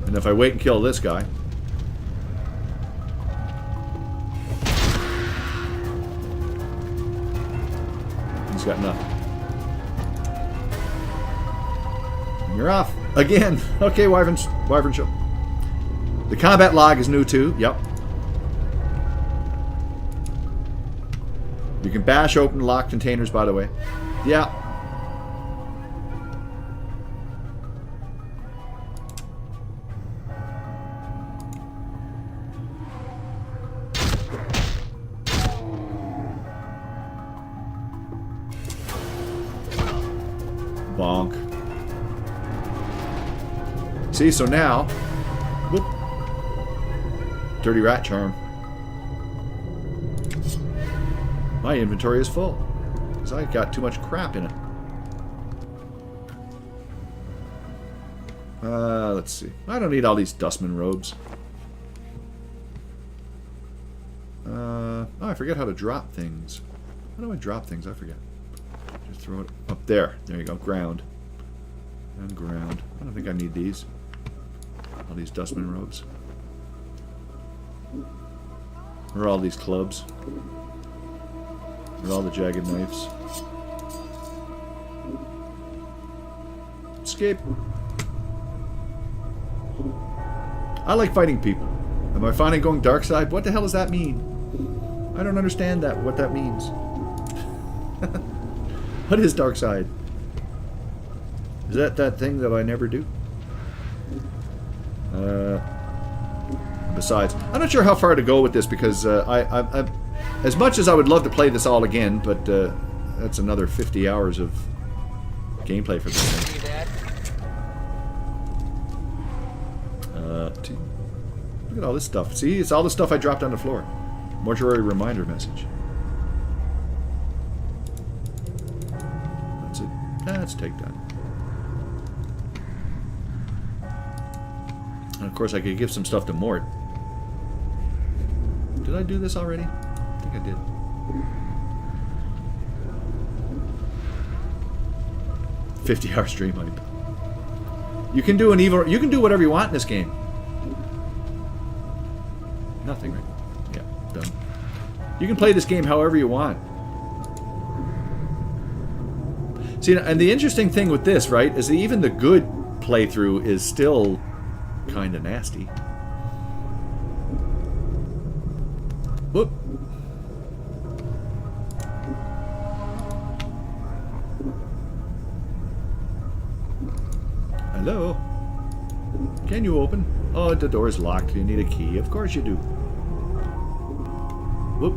And if I wait and kill this guy. He's got nothing. And you're off. Again. Okay, Wyvern Show. The combat log is new too. Yep. You can bash open locked containers, by the way. Yeah. Bonk. See, so now... Whoop. Dirty rat charm. My inventory is full. Because I got too much crap in it. Let's see. I don't need all these dustman robes. Oh, I forget how to drop things. How do I drop things? I forget. Just throw it up there. There you go. Ground. And ground. I don't think I need these. All these dustman robes. Or all these clubs. Or all the jagged knives. Escape. I like fighting people. Am I finally going dark side? What the hell does that mean? I don't understand that. What that means. What is dark side? Is that thing that I never do? Besides, I'm not sure how far to go with this because I as much as I would love to play this all again, but that's another 50 hours of gameplay for this thing. Look at all this stuff. See, it's all the stuff I dropped on the floor. Mortuary reminder message. That's it. Let's take that. And of course, I could give some stuff to Mort. Did I do this already? I think I did. $50-hour stream hype. You can do an evil. You can do whatever you want in this game. Nothing, right? Yeah, done. You can play this game however you want. See, and the interesting thing with this, right, is that even the good playthrough is still kind of nasty. Whoop. Hello? Can you open? Oh, the door is locked. You need a key. Of course you do. Whoop.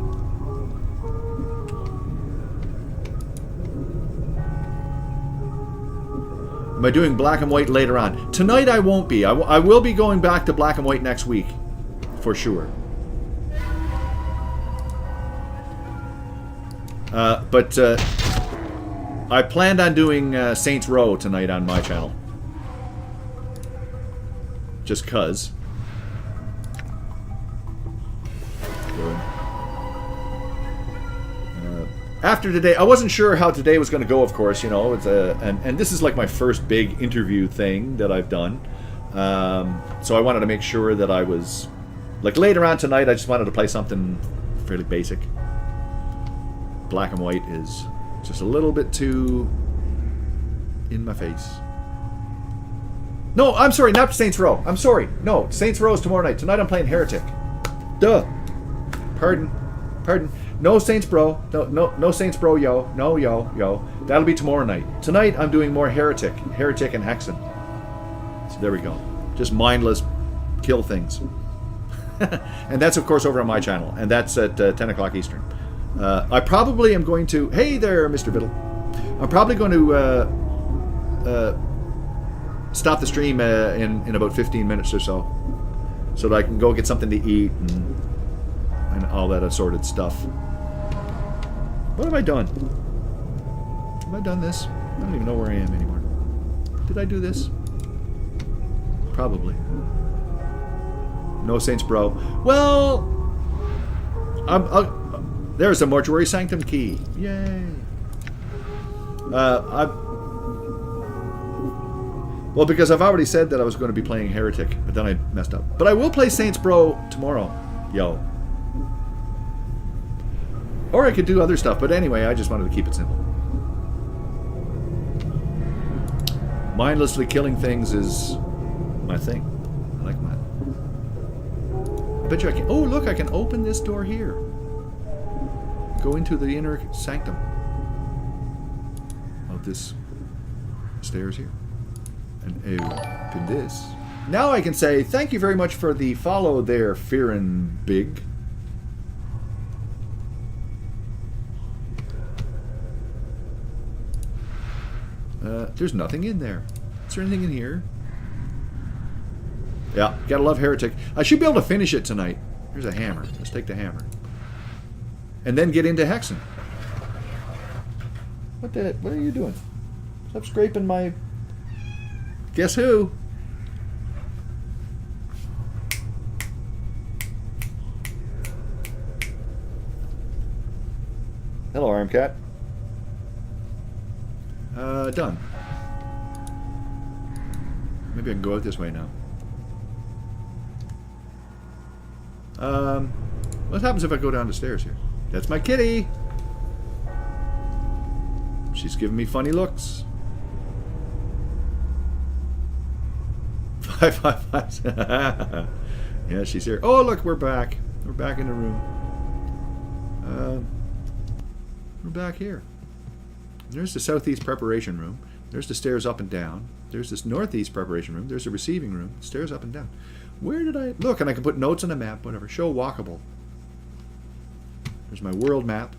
Am I doing black and white later on? Tonight I won't be. I will be going back to black and white next week. For sure. But I planned on doing Saints Row tonight on my channel. Just cuz. Good. after today, I wasn't sure how today was going to go. Of course, you know, it's and this is like my first big interview thing that I've done. So I wanted to make sure that I was like later on tonight. I just wanted to play something fairly basic. Black and white is just a little bit too in my face. No, I'm sorry, not Saints Row. I'm sorry. No, Saints Row is tomorrow night. Tonight I'm playing Heretic. Duh. Pardon. No Saints Bro. No Saints Bro, yo. No, yo. That'll be tomorrow night. Tonight I'm doing more Heretic and Hexen. So there we go. Just mindless kill things. And that's, of course, over on my channel. And that's at 10 o'clock Eastern. I probably am going to... Hey there, Mr. Biddle. I'm probably going to stop the stream in about 15 minutes or so. So that I can go get something to eat and all that assorted stuff. What have I done? Have I done this? I don't even know where I am anymore. Did I do this? Probably. No Saints Bro. Well, there's a Mortuary Sanctum key. Yay. Well, because I've already said that I was going to be playing Heretic, but then I messed up. But I will play Saints Bro tomorrow. Yo. Or I could do other stuff, but anyway, I just wanted to keep it simple. Mindlessly killing things is my thing. I like that. I bet you I can... Oh, look, I can open this door here. Go into the inner sanctum of this stairs here. And open this. Now I can say, thank you very much for the follow there, Fearin' Big. There's nothing in there. Is there anything in here? Yeah, gotta love Heretic. I should be able to finish it tonight. Here's a hammer. Let's take the hammer. And then get into Hexen. What are you doing? Stop scraping my... Guess who? Hello, Armcat. Done. Maybe I can go out this way now. What happens if I go down the stairs here? That's my kitty. She's giving me funny looks. 555. Yeah, she's here. Oh, look, we're back. We're back in the room. We're back here. There's the southeast preparation room. There's the stairs up and down. There's this northeast preparation room. There's the receiving room. Stairs up and down. Where did I... Look, and I can put notes on a map, whatever. Show walkable. There's my world map.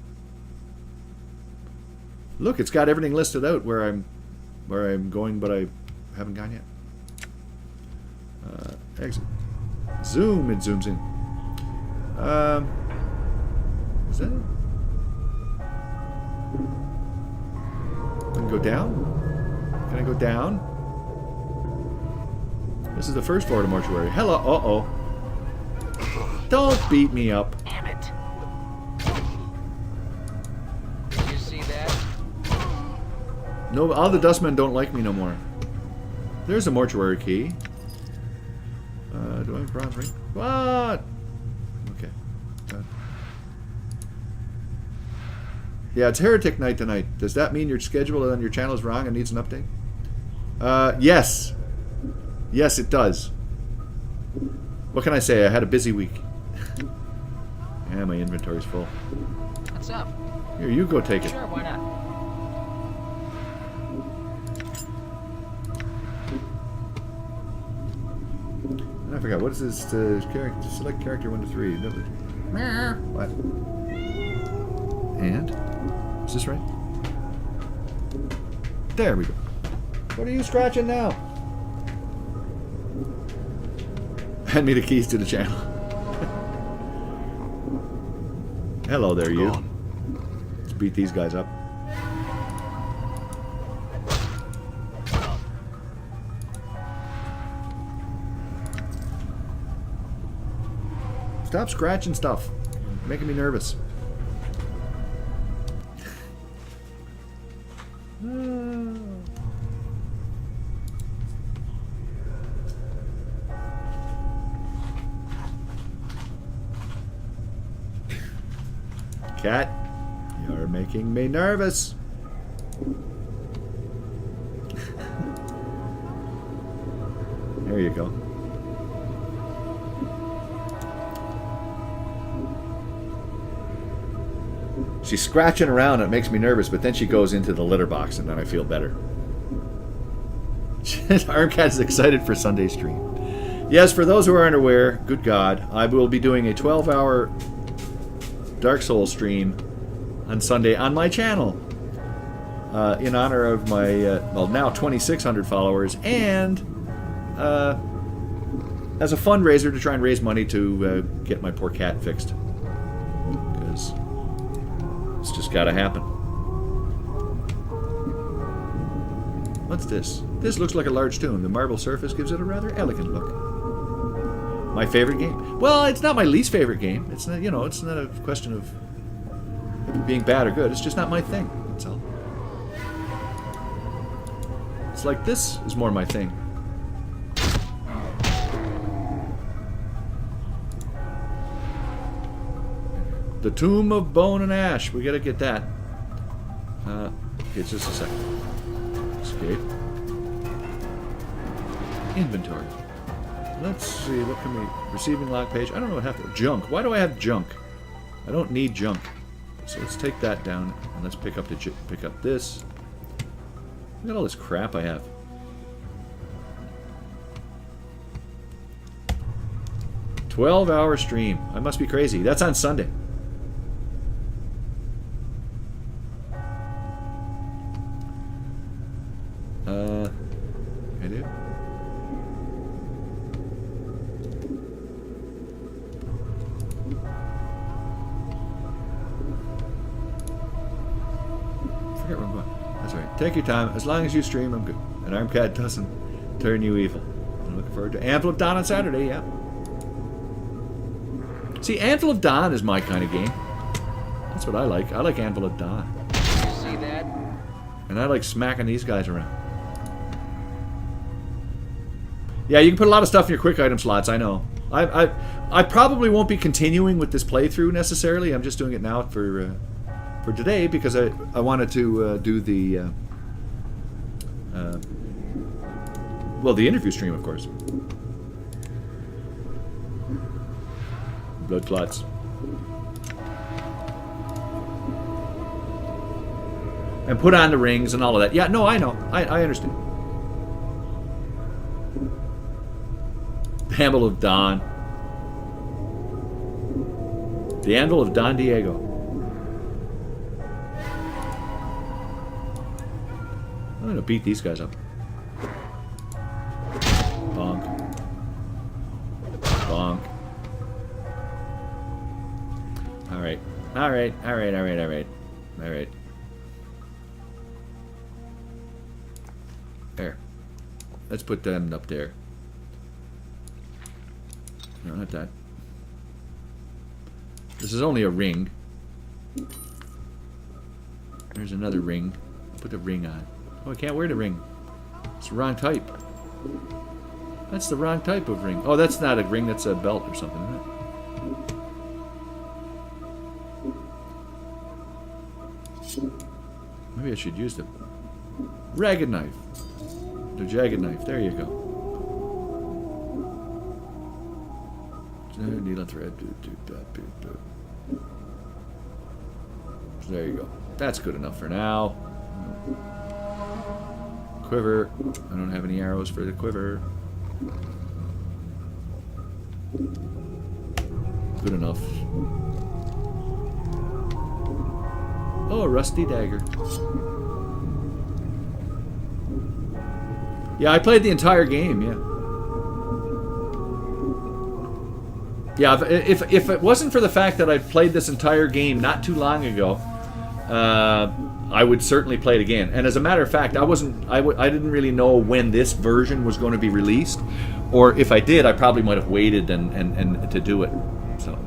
Look, it's got everything listed out where I'm going, but I haven't gone yet. Exit. Zoom, it zooms in. Is that it? I can go down? Can I go down? This is the first floor of the mortuary. Hello. Uh-oh. Don't beat me up. Damn it. Did you see that? No, all the dustmen don't like me no more. There's a mortuary key. Do I have bronze ring? What? Okay. Yeah, it's Heretic night tonight. Does that mean your schedule on your channel is wrong and needs an update? Yes. Yes, it does. What can I say? I had a busy week. Yeah, my inventory's full. What's up? Here, you go take it. Sure, why not? I forgot. What is this? Character, select character 1 to 3. What? And? Is this right? There we go. What are you scratching now? Hand me the keys to the channel. Hello there, you. Let's beat these guys up. Stop scratching stuff. You're making me nervous. Cat, you're making me nervous. There you go. She's scratching around. It makes me nervous, but then she goes into the litter box, and then I feel better. Armcat is excited for Sunday stream. Yes, for those who aren't aware, good God, I will be doing a 12-hour Dark Souls stream on Sunday on my channel in honor of my, well, now 2,600 followers, and as a fundraiser to try and raise money to get my poor cat fixed. Because it's just got to happen. What's this? This looks like a large tomb. The marble surface gives it a rather elegant look. My favorite game. Well, it's not my least favorite game. It's not, you know, it's not a question of being bad or good. It's just not my thing. That's all. It's like this is more my thing. The Tomb of Bone and Ash. We gotta get that. Okay, just a second. Escape. Inventory. Let's see, what can we... Receiving log page. I don't know what happened. Junk. Why do I have junk? I don't need junk. So let's take that down, and let's pick up this. Look at all this crap I have. $12-hour stream. I must be crazy. That's on Sunday. I do. Forget where I'm going. That's right. Take your time. As long as you stream, I'm good. And Armcat doesn't turn you evil. I'm looking forward to Anthem of Dawn on Saturday, yeah. See, Anthem of Dawn is my kind of game. That's what I like. I like Anthem of Dawn. You see that? And I like smacking these guys around. Yeah, you can put a lot of stuff in your quick item slots, I know. I probably won't be continuing with this playthrough necessarily. I'm just doing it now for today because I wanted to do the well, the interview stream, of course. Blood clots. And put on the rings and all of that. Yeah, no, I know. I understand. The Anvil of Don. The Anvil of Don Diego. I'm going to beat these guys up. Bonk. Bonk. Alright. Alright. Alright. Alright. Alright. Alright. There. Let's put them up there. No, not that. This is only a ring. There's another ring. Put the ring on. Oh, I can't wear the ring. It's the wrong type. That's the wrong type of ring. Oh, that's not a ring. That's a belt or something, isn't it? Maybe I should use the ragged knife. The jagged knife. There you go. Needle thread. There you go. That's good enough for now. Quiver. I don't have any arrows for the quiver. Good enough. Oh, a rusty dagger. Yeah, I played the entire game, yeah. Yeah, if it wasn't for the fact that I played this entire game not too long ago, I would certainly play it again. And as a matter of fact, I didn't really know when this version was going to be released, or if I did, I probably might have waited and to do it. So.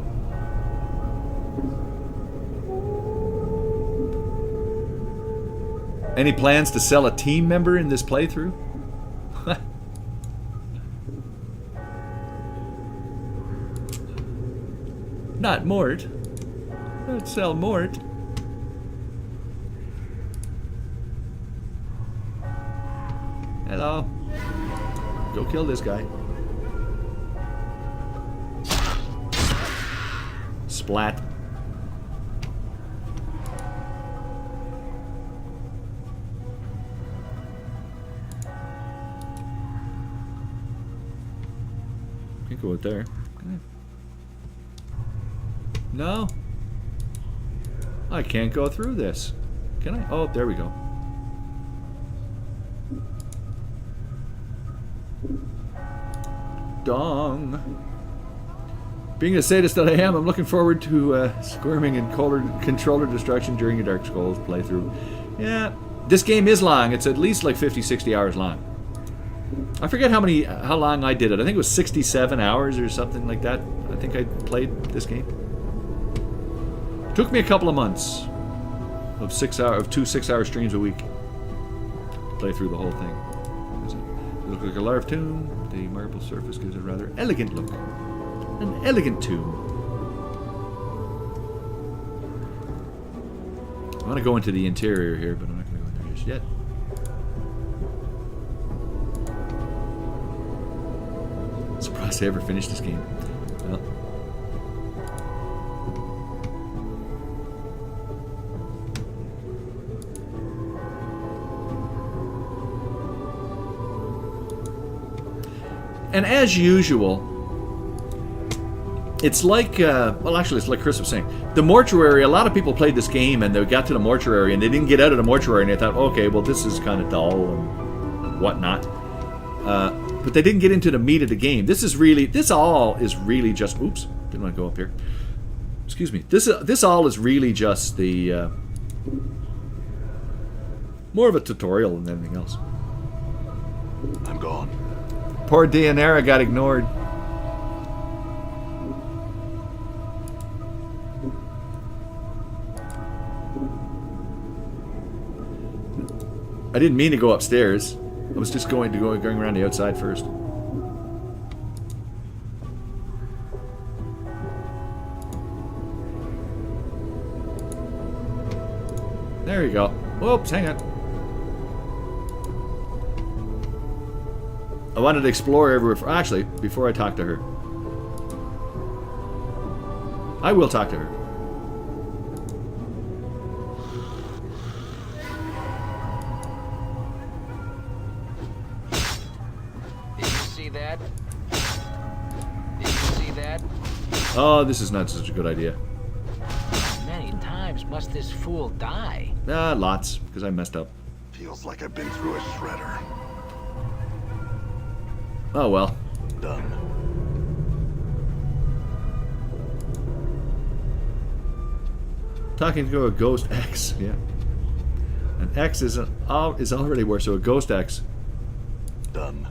Any plans to sell a team member in this playthrough? Not Mort. Don't sell Mort. Hello. Go kill this guy. Splat. Can't go out there. No. I can't go through this. Can I? Oh, there we go. Dong. Being a sadist that I am, I'm looking forward to squirming and controller destruction during a Dark Souls playthrough. Yeah, this game is long. It's at least like 50, 60 hours long. I forget how long I did it. I think it was 67 hours or something like that. I think I played this game. Took me a couple of months of 2 6-hour streams a week to play through the whole thing. It looked like a large tomb. The marble surface gives it a rather elegant look. An elegant tomb. I want to go into the interior here, but I'm not going to go in there just yet. Surprised I ever finished this game. Well. And as usual, it's like, well, actually, it's like Chris was saying. The mortuary, a lot of people played this game and they got to the mortuary and they didn't get out of the mortuary and they thought, okay, well, this is kind of dull and whatnot. But they didn't get into the meat of the game. This all is really just, oops, didn't want to go up here. Excuse me. This all is really just the, more of a tutorial than anything else. I'm gone. Poor Dianera got ignored. I didn't mean to go upstairs. I was just going around the outside first. There you go. Whoops, hang on. I wanted to explore everywhere. Actually, before I talk to her. I will talk to her. Oh, this is not such a good idea. How many times must this fool die? Lots, because I messed up. Feels like I've been through a shredder. Oh well. Done. Talking to a ghost X, yeah. An X is already worse, so a ghost X. Done.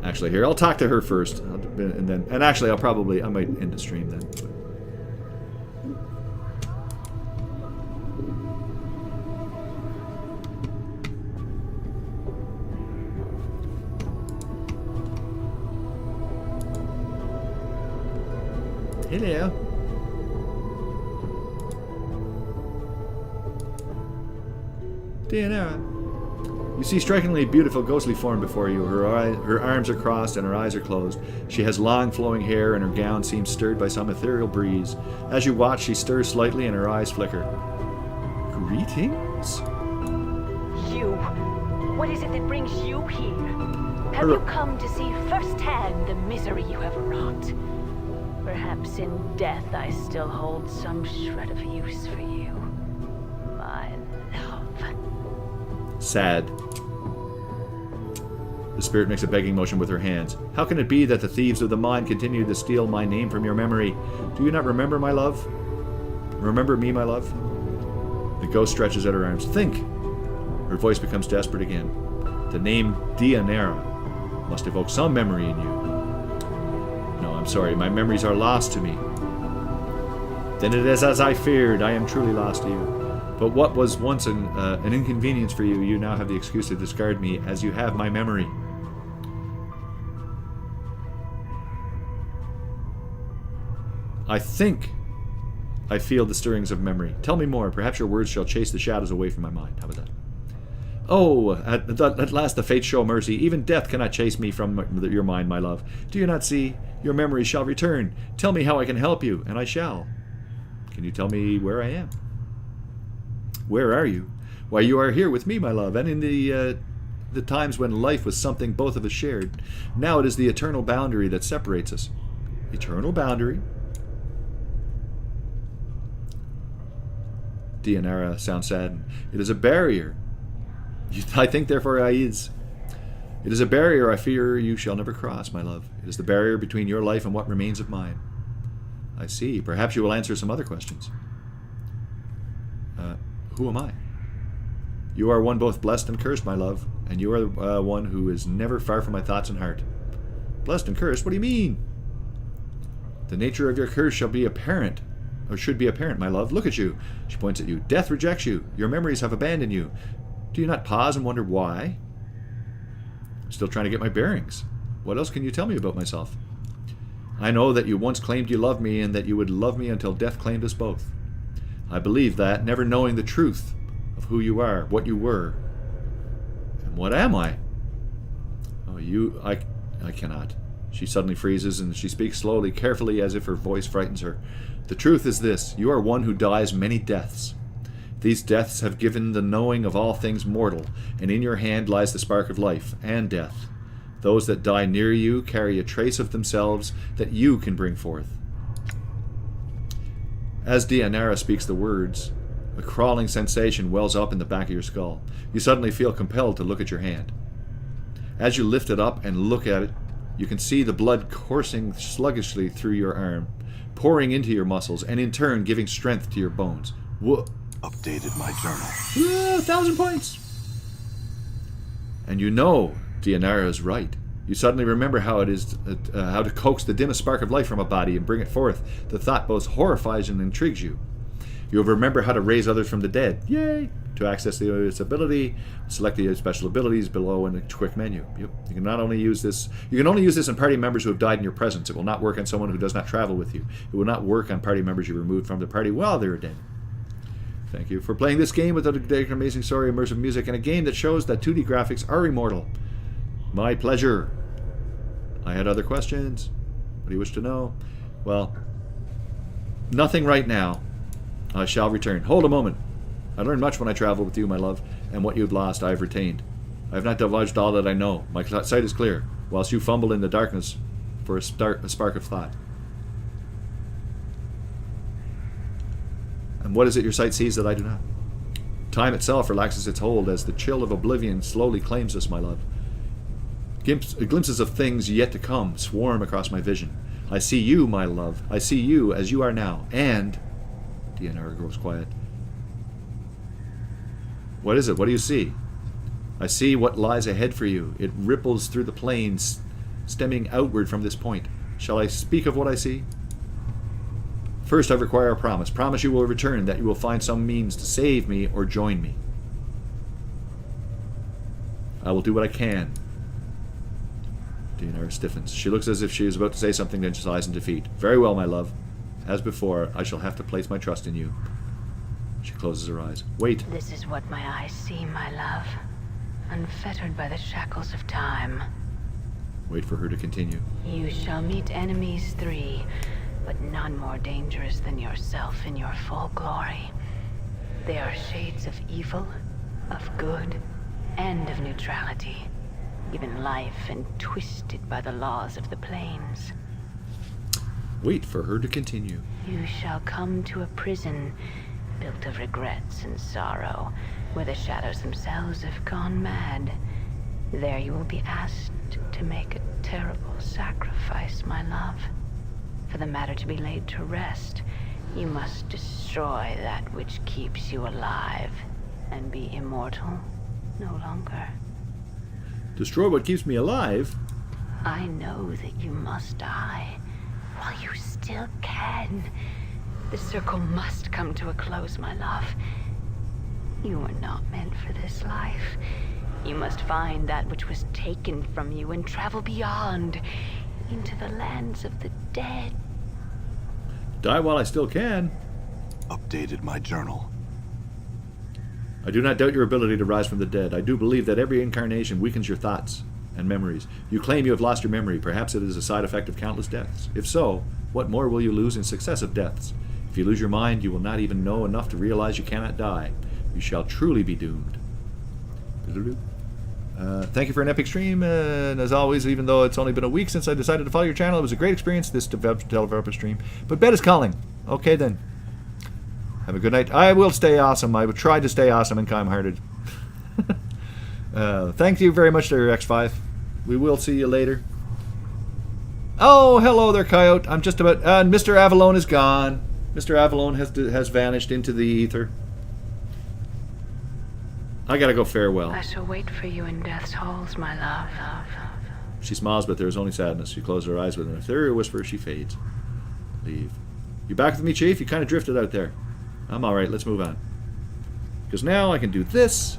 Actually, here, I'll talk to her first, and actually, I might end the stream then. Hello. Dianera. You see strikingly beautiful ghostly form before you. Her arms are crossed and her eyes are closed. She has long flowing hair and her gown seems stirred by some ethereal breeze. As you watch, she stirs slightly and her eyes flicker. Greetings? You. What is it that brings you here? Have you come to see firsthand the misery you have wrought? Perhaps in death I still hold some shred of use for you, my love. Sad. The spirit makes a begging motion with her hands. How can it be that the thieves of the mind continue to steal my name from your memory? Do you not remember, my love? Remember me, my love? The ghost stretches out her arms. Think! Her voice becomes desperate again. The name Dianera must evoke some memory in you. No, I'm sorry. My memories are lost to me. Then it is as I feared. I am truly lost to you. But what was once an inconvenience for you, you now have the excuse to discard me, as you have my memory. I think I feel the stirrings of memory. Tell me more. Perhaps your words shall chase the shadows away from my mind. How about that? Oh, at last the fates show mercy. Even death cannot chase me from your mind, my love. Do you not see? Your memory shall return. Tell me how I can help you, and I shall. Can you tell me where I am? Where are you? Why, you are here with me, my love, and in the times when life was something both of us shared. Now it is the eternal boundary that separates us. Eternal boundary? Dianara sounds saddened. It is a barrier. I think, therefore, I is. It is a barrier I fear you shall never cross, my love. It is the barrier between your life and what remains of mine. I see. Perhaps you will answer some other questions. Who am I? You are one both blessed and cursed, my love, and you are one who is never far from my thoughts and heart. Blessed and cursed? What do you mean? The nature of your curse shall be apparent, or should be apparent, my love. Look at you. She points at you. Death rejects you. Your memories have abandoned you. Do you not pause and wonder why? I'm still trying to get my bearings. What else can you tell me about myself? I know that you once claimed you loved me and that you would love me until death claimed us both. I believe that, never knowing the truth of who you are, what you were. And what am I? Oh, I cannot. She suddenly freezes and she speaks slowly, carefully, as if her voice frightens her. The truth is this. You are one who dies many deaths. These deaths have given the knowing of all things mortal, and in your hand lies the spark of life and death. Those that die near you carry a trace of themselves that you can bring forth. As Dianara speaks the words, a crawling sensation wells up in the back of your skull. You suddenly feel compelled to look at your hand. As you lift it up and look at it, you can see the blood coursing sluggishly through your arm, pouring into your muscles, and in turn giving strength to your bones. Whoa. Updated my journal. 1,000 points! And you know Dianara is right. You suddenly remember how it is how to coax the dimmest spark of life from a body and bring it forth. The thought both horrifies and intrigues you. You'll remember how to raise others from the dead. Yay! To access its ability, select the special abilities below in the quick menu. Yep. You can only use this in party members who have died in your presence. It will not work on someone who does not travel with you. It will not work on party members you removed from the party while they are dead. Thank you for playing this game with an amazing story, immersive music, and a game that shows that 2D graphics are immortal. My pleasure. I had other questions. What do you wish to know? Well, nothing right now. I shall return. Hold a moment. I learned much when I traveled with you, my love, and what you have lost I have retained. I have not divulged all that I know. My sight is clear, whilst you fumble in the darkness for a spark of thought. And what is it your sight sees that I do not? Time itself relaxes its hold as the chill of oblivion slowly claims us, my love. Glimpses of things yet to come swarm across my vision. I see you, my love. I see you as you are now. And... Dianara grows quiet. What is it? What do you see? I see what lies ahead for you. It ripples through the plains, stemming outward from this point. Shall I speak of what I see? First, I require a promise. Promise you will return, that you will find some means to save me or join me. I will do what I can. Dianara stiffens. She looks as if she is about to say something, then she sighs in defeat. Very well, my love. As before, I shall have to place my trust in you. She closes her eyes. Wait. This is what my eyes see, my love. Unfettered by the shackles of time. Wait for her to continue. You shall meet enemies 3, but none more dangerous than yourself in your full glory. They are shades of evil, of good, and of neutrality, given life and twisted by the laws of the plains. Wait for her to continue. You shall come to a prison built of regrets and sorrow, where the shadows themselves have gone mad. There you will be asked to make a terrible sacrifice, my love. For the matter to be laid to rest, you must destroy that which keeps you alive, and be immortal no longer. Destroy what keeps me alive? I know that you must die, while you still can. The circle must come to a close, my love. You are not meant for this life. You must find that which was taken from you and travel beyond, into the lands of the dead. Die while I still can. Updated my journal. I do not doubt your ability to rise from the dead. I do believe that every incarnation weakens your thoughts and memories. You claim you have lost your memory. Perhaps it is a side effect of countless deaths. If so, what more will you lose in successive deaths? If you lose your mind, you will not even know enough to realize you cannot die. You shall truly be doomed. Thank you for an epic stream, and as always, even though it's only been a week since I decided to follow your channel, it was a great experience, this developer stream. But bed is calling. Okay then. Have a good night. I will stay awesome. I will try to stay awesome and calm-hearted. Thank you very much there, X5. We will see you later. Oh, hello there, Coyote. I'm just about... Mr. Avellone is gone. Mr. Avellone has vanished into the ether. I gotta go farewell. I shall wait for you in death's halls, my love. She smiles, but there is only sadness. She closes her eyes with an ethereal whisper. She fades. Leave. You back with me, Chief? You kind of drifted out there. I'm all right. Let's move on. Because now I can do this,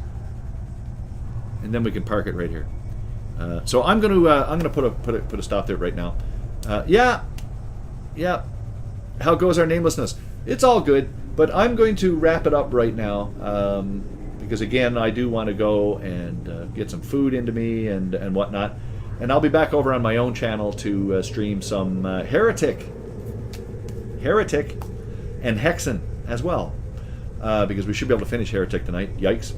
and then we can park it right here. So I'm gonna put a stop there right now. Yeah. How goes our namelessness? It's all good, but I'm going to wrap it up right now. Because again, I do want to go and get some food into me and whatnot, and I'll be back over on my own channel to stream some Heretic, and Hexen as well, because we should be able to finish Heretic tonight. Yikes!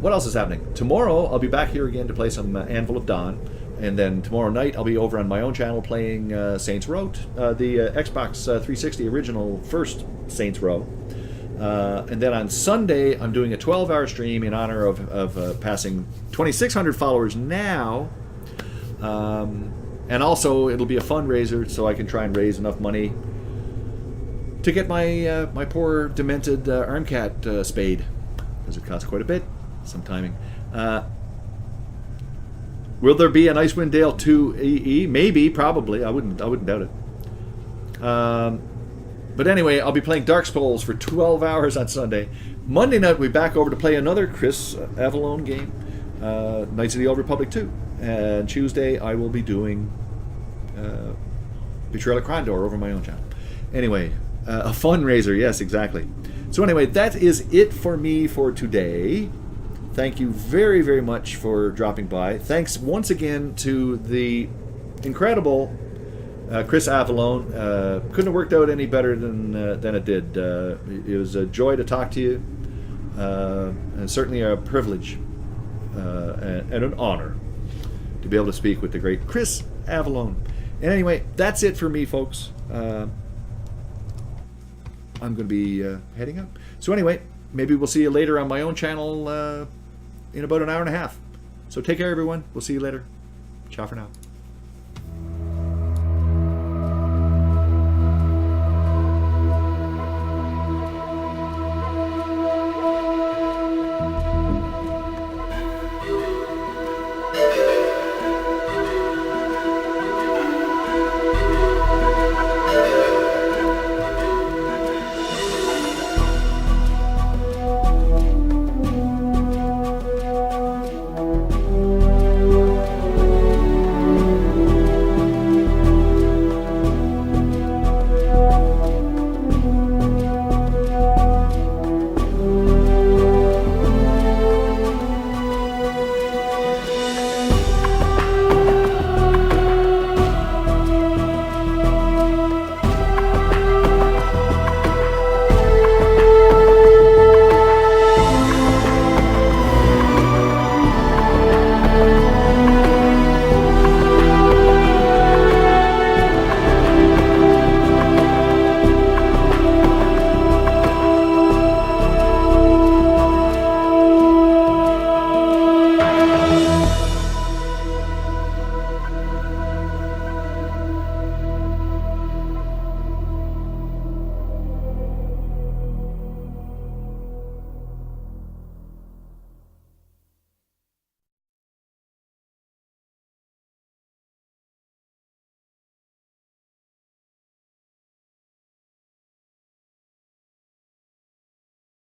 What else is happening? Tomorrow I'll be back here again to play some Anvil of Dawn, and then tomorrow night I'll be over on my own channel playing Saints Row, the Xbox 360 original first Saints Row. And then on Sunday, I'm doing a 12-hour stream in honor of passing 2,600 followers now. And also, it'll be a fundraiser, so I can try and raise enough money to get my my poor, demented Armcat spayed, because it costs quite a bit. Some timing. Will there be an Icewind Dale 2 EE? Maybe, probably. I wouldn't doubt it. But anyway, I'll be playing Dark Souls for 12 hours on Sunday. Monday night, we'll be back over to play another Chris Avellone game, Knights of the Old Republic 2. And Tuesday, I will be doing Betrayal of Krondor over my own channel. Anyway, a fundraiser, yes, exactly. So anyway, that is it for me for today. Thank you very, very much for dropping by. Thanks once again to the incredible... Chris Avellone. Couldn't have worked out any better than it did. It was a joy to talk to you, and certainly a privilege and an honor to be able to speak with the great Chris Avellone. And anyway, that's it for me, folks. I'm going to be heading up. So anyway, maybe we'll see you later on my own channel in about an hour and a half. So take care, everyone. We'll see you later. Ciao for now.